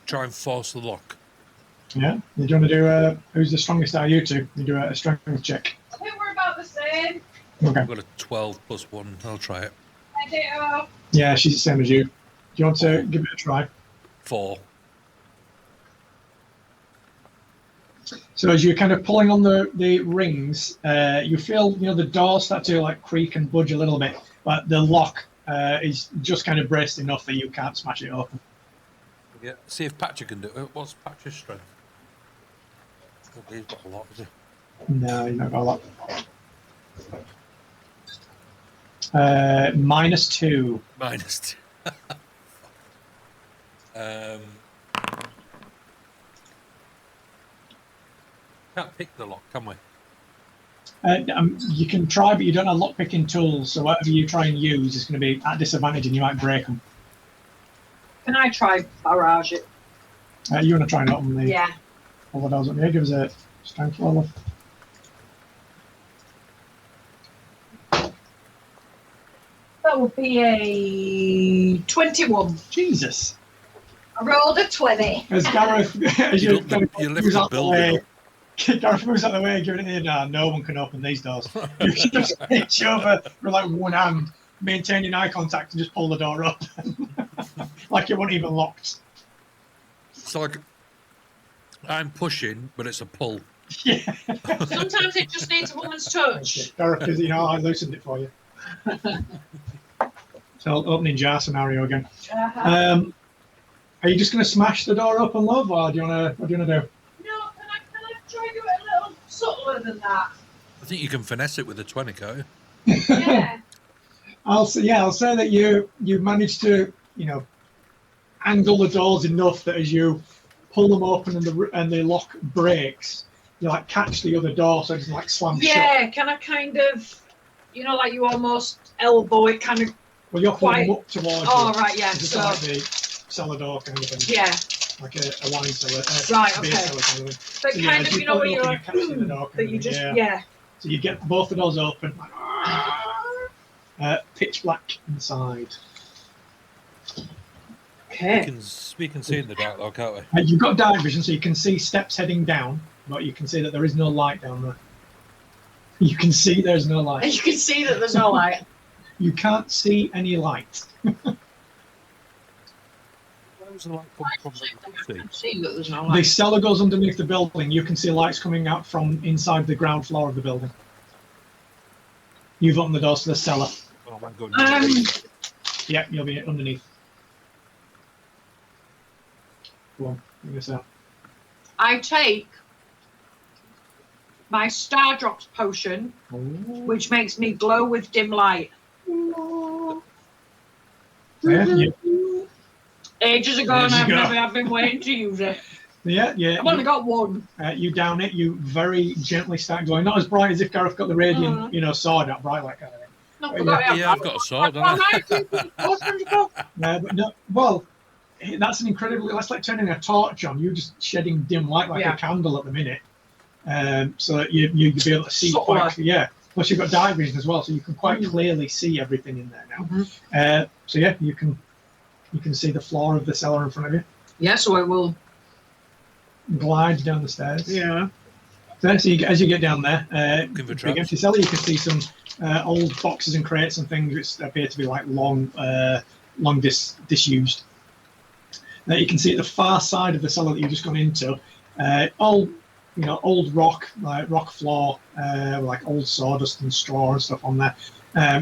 Try and force the lock. Yeah? Do you want to do who's the strongest out of you two? You do a strength check. I think we're about the same. Okay. I've got a 12 plus 1. I'll try it. I do. Yeah, she's the same as you. Do you want to give it a try? 4. So as you're kind of pulling on the rings, you feel the doors start to like creak and budge a little bit, but the lock is just kind of braced enough that you can't smash it open. Yeah, see if Patrick can do it. What's Patrick's strength? Oh, he's got a lot, is he? No, he's not got a lot. -2. -2. Can't pick the lock, can we? You can try, but you don't have lockpicking tools, so whatever you try and use is going to be at disadvantage, and you might break them. Can I try barrage it? You want to try and open the Yeah. all the doors up here? Give us a strength roll. That would be a 21. Jesus. I rolled a 20. As Gareth, as You you lift the moves out the building way, Gareth moves out the way, giving it in. No one can open these doors. You can just reach over with like one hand, maintaining eye contact, and just pull the door up, like it wasn't even locked. It's like I'm pushing, but it's a pull. Yeah. Sometimes it just needs a woman's touch. Gareth, because I loosened it for you. So opening jar scenario again. Are you just going to smash the door open, love, or what do you want to do? No, can I try to do it a little subtler than that? I think you can finesse it with a 20, can't you? Yeah. I'll say that you managed to angle the doors enough that as you pull them open and the lock breaks, you like catch the other door so it doesn't like slam shut. Yeah, can I kind of, like you almost elbow it kind of. Well, you're pulling them up towards Oh, you. right, yeah. It's So, like the cellar door kind of thing. yeah. Like a wine cellar. Right, beer okay. cellar kind of thing. But So, kind of, as you know, pull when it you're open, like, catching the door that kind you of just, thing, yeah. So you get both the doors open. Pitch black inside. Okay. We can see in the dark, though, can't we? You've got dark vision, so you can see steps heading down, but you can see that there is no light down there. You can see there's no light. And you can see that there's no light. You can't see any light. Where was the light coming from? I can see that there's no The light. cellar goes underneath the building. You can see lights coming out from inside the ground floor of the building. You've opened the doors to the cellar. Oh my goodness. Yeah, you'll be underneath. Go on, give us out. I take my Star Drops potion, which makes me glow with dim light. Yeah, Ages ago, and Ages ago. I've been waiting to use it. yeah. I've only got one. You down it. You very gently start glowing. Not as bright as if Gareth got the radiant, sword out bright like that. No, Yeah, I've got a sword, haven't I? But no, well, that's an incredibly. That's like turning a torch on. You're just shedding dim light like a candle at the minute. So that you'll be able to see quite. Yeah. Plus you've got dark vision as well, so you can quite clearly see everything in there now. So yeah, you can see the floor of the cellar in front of you. Yeah, so I will Glide down the stairs. Yeah. So as you get down there, Looking for big traps. empty cellar, you can see some old boxes and crates and things which appear to be like long disused. You can see at the far side of the cellar that you've just gone into, old rock, like rock floor, like old sawdust and straw and stuff on there.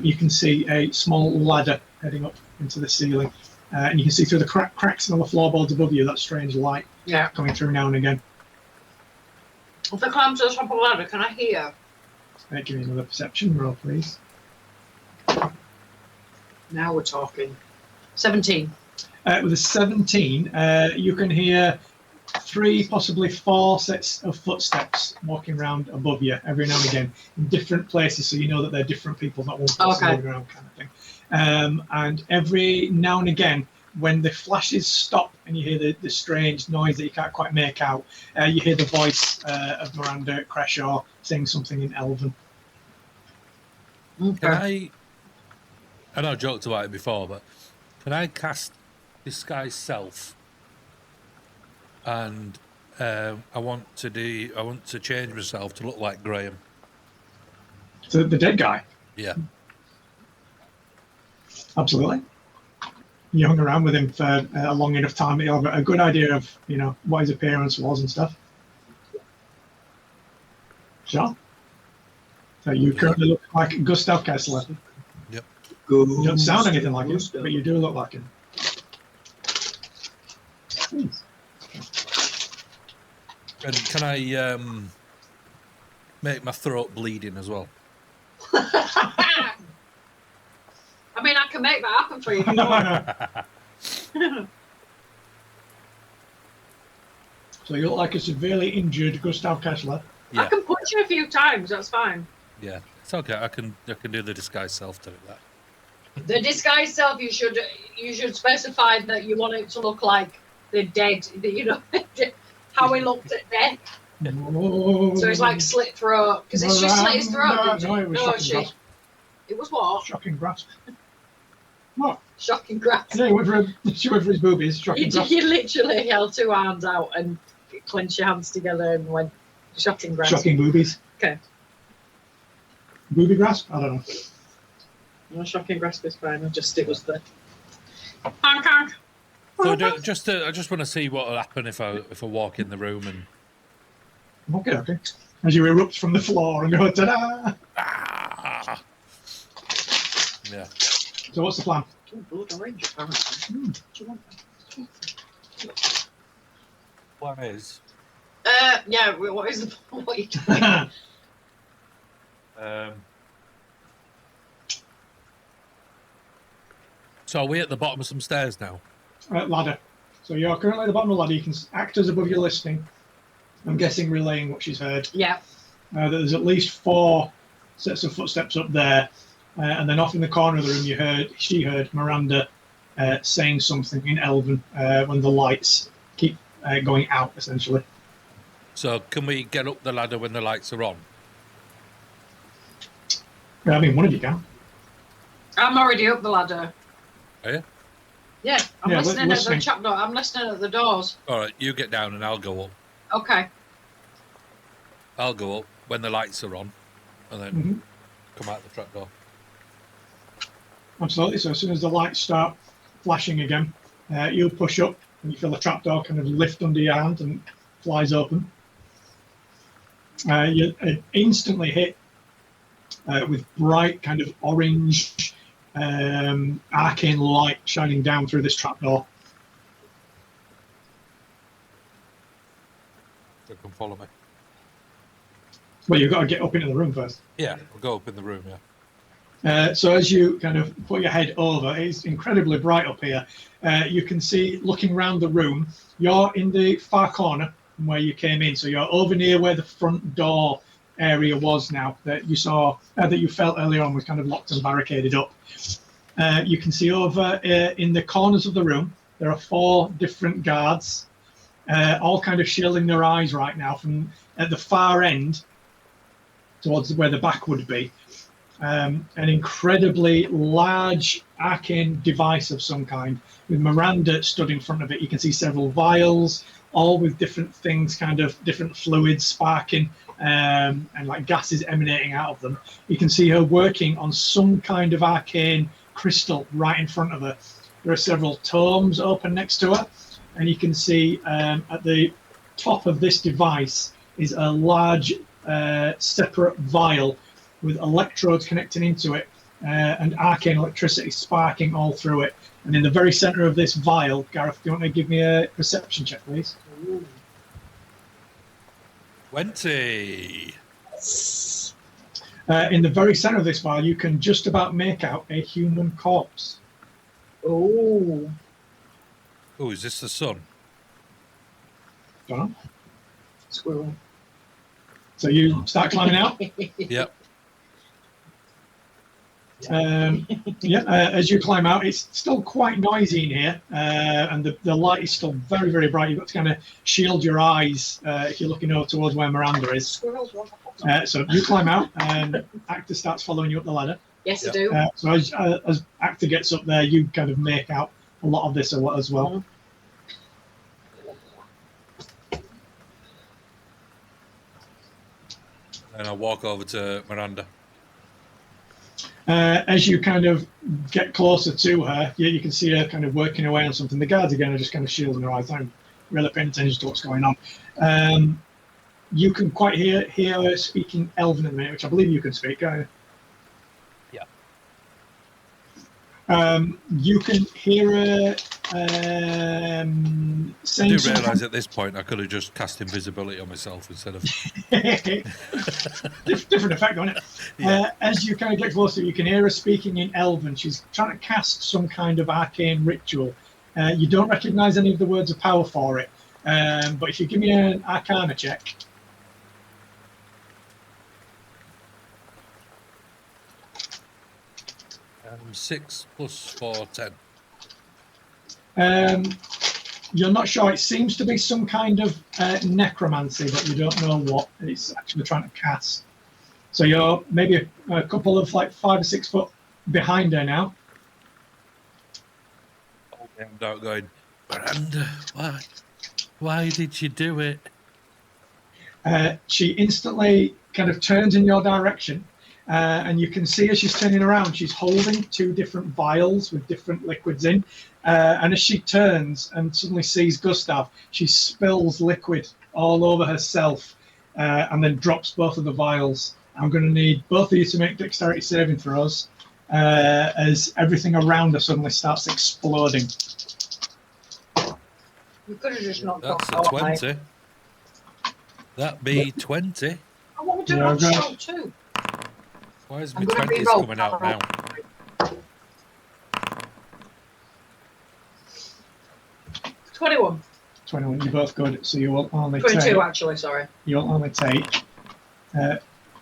You can see a small ladder heading up into the ceiling, and you can see through the cracks in the floorboards above you that strange light coming through now and again. If I climb to the top of the ladder, can I hear? Give me another perception roll, please. Now we're talking. 17. With a 17, you can hear 3, possibly 4 sets of footsteps walking around above you every now and again in different places, so you know that they're different people, not one person moving around kind of thing. And every now and again, when the flashes stop and you hear the strange noise that you can't quite make out, you hear the voice of Miranda Creshow saying something in Elven. Can I know I joked about it before, but can I cast Disguise Self? And I want to change myself to look like Graham. So the dead guy? Yeah. Absolutely. You hung around with him for a long enough time that you'll have a good idea of, what his appearance was and stuff. Sure. So you currently look like Gustav Kessler. Yep. You don't sound anything like him, but you do look like him. And can I make my throat bleeding as well? I mean, I can make that happen for you if you want. So you look like a severely injured Gustav Kessler. I can punch you a few times. That's fine. Yeah, it's okay. I can do the disguise self to that. The disguise self, you should specify that you want it to look like the dead. You know how he looked at death. Whoa. So it's like slit throat because it's just slit his throat. No, it was shocking grasp. It was what? Shocking grasp. What? Shocking grasp. Yeah, she went for his boobies. Shocking grasp. You literally held two arms out and clenched your hands together and went shocking grasp. Shocking boobies. Okay. Booby grasp? I don't know. No, shocking grasp is fine. It was the. Honk honk. So I just want to see what will happen if I walk in the room and. Okay. As you erupt from the floor and go ta-da! Ah! Yeah. So what's the plan? Blood orange, apparently. Do you want that? Plan is. Yeah. What is the what are you doing? So are we at the bottom of some stairs now? Ladder. So you're currently at the bottom of the ladder. You can actors above you listening. I'm guessing relaying what she's heard. Yeah. There's at least 4 sets of footsteps up there, and then off in the corner of the room, she heard Miranda saying something in Elven when the lights keep going out, essentially. So can we get up the ladder when the lights are on? I mean, one of you can. I'm already up the ladder. Are you? Yeah, I'm listening at the trapdoor. I'm listening at the doors. All right, you get down and I'll go up. Okay. I'll go up when the lights are on, and then come out the trapdoor. Absolutely. So as soon as the lights start flashing again, you'll push up and you feel the trapdoor kind of lift under your hand and flies open. You instantly hit with bright kind of orange arcane light shining down through this trapdoor. You can follow me. Well, you've got to get up into the room first. Yeah, we'll go up in the room, yeah. So as you kind of put your head over, it's incredibly bright up here. You can see, looking around the room, you're in the far corner from where you came in. So you're over near where the front door area was now that you saw, that you felt earlier on was kind of locked and barricaded up. You can see over in the corners of the room, there are 4 different guards, all kind of shielding their eyes right now from at the far end towards where the back would be. An incredibly large arcane device of some kind with Miranda stood in front of it. You can see several vials, all with different things, kind of different fluids sparking and like gases emanating out of them. You can see her working on some kind of arcane crystal right in front of her. There are several tomes open next to her, and you can see at the top of this device is a large separate vial with electrodes connecting into it and arcane electricity sparking all through it. And in the very center of this vial, Gareth, do you want to give me a perception check, please? 20. In the very center of this vial, you can just about make out a human corpse. Oh. Oh, is this the sun? Don't know. Squirrel. So you start climbing out. Yep. As you climb out, it's still quite noisy in here, and the light is still very, very bright. You've got to kind of shield your eyes if you're looking over towards where Miranda is. So you climb out, and Actor starts following you up the ladder. Yes, I do. So as Actor gets up there, you kind of make out a lot of this as well. And I walk over to Miranda. As you kind of get closer to her, you can see her kind of working away on something. The guards again are just kind of shielding her eyes, not really paying attention to what's going on. You can quite hear her speaking Elven at the minute, which I believe you can speak. Yeah. You can hear her saying I do realise at this point I could have just cast invisibility on myself instead of... Different effect, don't it? Yeah. As you kind of get closer, you can hear her speaking in Elven. She's trying to cast some kind of arcane ritual. You don't recognise any of the words of power for it, But if you give me an Arcana check. 6 plus 4, 10. You're not sure. It seems to be some kind of necromancy, but you don't know what it's actually trying to cast. So you're maybe a couple of like 5 or 6 foot behind her now. I'm not going, Miranda, why did you do it? She instantly kind of turns in your direction, and you can see as she's turning around, she's holding 2 different vials with different liquids in. And as she turns and suddenly sees Gustav, she spills liquid all over herself and then drops both of the vials. I'm going to need both of you to make dexterity saving throws as everything around her suddenly starts exploding. You could have just not That's got a 20. That be 20. I want to do Yeah, that okay. shot too. Why is I'm my gonna 20s re-roll. coming out now? 21. 21, you're both good, so you will only 22 take, actually, sorry. you'll only take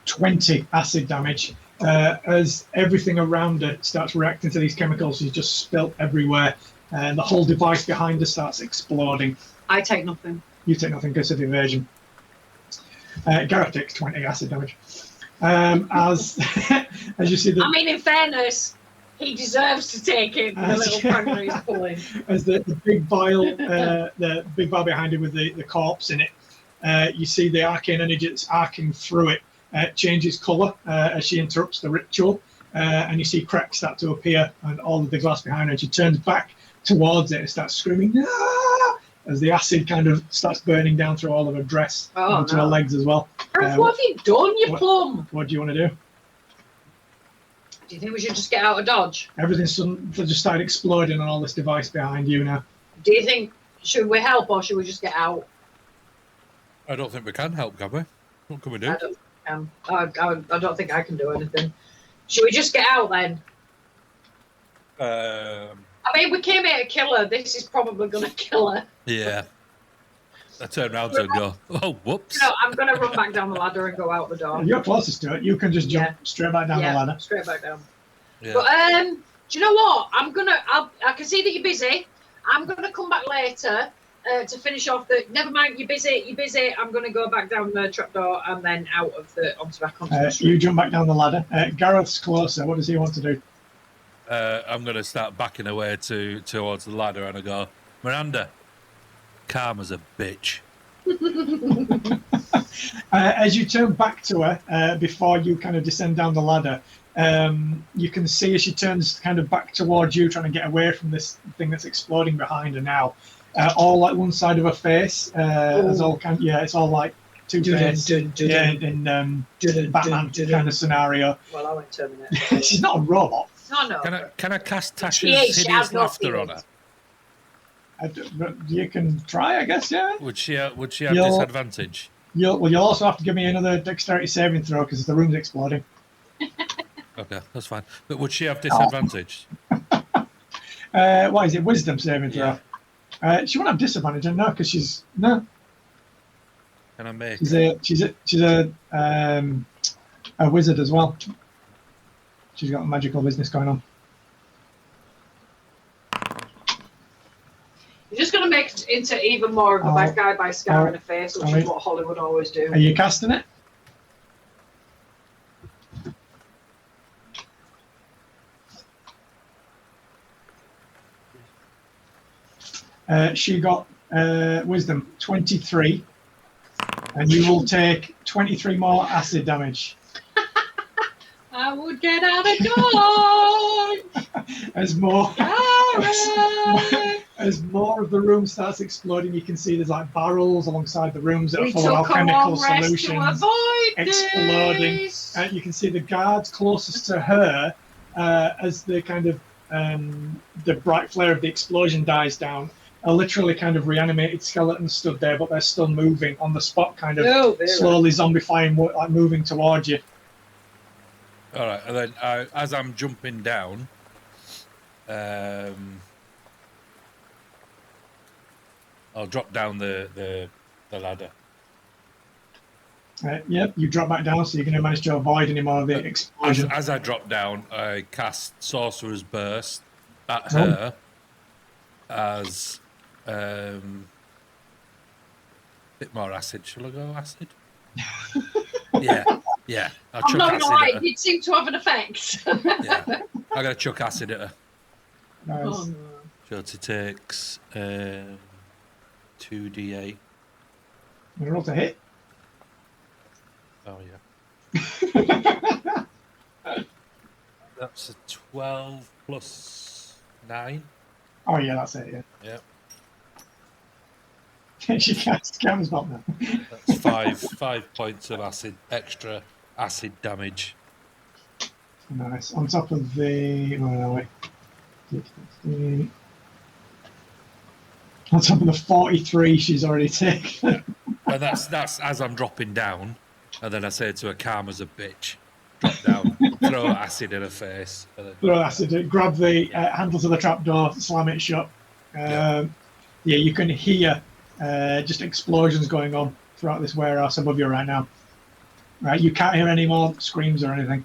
20 acid damage. As everything around her starts reacting to these chemicals, she's just spilt everywhere, and the whole device behind her starts exploding. I take nothing. You take nothing because of evasion. Gareth takes 20 acid damage. As you see the I mean, in fairness, he deserves to take it for the little prank he's pulling. as the big vial behind him with the corpse in it, you see the arcane energy that's arcing through it changes colour as she interrupts the ritual, and you see cracks start to appear and all of the glass behind her. And she turns back towards it and starts screaming, "No!" as the acid kind of starts burning down through all of her dress into her legs as well. Gareth, what have you done, you plum? What do you want to do? Do you think we should just get out of Dodge? Everything's just started exploding on all this device behind you now. Do you think, should we help or should we just get out? I don't think we can help, can we? What can we do? I don't think I can. I don't think I can do anything. Should we just get out then? I mean, we came here to kill her. This is probably going to kill her. Yeah. I turn around and go, oh, whoops. No, I'm going to run back down the ladder and go out the door. You're closest to it. You can just jump straight back down the ladder. Straight back down. Yeah. But do you know what? I can see that you're busy. I'm gonna come back later to finish off the. Never mind, you're busy. You're busy. I'm gonna go back down the trapdoor and then out of the back onto the street. You jump back down the ladder. Gareth's closer. What does he want to do? I'm going to start backing away towards the ladder and I go, Miranda, calm as a bitch. As you turn back to her, before you kind of descend down the ladder, you can see as she turns kind of back towards you, trying to get away from this thing that's exploding behind her now. All like one side of her face, is all kind. Yeah, it's all like two-faced. Yeah, in Batman kind of scenario. Well, I went Terminator. She's not a robot. No. Can I cast Tasha's She is, hideous not laughter on her? You can try, I guess. Yeah. Would she have disadvantage? You'll also have to give me another dexterity saving throw because the room's exploding. Okay, that's fine. But would she have disadvantage? What is it? Wisdom saving throw. Yeah. She won't have disadvantage, no, because she's no. Can I make? She's a wizard as well. She's got magical business going on. You're just going to make it into even more of a bad guy by scarring her face, which is what Hollywood always do. Are you casting it? She got wisdom 23, and you will take 23 more acid damage. I would get out of Dodge. As more of the room starts exploding, you can see there's like barrels alongside the rooms that are full of alchemical solutions exploding. You can see the guards closest to her as the kind of the bright flare of the explosion dies down. A literally kind of reanimated skeleton stood there, but they're still moving on the spot, kind of slowly zombifying, like moving towards you. All right, and then as I'm jumping down, I'll drop down the ladder. Yep, you drop back down, so you're going to manage to avoid any more of the explosion. As I drop down, I cast Sorcerer's Burst at Oh. her as bit more acid. Shall I go acid? Yeah. I'll I'm chuck not acid gonna lie, at her. it did seem to have an effect. Yeah, I'm gonna chuck acid at her. Nice. Oh, no. So she takes 2d8. You roll to hit. Oh yeah. That's a 12 plus 9. Oh yeah, that's it. Yeah. She counts back now. That's 5 points of extra acid damage. Nice. On top of the where are we? On top of the 43 she's already taken. And that's as I'm dropping down, and then I say to her, "Calm as a bitch." Drop down, throw acid in her face. And then, Throw acid. Grab the handle to the trapdoor, slam it shut. Yeah, you can hear just explosions going on throughout this warehouse above you right now. Right, you can't hear any more screams or anything.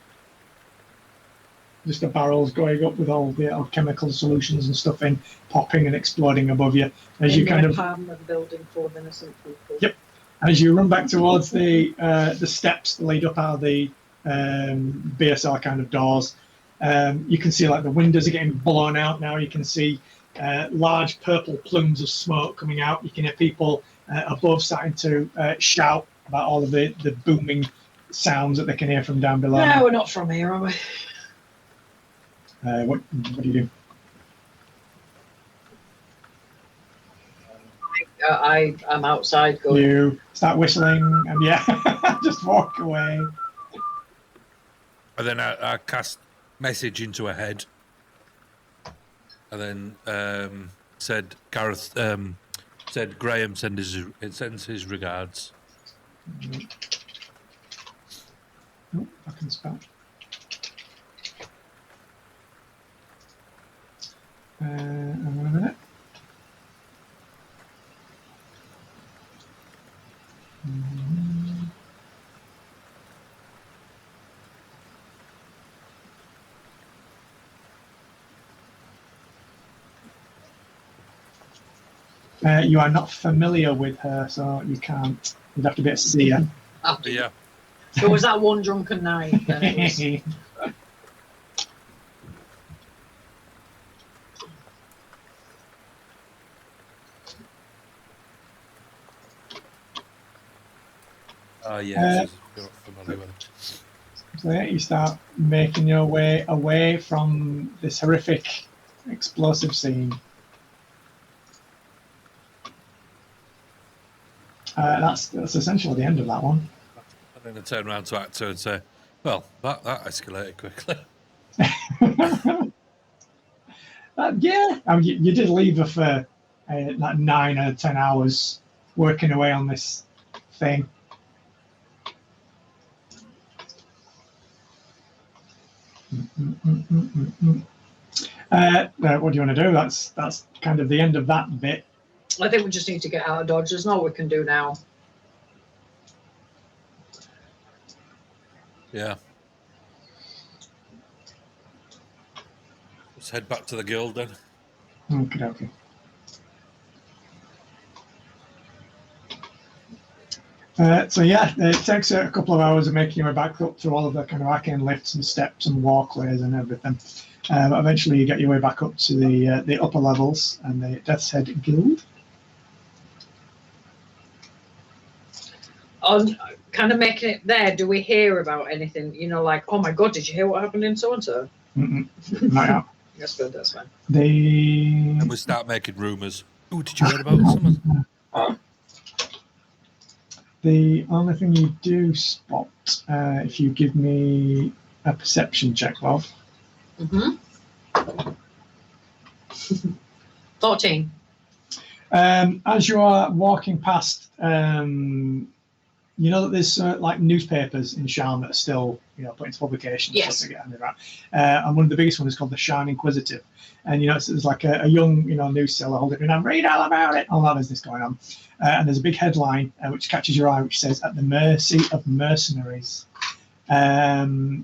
Just the barrels going up with all the chemical solutions and stuff in, popping and exploding above you as you kind of. Pardon of the building full of innocent people. Yep. As you run back towards the steps that lead up out of the BSR kind of doors, you can see like the windows are getting blown out now. You can see large purple plumes of smoke coming out. You can hear people above starting to shout about all of the booming sounds that they can hear from down below. No, we're not from here, are we? What do you do? I'm outside going. You start whistling and just walk away. And then I cast message into her head, and then said Gareth said Graham sends his regards. Oh, I can spell. Hang on a minute. You are not familiar with her, so you can't. You'd have to be able to see her. Yeah. So was that one drunken night? Then it was... Yeah. So you start making your way away from this horrific explosive scene. That's essentially the end of that one. And then I turn around to Actor and say, "Well, that escalated quickly." Yeah, I mean, you did leave her for like 9 or 10 hours working away on this thing. What do you want to do? That's kind of the end of that bit. I think we just need to get out of Dodge. There's no we can do now. Yeah. Let's head back to the guild then. Okay. It takes a couple of hours of making your way back up through all of the kind of arcane lifts and steps and walkways and everything. But eventually you get your way back up to the upper levels and the Death's Head Guild. On kind of making it there, do we hear about anything? You know, like, oh my god, did you hear what happened in so and so? Not yet. That's good. That's fine. And we start making rumours. Oh, did you hear about someone? The only thing you do spot, if you give me a perception check, Bob. 14. As you are walking past You know that there's like newspapers in Shan that are still, put into publication. Yes. To get handed around. And one of the biggest ones is called the Shan Inquisitive. And, it's like a young, news seller holding it and read all about it. All that business going on. And there's a big headline which catches your eye, which says, "At the mercy of mercenaries." And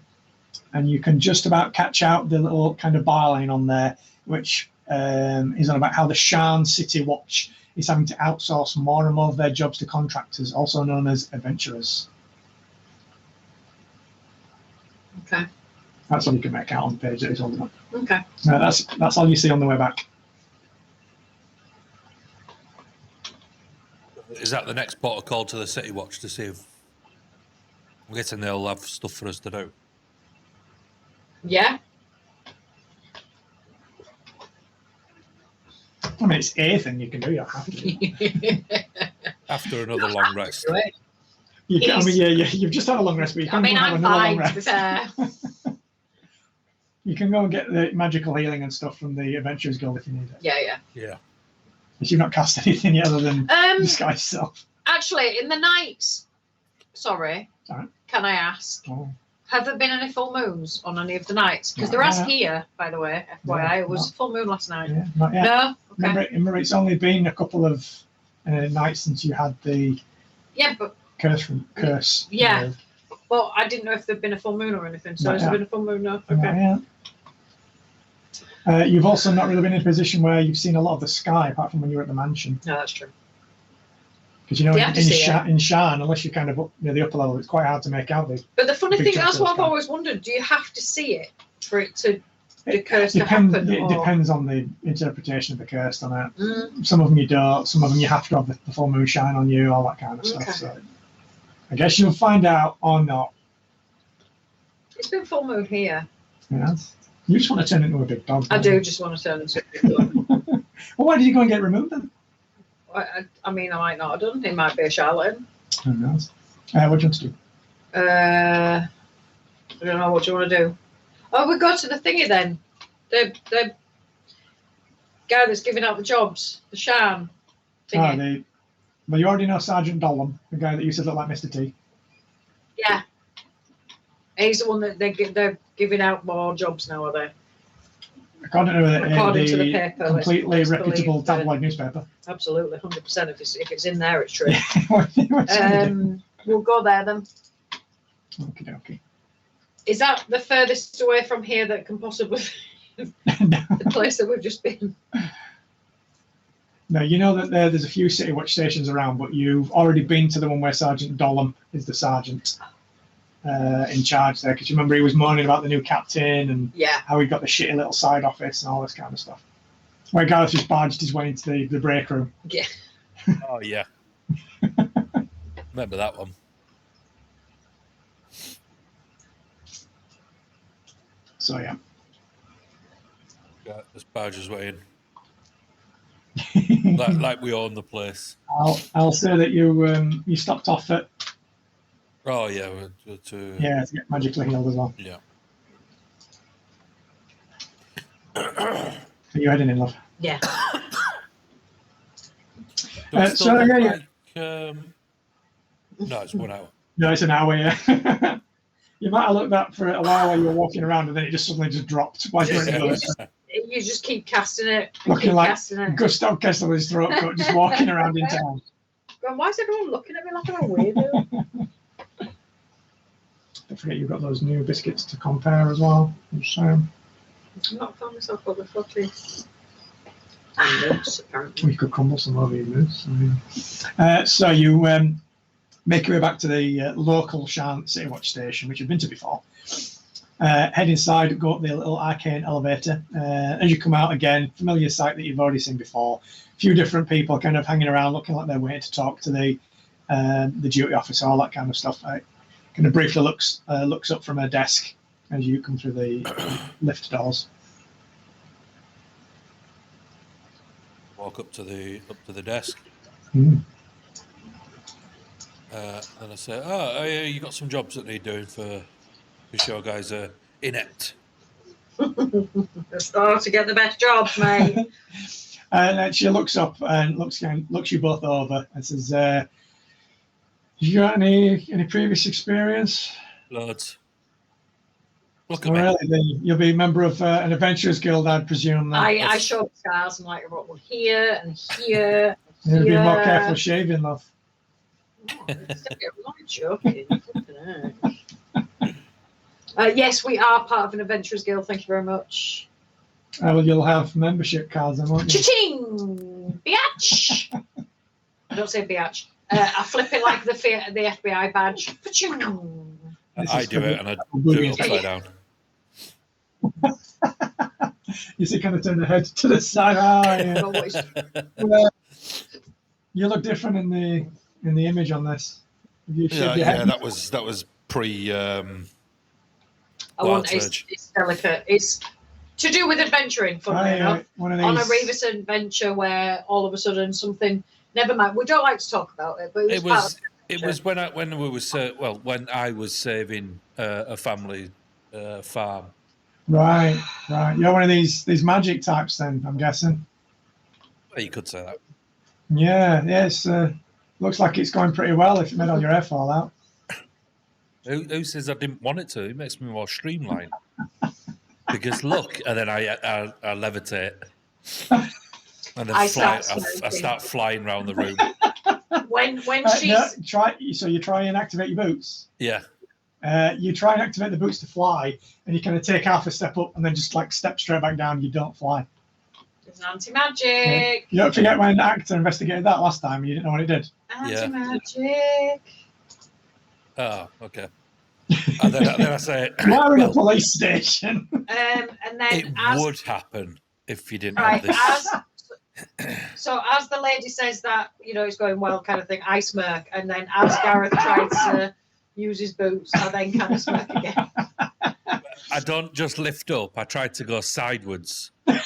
you can just about catch out the little kind of byline on there, which is on about how the Shan City Watch is having to outsource more and more of their jobs to contractors, also known as adventurers. Okay. That's all you can make out on the page that is holding up. Okay. That's all you see on the way back. Is that the next port of call to the City Watch to see if I'm guessing they'll have stuff for us to do? Yeah. I mean, it's a thing you can do. You don't have to. After another long rest. You can, you've just had a long rest, but you can have I'm another long fine, to be rest. fair. You can go and get the magical healing and stuff from the Adventurers Guild if you need it. Yeah. If you've not cast anything yet other than disguise yourself. Actually, in the nights, sorry, Sorry. Can I ask, Oh. have there been any full moons on any of the nights? Because there has here, by the way, FYI, it was full moon last night. Yeah, not yet. No? Okay. Remember, it's only been a couple of nights since you had the Yeah, but curse. Yeah. Well, I didn't know if there'd been a full moon or anything. So has there been a full moon? No. Okay. You've also not really been in a position where you've seen a lot of the sky, apart from when you were at the mansion. No, that's true. Because in Shan, unless you're kind of up near the upper level, it's quite hard to make out the. But the funny thing, that's what I've sky. always wondered. Do you have to see it for it to the curse to happen? It depends on the interpretation of the curse on it. Mm. Some of them you don't. Some of them you have to have the full moon shine on you, all that kind of stuff. So I guess you'll find out or not. It's been full moon here. Yeah. You just want to turn into a big dog. I do just want to turn into a big dog. Well, why did you go and get removed then? I mean, I might not have done. It might be a charlatan. Who knows? What do you want to do? I don't know. What do you want to do? Oh, we go to the thingy then. The guy that's giving out the jobs, the Shan thingy. Well, you already know Sergeant Dollum, the guy that used to look like Mr. T. Yeah. He's the one that they're giving out more jobs now, are they? According to the paper, completely let's reputable believe tabloid newspaper. Absolutely, 100%. If it's in there, it's true. We'll go there then. Okay. Is that the furthest away from here that can possibly be the place that we've just been? No, you know that there's a few City Watch stations around, but you've already been to the one where Sergeant Dollum is the sergeant in charge there. Because you remember he was moaning about the new captain and how he got the shitty little side office and all this kind of stuff. Where Gareth just barged his way into the break room. Yeah. Oh, yeah. Remember that one. So, yeah. Yeah, this barge's way in. like we own the place. I'll say that you stopped off at. Oh yeah, to get magically healed as well. Yeah. Are you heading in, love? Yeah. No, it's 1 hour. No, it's an hour. Yeah. You might have looked up for a while while you were walking around, and then it just suddenly dropped. While you were in the You just keep casting it. Looking like Gustav Kessler with his throat cut, just walking around in town. Why is everyone looking at me like I'm a weirdo? Don't forget you've got those new biscuits to compare as well. I've not found myself over 40. We could crumble some over your moves. So you make your way back to the local City Watch station, which you've been to before. Head inside, go up the little arcane elevator. As you come out again, familiar sight that you've already seen before. A few different people kind of hanging around, looking like they're waiting to talk to the duty officer, all that kind of stuff. Kind of briefly looks up from her desk as you come through the lift doors. Walk up to the desk. Mm. And I say, "Oh, yeah, you got some jobs that need doing for your guys are inept." It's hard to get the best jobs, mate. And she looks up and looks you both over and says, You got any previous experience? Loads. Look at Oh, me. really? Then you'll be a member of an adventurers guild, I'd presume. Then. I showed scars and like I wrote one here and here. You'll be more here. careful shaving, love. Oh, I'm not joking. Yes, we are part of an adventurers guild. Thank you very much. Well, you'll have membership cards, then, won't you? Cha-ching! Biatch! I don't say biatch. I flip it like the FBI badge. Pa-ching! I do it, and I do it upside down. You see, kind of turn the head to the side. Oh, yeah. You look different in the image on this. Yeah, that was pre. It's delicate. It's to do with adventuring, funnily enough. One of these... On a Revis adventure where all of a sudden something. Never mind. We don't like to talk about it, but it was when I was saving a family farm. Right. You're one of these magic types, then, I'm guessing. Well, you could say that. Yeah. Yes. Looks like it's going pretty well if you made all your hair fall out. Who says I didn't want it to? It makes me more streamlined. Because look, and then I levitate, and then I start flying around the room. When she's So you try and activate your boots. Yeah. You try and activate the boots to fly, and you kind of take half a step up and then just like step straight back down. You don't fly. It's anti-magic. Yeah. You don't forget when Actor investigated that last time. You didn't know what it did. Anti-magic. Oh, okay. And then I say, we're in a police station. And then it would happen if you didn't have this. So as the lady says that, it's going well kind of thing, I smirk. And then as Gareth tries to use his boots, I then kind of smirk again. I don't just lift up. I try to go sideways. And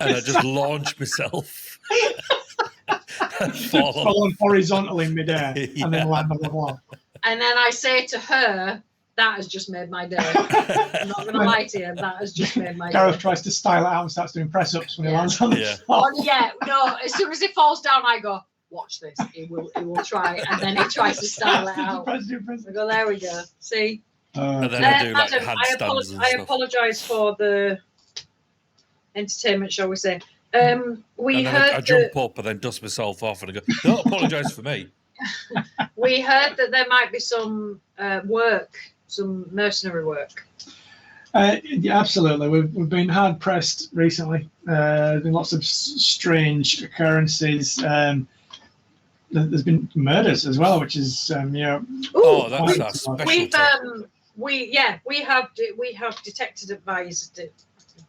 I just launch myself. Falling horizontally in midair and then land on the wall. And then I say to her, that has just made my day. I'm not going to lie to you, that has just made my day. Gareth tries to style it out and starts doing press-ups when he lands on the floor. As soon as it falls down, I go, watch this. He will try, and then he tries to style it out. I go, there we go. See? And then I do Madam, handstands and I stuff. apologise for the entertainment, shall we say. I jump up and then dust myself off and I go, don't apologise for me. We heard that there might be some work, some mercenary work. Yeah, absolutely. We've been hard pressed recently. There's been lots of strange occurrences. There's been murders as well, which is that's our specialty. We have detected advised.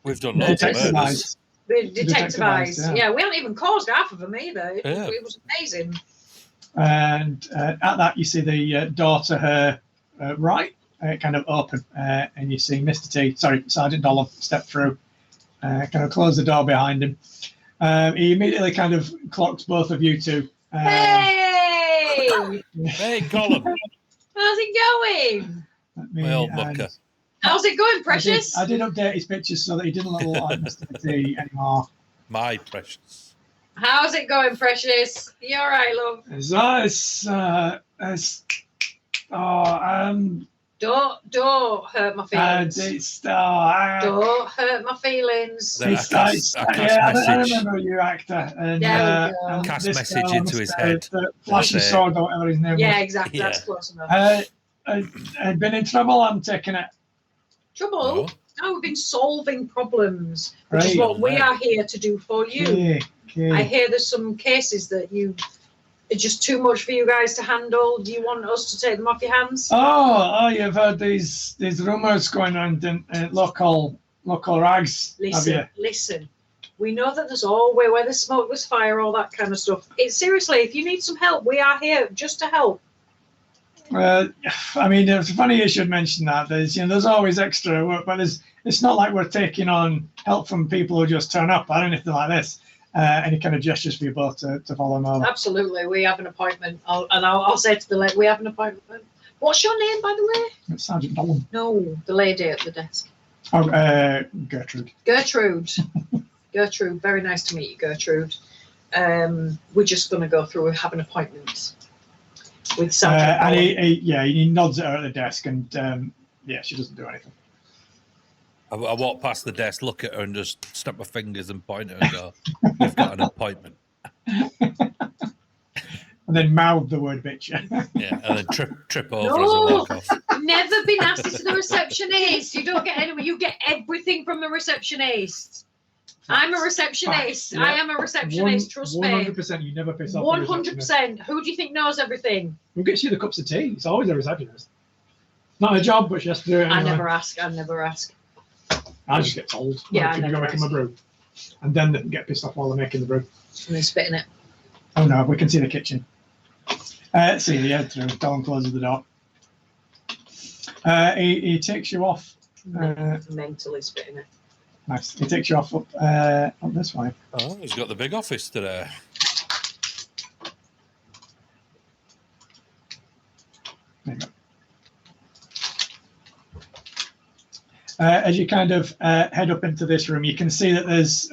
We've done lots of murders. Detectivized. Yeah, we haven't even caused half of them either. It was amazing. And at that, you see the door to her right kind of open, and you see Sergeant Dollop step through, kind of close the door behind him. He immediately kind of clocks both of you two. Hey! Hey, Colin. How's it going? Well, Mucker. How's it going, Precious? I did update his pictures so that he didn't look like Mr. T anymore. My Precious. How's it going, Precious? You all right, love? Don't hurt my feelings. Don't hurt my feelings. I remember you, Actor. And, cast message into his head. Flashing sword, or whatever his name was. Yeah, exactly. That's close enough. I've been in trouble. I'm taking it. Trouble? No, we've been solving problems, which is what we are here to do for you. Okay. I hear there's some cases that it's just too much for you guys to handle. Do you want us to take them off your hands? Oh, you've heard these rumours going around in local rags. Listen. We know that there's always where there's smoke, there's fire, all that kind of stuff. Seriously, if you need some help, we are here just to help. I mean, it's funny you should mention that. There's always extra work, but it's not like we're taking on help from people who just turn up or anything like this. Any kind of gestures for you both to follow them over? Absolutely, we have an appointment, I'll say to the lady, we have an appointment. What's your name, by the way? It's Sergeant Dolan. No, the lady at the desk. Oh, Gertrude. Gertrude, very nice to meet you, Gertrude. We're just going to go through and have an appointment. With Sergeant and Bowen. he nods at her at the desk, and she doesn't do anything. I walk past the desk, look at her, and just snap my fingers and point at her and go, "You've got an appointment." And then mouth the word bitch. Yeah, and then trip over as I walk off. Never be nasty to the receptionist. You don't get anywhere. You get everything from the receptionist. I'm a receptionist. Yeah. I am a receptionist. Trust me. 100%. You never piss off. 100%. Who do you think knows everything? Who gets you the cups of tea? It's always a receptionist. Not her job, but she has to do it anyway. I never ask. I just get told. Yeah, I Can you never go making my brew? And then they get pissed off while they're making the brew. And then spit in it. Oh no, we can see the kitchen. See the head through. Dawn closes the door. He takes you off. Mentally spit in it. Nice. He takes you off up this way. Oh, he's got the big office today. There you go. As you kind of head up into this room, you can see that there's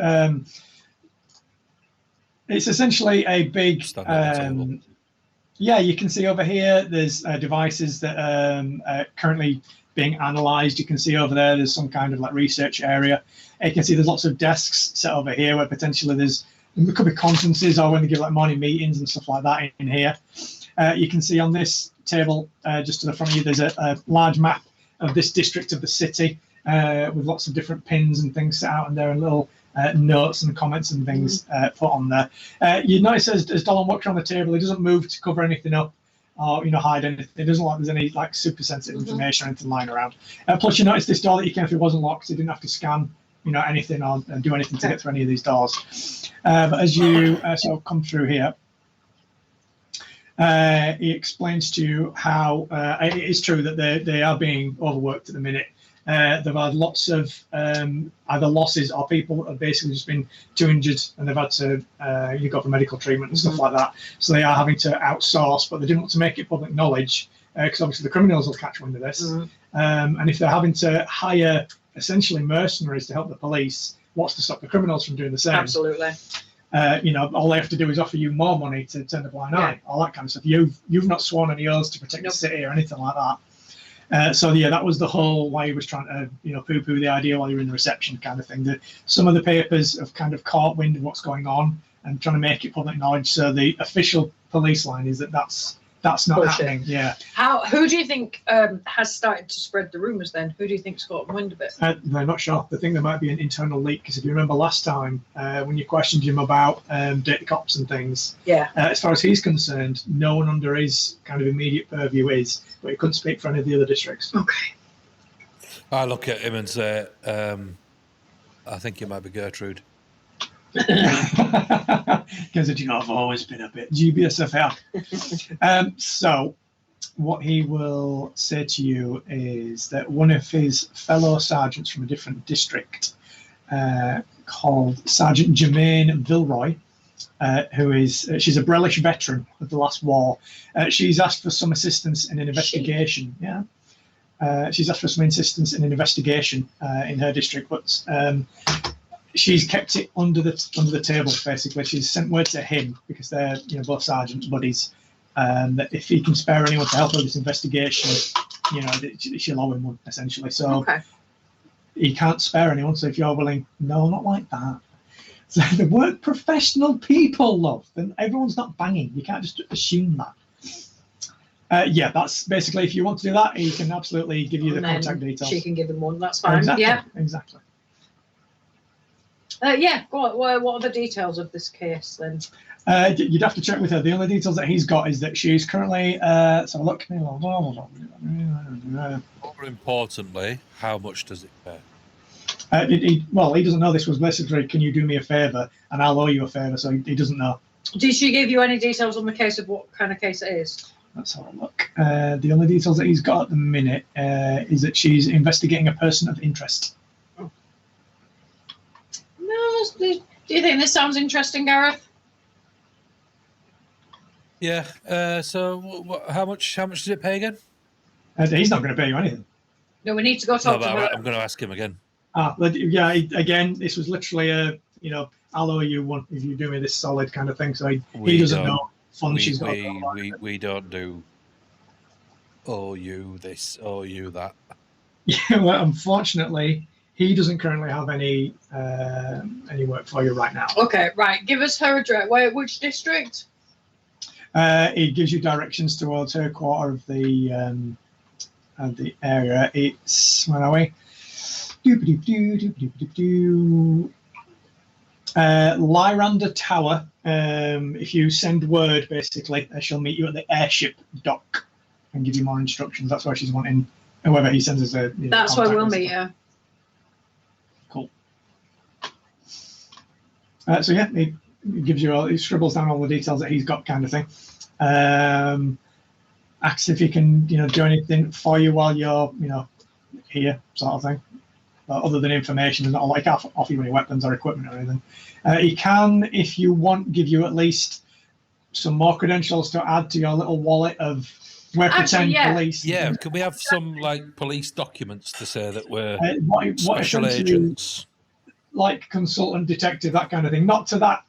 it's essentially a big you can see over here there's devices that are currently being analyzed. You can see over there's some kind of like research area. You can see there's lots of desks set over here where potentially there could be conferences or when they give like morning meetings and stuff like that in here. You can see on this table just to the front of you there's a large map of this district of the city with lots of different pins and things set out in there and little notes and comments and things put on there. You notice as Dolan walks around the table, he doesn't move to cover anything up or hide anything. It doesn't look like there's any like super sensitive information or anything lying around. Plus, you notice this door that you came through wasn't locked, so you didn't have to scan anything or do anything to get through any of these doors. But as you sort of come through here, he explains to you how it is true that they are being overworked at the minute. They've had lots of either losses or people that have basically just been too injured and they've had to go for medical treatment and stuff like that. So they are having to outsource, but they didn't want to make it public knowledge because obviously the criminals will catch wind of this. And if they're having to hire essentially mercenaries to help the police, what's to stop the criminals from doing the same? Absolutely. All they have to do is offer you more money to turn a blind eye, all that kind of stuff. You've not sworn any oaths to protect the city or anything like that. That was the whole why he was trying to poo-poo the idea while you were in the reception kind of thing. Some of the papers have kind of caught wind of what's going on and trying to make it public knowledge. So the official police line is that's not happening. Yeah. Who do you think has started to spread the rumours then? Who do you think's got wind of it? They're not sure. They think there might be an internal leak because if you remember last time when you questioned him about dirty cops and things, as far as he's concerned, no one under his kind of immediate purview is, but he couldn't speak for any of the other districts. Okay. I look at him and say, I think it might be Gertrude. Because I've always been a bit dubious of her. So what he will say to you is that one of his fellow sergeants from a different district called Sergeant Germaine Vilroy, she's a Brellish veteran of the last war. She's asked for some assistance in an investigation. She's asked for some assistance in an investigation in her district, but she's kept it under the table. Basically, she's sent word to him because they're both sergeant buddies. That if he can spare anyone to help with this investigation, she'll owe him one essentially. So he can't spare anyone. So if you're willing, no, not like that. So the word professional people, love. Then everyone's not banging. You can't just assume that. That's basically if you want to do that, he can absolutely give you the contact details. She can give him one. That's fine. Exactly. Go on. What are the details of this case then? You'd have to check with her. The only details that he's got is that she's currently. Look. More importantly, how much does it pay? He doesn't know this was basically, can you do me a favour and I'll owe you a favour, so he doesn't know. Did she give you any details on the case of what kind of case it is? Let's have a look. The only details that he's got at the minute is that she's investigating a person of interest. No, do you think this sounds interesting, Gareth? Yeah. So how much does it pay again? He's not going to pay you anything. No, we need to go talk to her. I'm going to ask him again. Again, this was literally I'll owe you one if you do me this solid kind of thing. So he doesn't know. fun she's got. to go about. we don't do. Oh, you this. Oh, you that. Yeah, well, unfortunately, he doesn't currently have any work for you right now. Okay, right. Give us her address. Which district? It gives you directions towards her quarter of the area. It's where are we? Lyranda Tower. If you send word, basically, she'll meet you at the airship dock and give you more instructions. That's why she's wanting whoever he sends us a. That's where we'll meet her. Cool. So yeah, he gives you he scribbles down all the details that he's got, kind of thing. Asks if he can, do anything for you while you're, here, sort of thing. But other than information, there's not like offer you any weapons or equipment or anything. He can, if you want, give you at least some more credentials to add to your little wallet of where pretend police. Yeah, could we have some police documents to say that we're what special agents, like consultant, detective, that kind of thing? Not to that,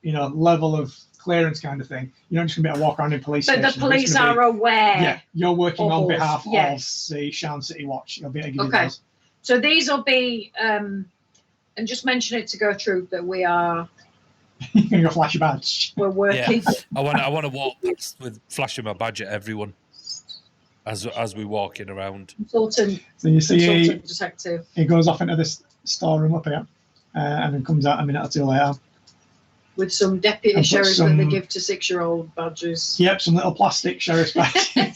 level of clearance kind of thing. You're not just gonna be able to walk around in police But stations. the police are aware. Yeah, you're working on behalf of yes. the Shan City Watch. You'll be able to give you Okay. those. So these will be, and just mention it to Gertrude that we are. You're gonna go flash your badge. We're working. I want to walk past with flashing my badge at everyone as we walking around. Consultant. So you see Detective. he goes off into this storeroom up here, and then comes out a minute or two later. With some deputy And put sheriffs some- that they give to 6-year-old badges. Yep, some little plastic sheriff's badges.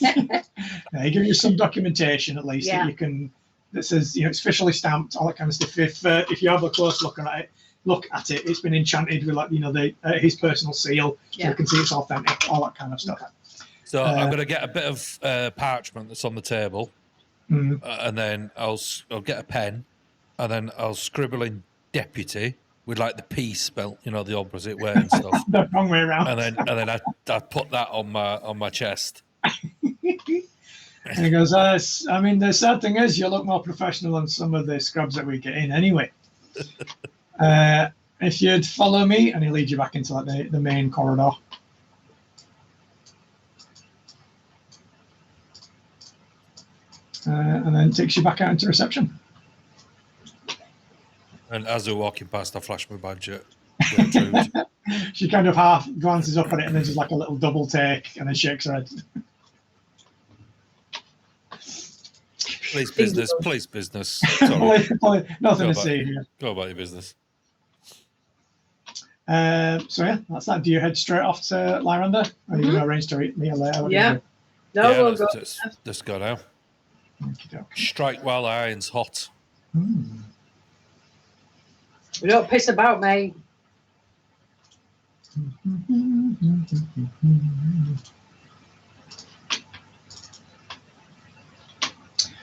They give you some documentation at least that you can. That says it's officially stamped, all that kind of stuff. If you have a close look at it, it's been enchanted with his personal seal, so you can see it's authentic, all that kind of stuff. So I'm going to get a bit of parchment that's on the table, and then I'll get a pen, and then I'll scribble in deputy with the P spelt, the opposite way and stuff. The wrong way around. And then I put that on my chest. And he goes, the sad thing is you look more professional than some of the scrubs that we get in anyway. If you'd follow me, and he leads you back into the main corridor. And then takes you back out into reception. And as we're walking past, I flash my badge at Gertrude. She kind of half glances up at it and then just a little double take and then shakes her head. Police business. Sorry. Nothing to see here. Go about your business. So yeah, that's that. Do you head straight off to Lyranda? Or are you going to arrange to meet me later? What do you do? No, Yeah, we'll go. let's go now. Okey-doke. Strike while the iron's hot. We don't piss about, mate.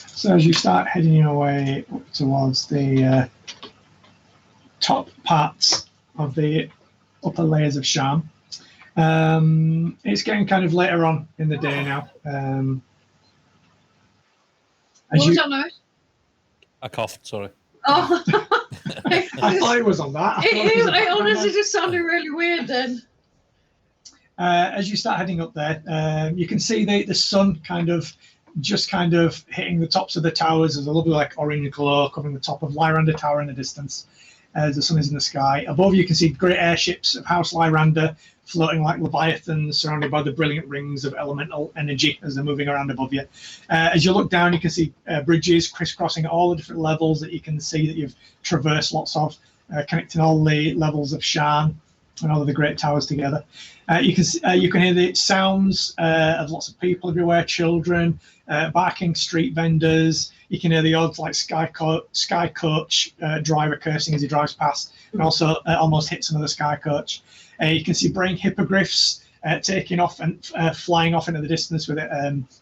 So as you start heading your way up towards the top parts of the upper layers of Sham, it's getting kind of later on in the day now. What was that noise? I coughed, sorry. Oh. I thought it was on that. It honestly just sounded really weird then. As you start heading up there, you can see the sun kind of hitting the tops of the towers. There's a lovely orange glow covering the top of Lyranda Tower in the distance as the sun is in the sky. Above you can see great airships of House Lyranda floating like leviathans, surrounded by the brilliant rings of elemental energy as they're moving around above you. As you look down, you can see bridges crisscrossing at all the different levels that you can see that you've traversed lots of, connecting all the levels of Shan and all of the great towers together. You can hear the sounds of lots of people everywhere, children, barking street vendors. You can hear the odd sky coach driver cursing as he drives past, and also almost hits another sky coach. You can see braying hippogriffs taking off and flying off into the distance with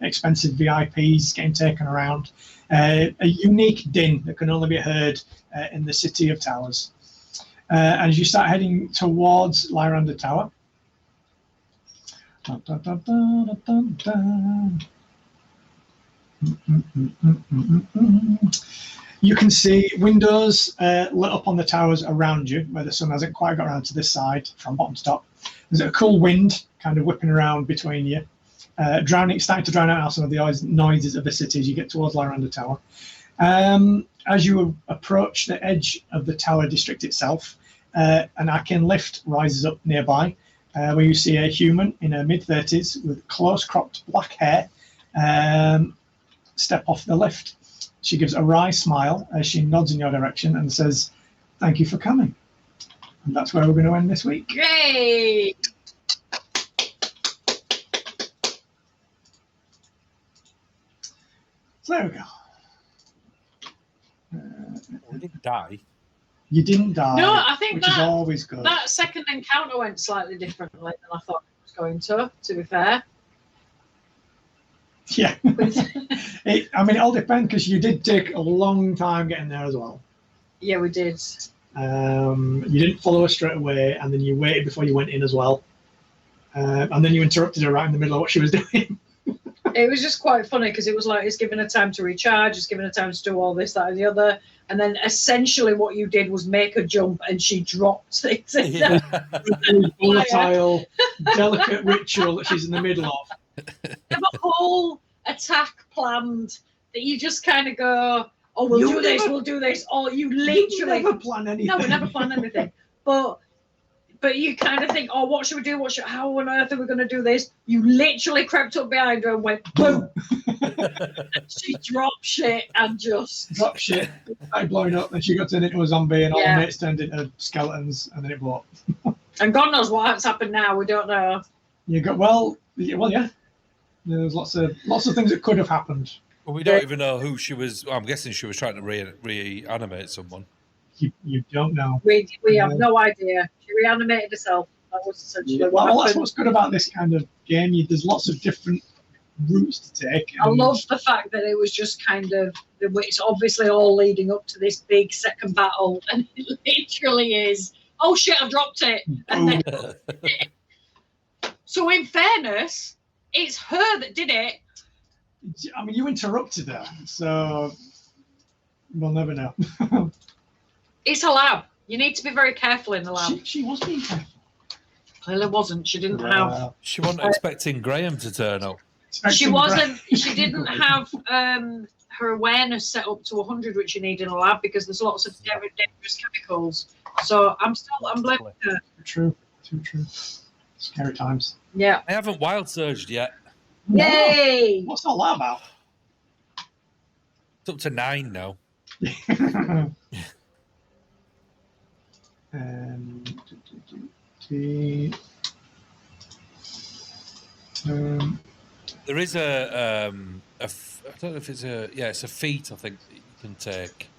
expensive VIPs getting taken around. A unique din that can only be heard in the City of Towers. As you start heading towards Lyranda Tower, you can see windows lit up on the towers around you, where the sun hasn't quite got around to this side from bottom to top. There's a cool wind kind of whipping around between you, starting to drown out some of the noises of the city as you get towards Miranda Tower. As you approach the edge of the tower district itself, an arcane lift rises up nearby, where you see a human in her mid-30s with close-cropped black hair step off the lift. She gives a wry smile as she nods in your direction and says, "Thank you for coming." And that's where we're going to end this week. Yay! So there we go. We didn't die. You didn't die. No, I think which is always good. that second encounter went slightly differently than I thought it was going to be fair. Yeah. It all depends because you did take a long time getting there as well. Yeah, we did. You didn't follow her straight away, and then you waited before you went in as well. And then you interrupted her right in the middle of what she was doing. It was just quite funny because it was like it's giving her time to recharge, it's giving her time to do all this, that, and the other. And then essentially what you did was make her jump and she dropped things in there. Volatile, delicate ritual that she's in the middle of. You have a whole attack planned that you just kind of go, "Oh, we'll do this," or you literally never plan anything. No, we never plan anything. But you kind of think, "Oh, what should we do? How on earth are we going to do this?" You literally crept up behind her and went boom. And she dropped shit and just dropped shit. Started blowing up, and she got turned into a zombie, and all the mates turned into skeletons, and then it blew up. And God knows what's happened now. We don't know. You got yeah. There's lots of things that could have happened. Well, we don't even know who she was. I'm guessing she was trying to reanimate someone. You don't know. We have no idea. She reanimated herself. That was essentially what happened. That's what's good about this kind of game. There's lots of different routes to take. I love the fact that it was just kind of, it's obviously all leading up to this big second battle, and it literally is, "Oh shit, I dropped it." And then, so in fairness, it's her that did it. I mean, you interrupted her, so we'll never know. It's a lab. You need to be very careful in the lab. She was being careful. Clearly wasn't. She didn't have. She wasn't expecting Graham to turn up. She wasn't. She didn't have her awareness set up to 100, which you need in a lab because there's lots of dangerous chemicals. So I'm blaming her. Too true. Scary times. Yeah. I haven't wild surged yet. Yay! What's all that about? It's up to 9 now. There is I don't know if it's it's a feat I think that you can take.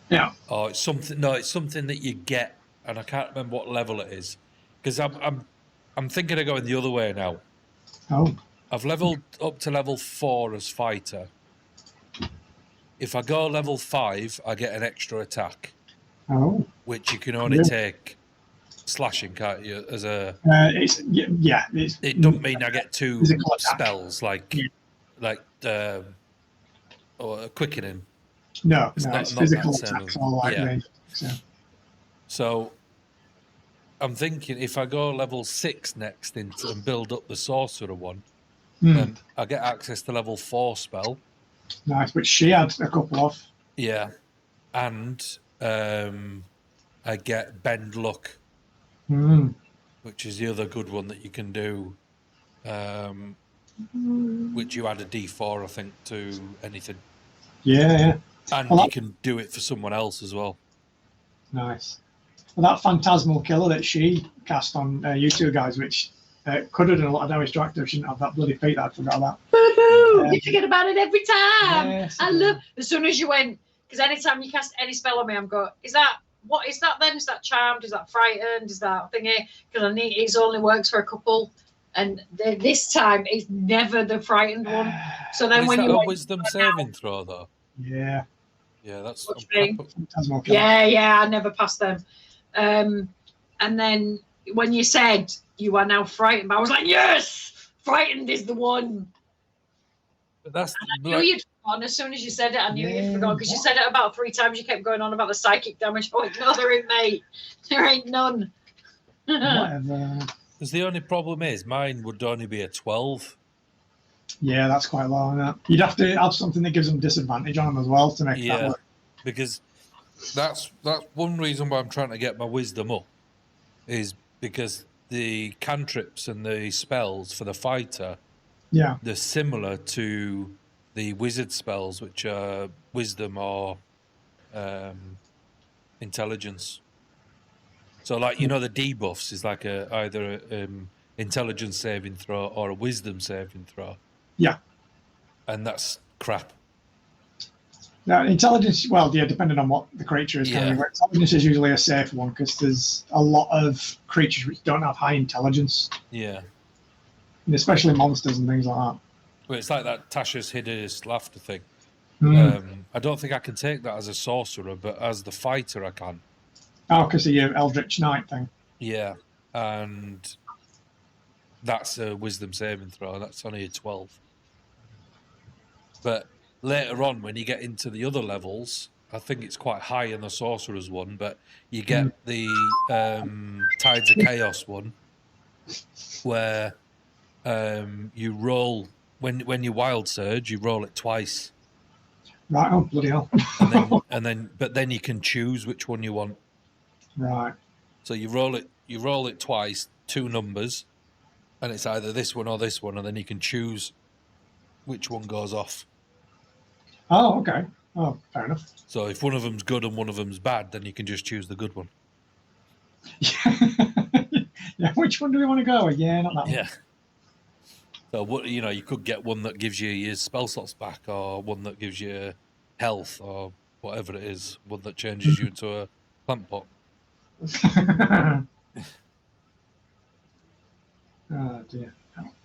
Yeah. Or it's something. No, it's something that you get, and I can't remember what level it is because I'm thinking of going the other way now. Oh. I've leveled up to level 4 as fighter. If I go level 5, I get an extra attack. Oh. Which you can only take slashing, can't you? As a it doesn't mean I get 2 spells like or quickening. No, it's it's physical attacks all like range. So I'm thinking if I go level 6 next and build up the sorcerer one, then I get access to level 4 spell. Nice, which she had a couple of. Yeah, and I get bend luck, which is the other good one that you can do. Which you add a D4, I think, to anything. Yeah. And you can do it for someone else as well. Nice. Well, that phantasmal killer that she cast on you two guys, which could have done a lot of damage to active, shouldn't have that bloody feat that I forgot about. Boo-boo! You forget about it every time. Yes, I love, as soon as you went, because anytime you cast any spell on me, I'm going, what is that then? Is that charmed? Is that frightened? Is that thingy? Because it only works for a couple. And this time, it's never the frightened one. So then when you a wisdom saving throw, though? Yeah. Yeah, that's... Yeah, I never passed them. And then when you said you are now frightened, I was like, yes! Frightened is the one. But that's... I knew you'd forgotten. As soon as you said it, I knew you'd forgotten. Because you said it about 3 times. You kept going on about the psychic damage. Oh, no, there ain't, mate. There ain't none. Whatever. Because the only problem is mine would only be a 12. Yeah, that's quite low. Isn't it? You'd have to have something that gives them disadvantage on them as well to make that work. Because that's one reason why I'm trying to get my wisdom up, is because the cantrips and the spells for the fighter, they're similar to the wizard spells, which are wisdom or intelligence. So, like, you know, the debuffs is like either intelligence saving throw or a wisdom saving throw. Yeah. And that's crap. Now, intelligence, well, yeah, depending on what the creature is. Intelligence is usually a safe one because there's a lot of creatures which don't have high intelligence. Yeah. And especially monsters and things like that. Well, it's like that Tasha's hideous laughter thing. I don't think I can take that as a sorcerer, but as the fighter I can. Oh, because of your Eldritch Knight thing. Yeah, and that's a wisdom saving throw. That's only a 12. But later on, when you get into the other levels, I think it's quite high in the sorcerer's one, but you get the Tides of Chaos one, where you roll, when you wild surge, you roll it twice. Right, oh, bloody hell. But then you can choose which one you want. Right. So you roll it twice, 2 numbers, and it's either this one or this one, and then you can choose which one goes off. Oh, okay. Oh, fair enough. So if one of them's good and one of them's bad, then you can just choose the good one. Yeah, which one do we want to go? Yeah, not that one. Yeah. So you could get one that gives you your spell slots back, or one that gives you health, or whatever it is, one that changes you into a plant pot. Oh dear.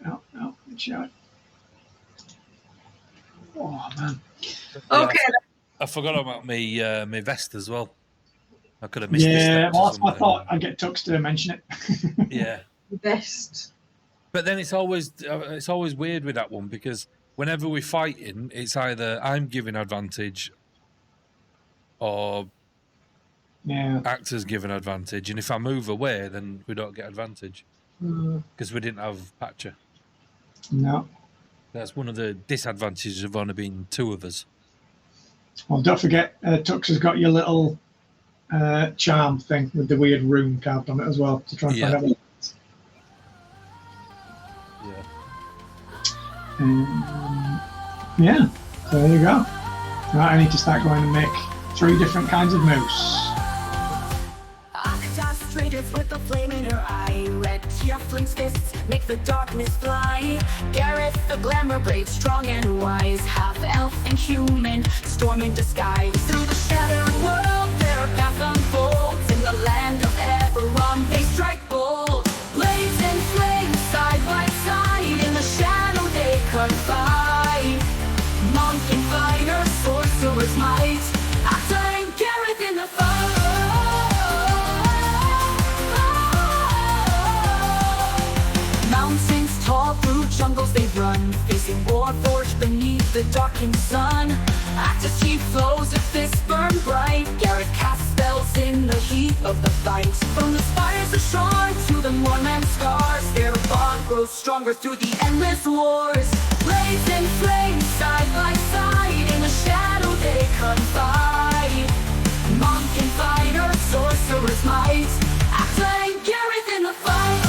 Out. Shot. Oh man. Okay. I forgot about my vest as well. I could have missed this. Yeah, well, that's what I thought. I'd get Tux to mention it. Yeah. Best. But then it's always weird with that one, because whenever we're fighting, it's either I'm giving advantage or actors giving advantage, and if I move away, then we don't get advantage because we didn't have Patcher. No. That's one of the disadvantages of only being 2 of us. Well, don't forget, Tux has got your little charm thing with the weird rune carved on it as well to try and find out. Yeah, so there you go. Right, I need to start going and make 3 different kinds of moose. Traders with a flame in her eye. Red tiefling's fists make the darkness fly. Gareth the glamour brave, strong and wise. Half elf and human, storm in disguise. Through the shattered world, their path unfolds. In the land of Eberron, they strike bold. Blades and flames, side by side. In the shadow they confide. Monk and fighter, sorcerer's might. Actor and Gareth in the fight. Mountains tall, through jungles they run, facing war forged beneath the darkening sun. Active chief flows, a fist burn bright. Garrett casts spells in the heat of the fight. From the spires of shard to the mourman's scars, their bond grows stronger through the endless wars. Blades and flames, side by side. In the shadow they confide. Monk and fighter, sorcerer's might. Actor and Gareth in the fight.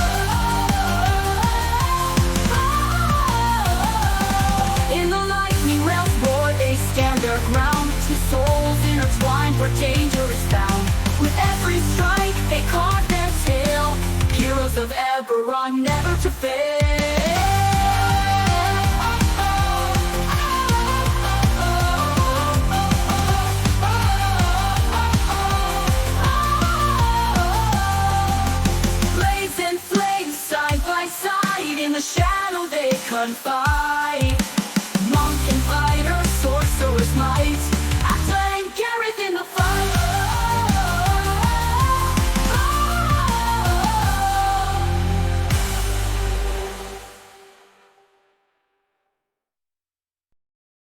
Ground, 2 souls intertwined where danger is found. With every strike they carve their tale. Heroes of Eberron never to fail. Blades and flames side by side. In the shadow they confide.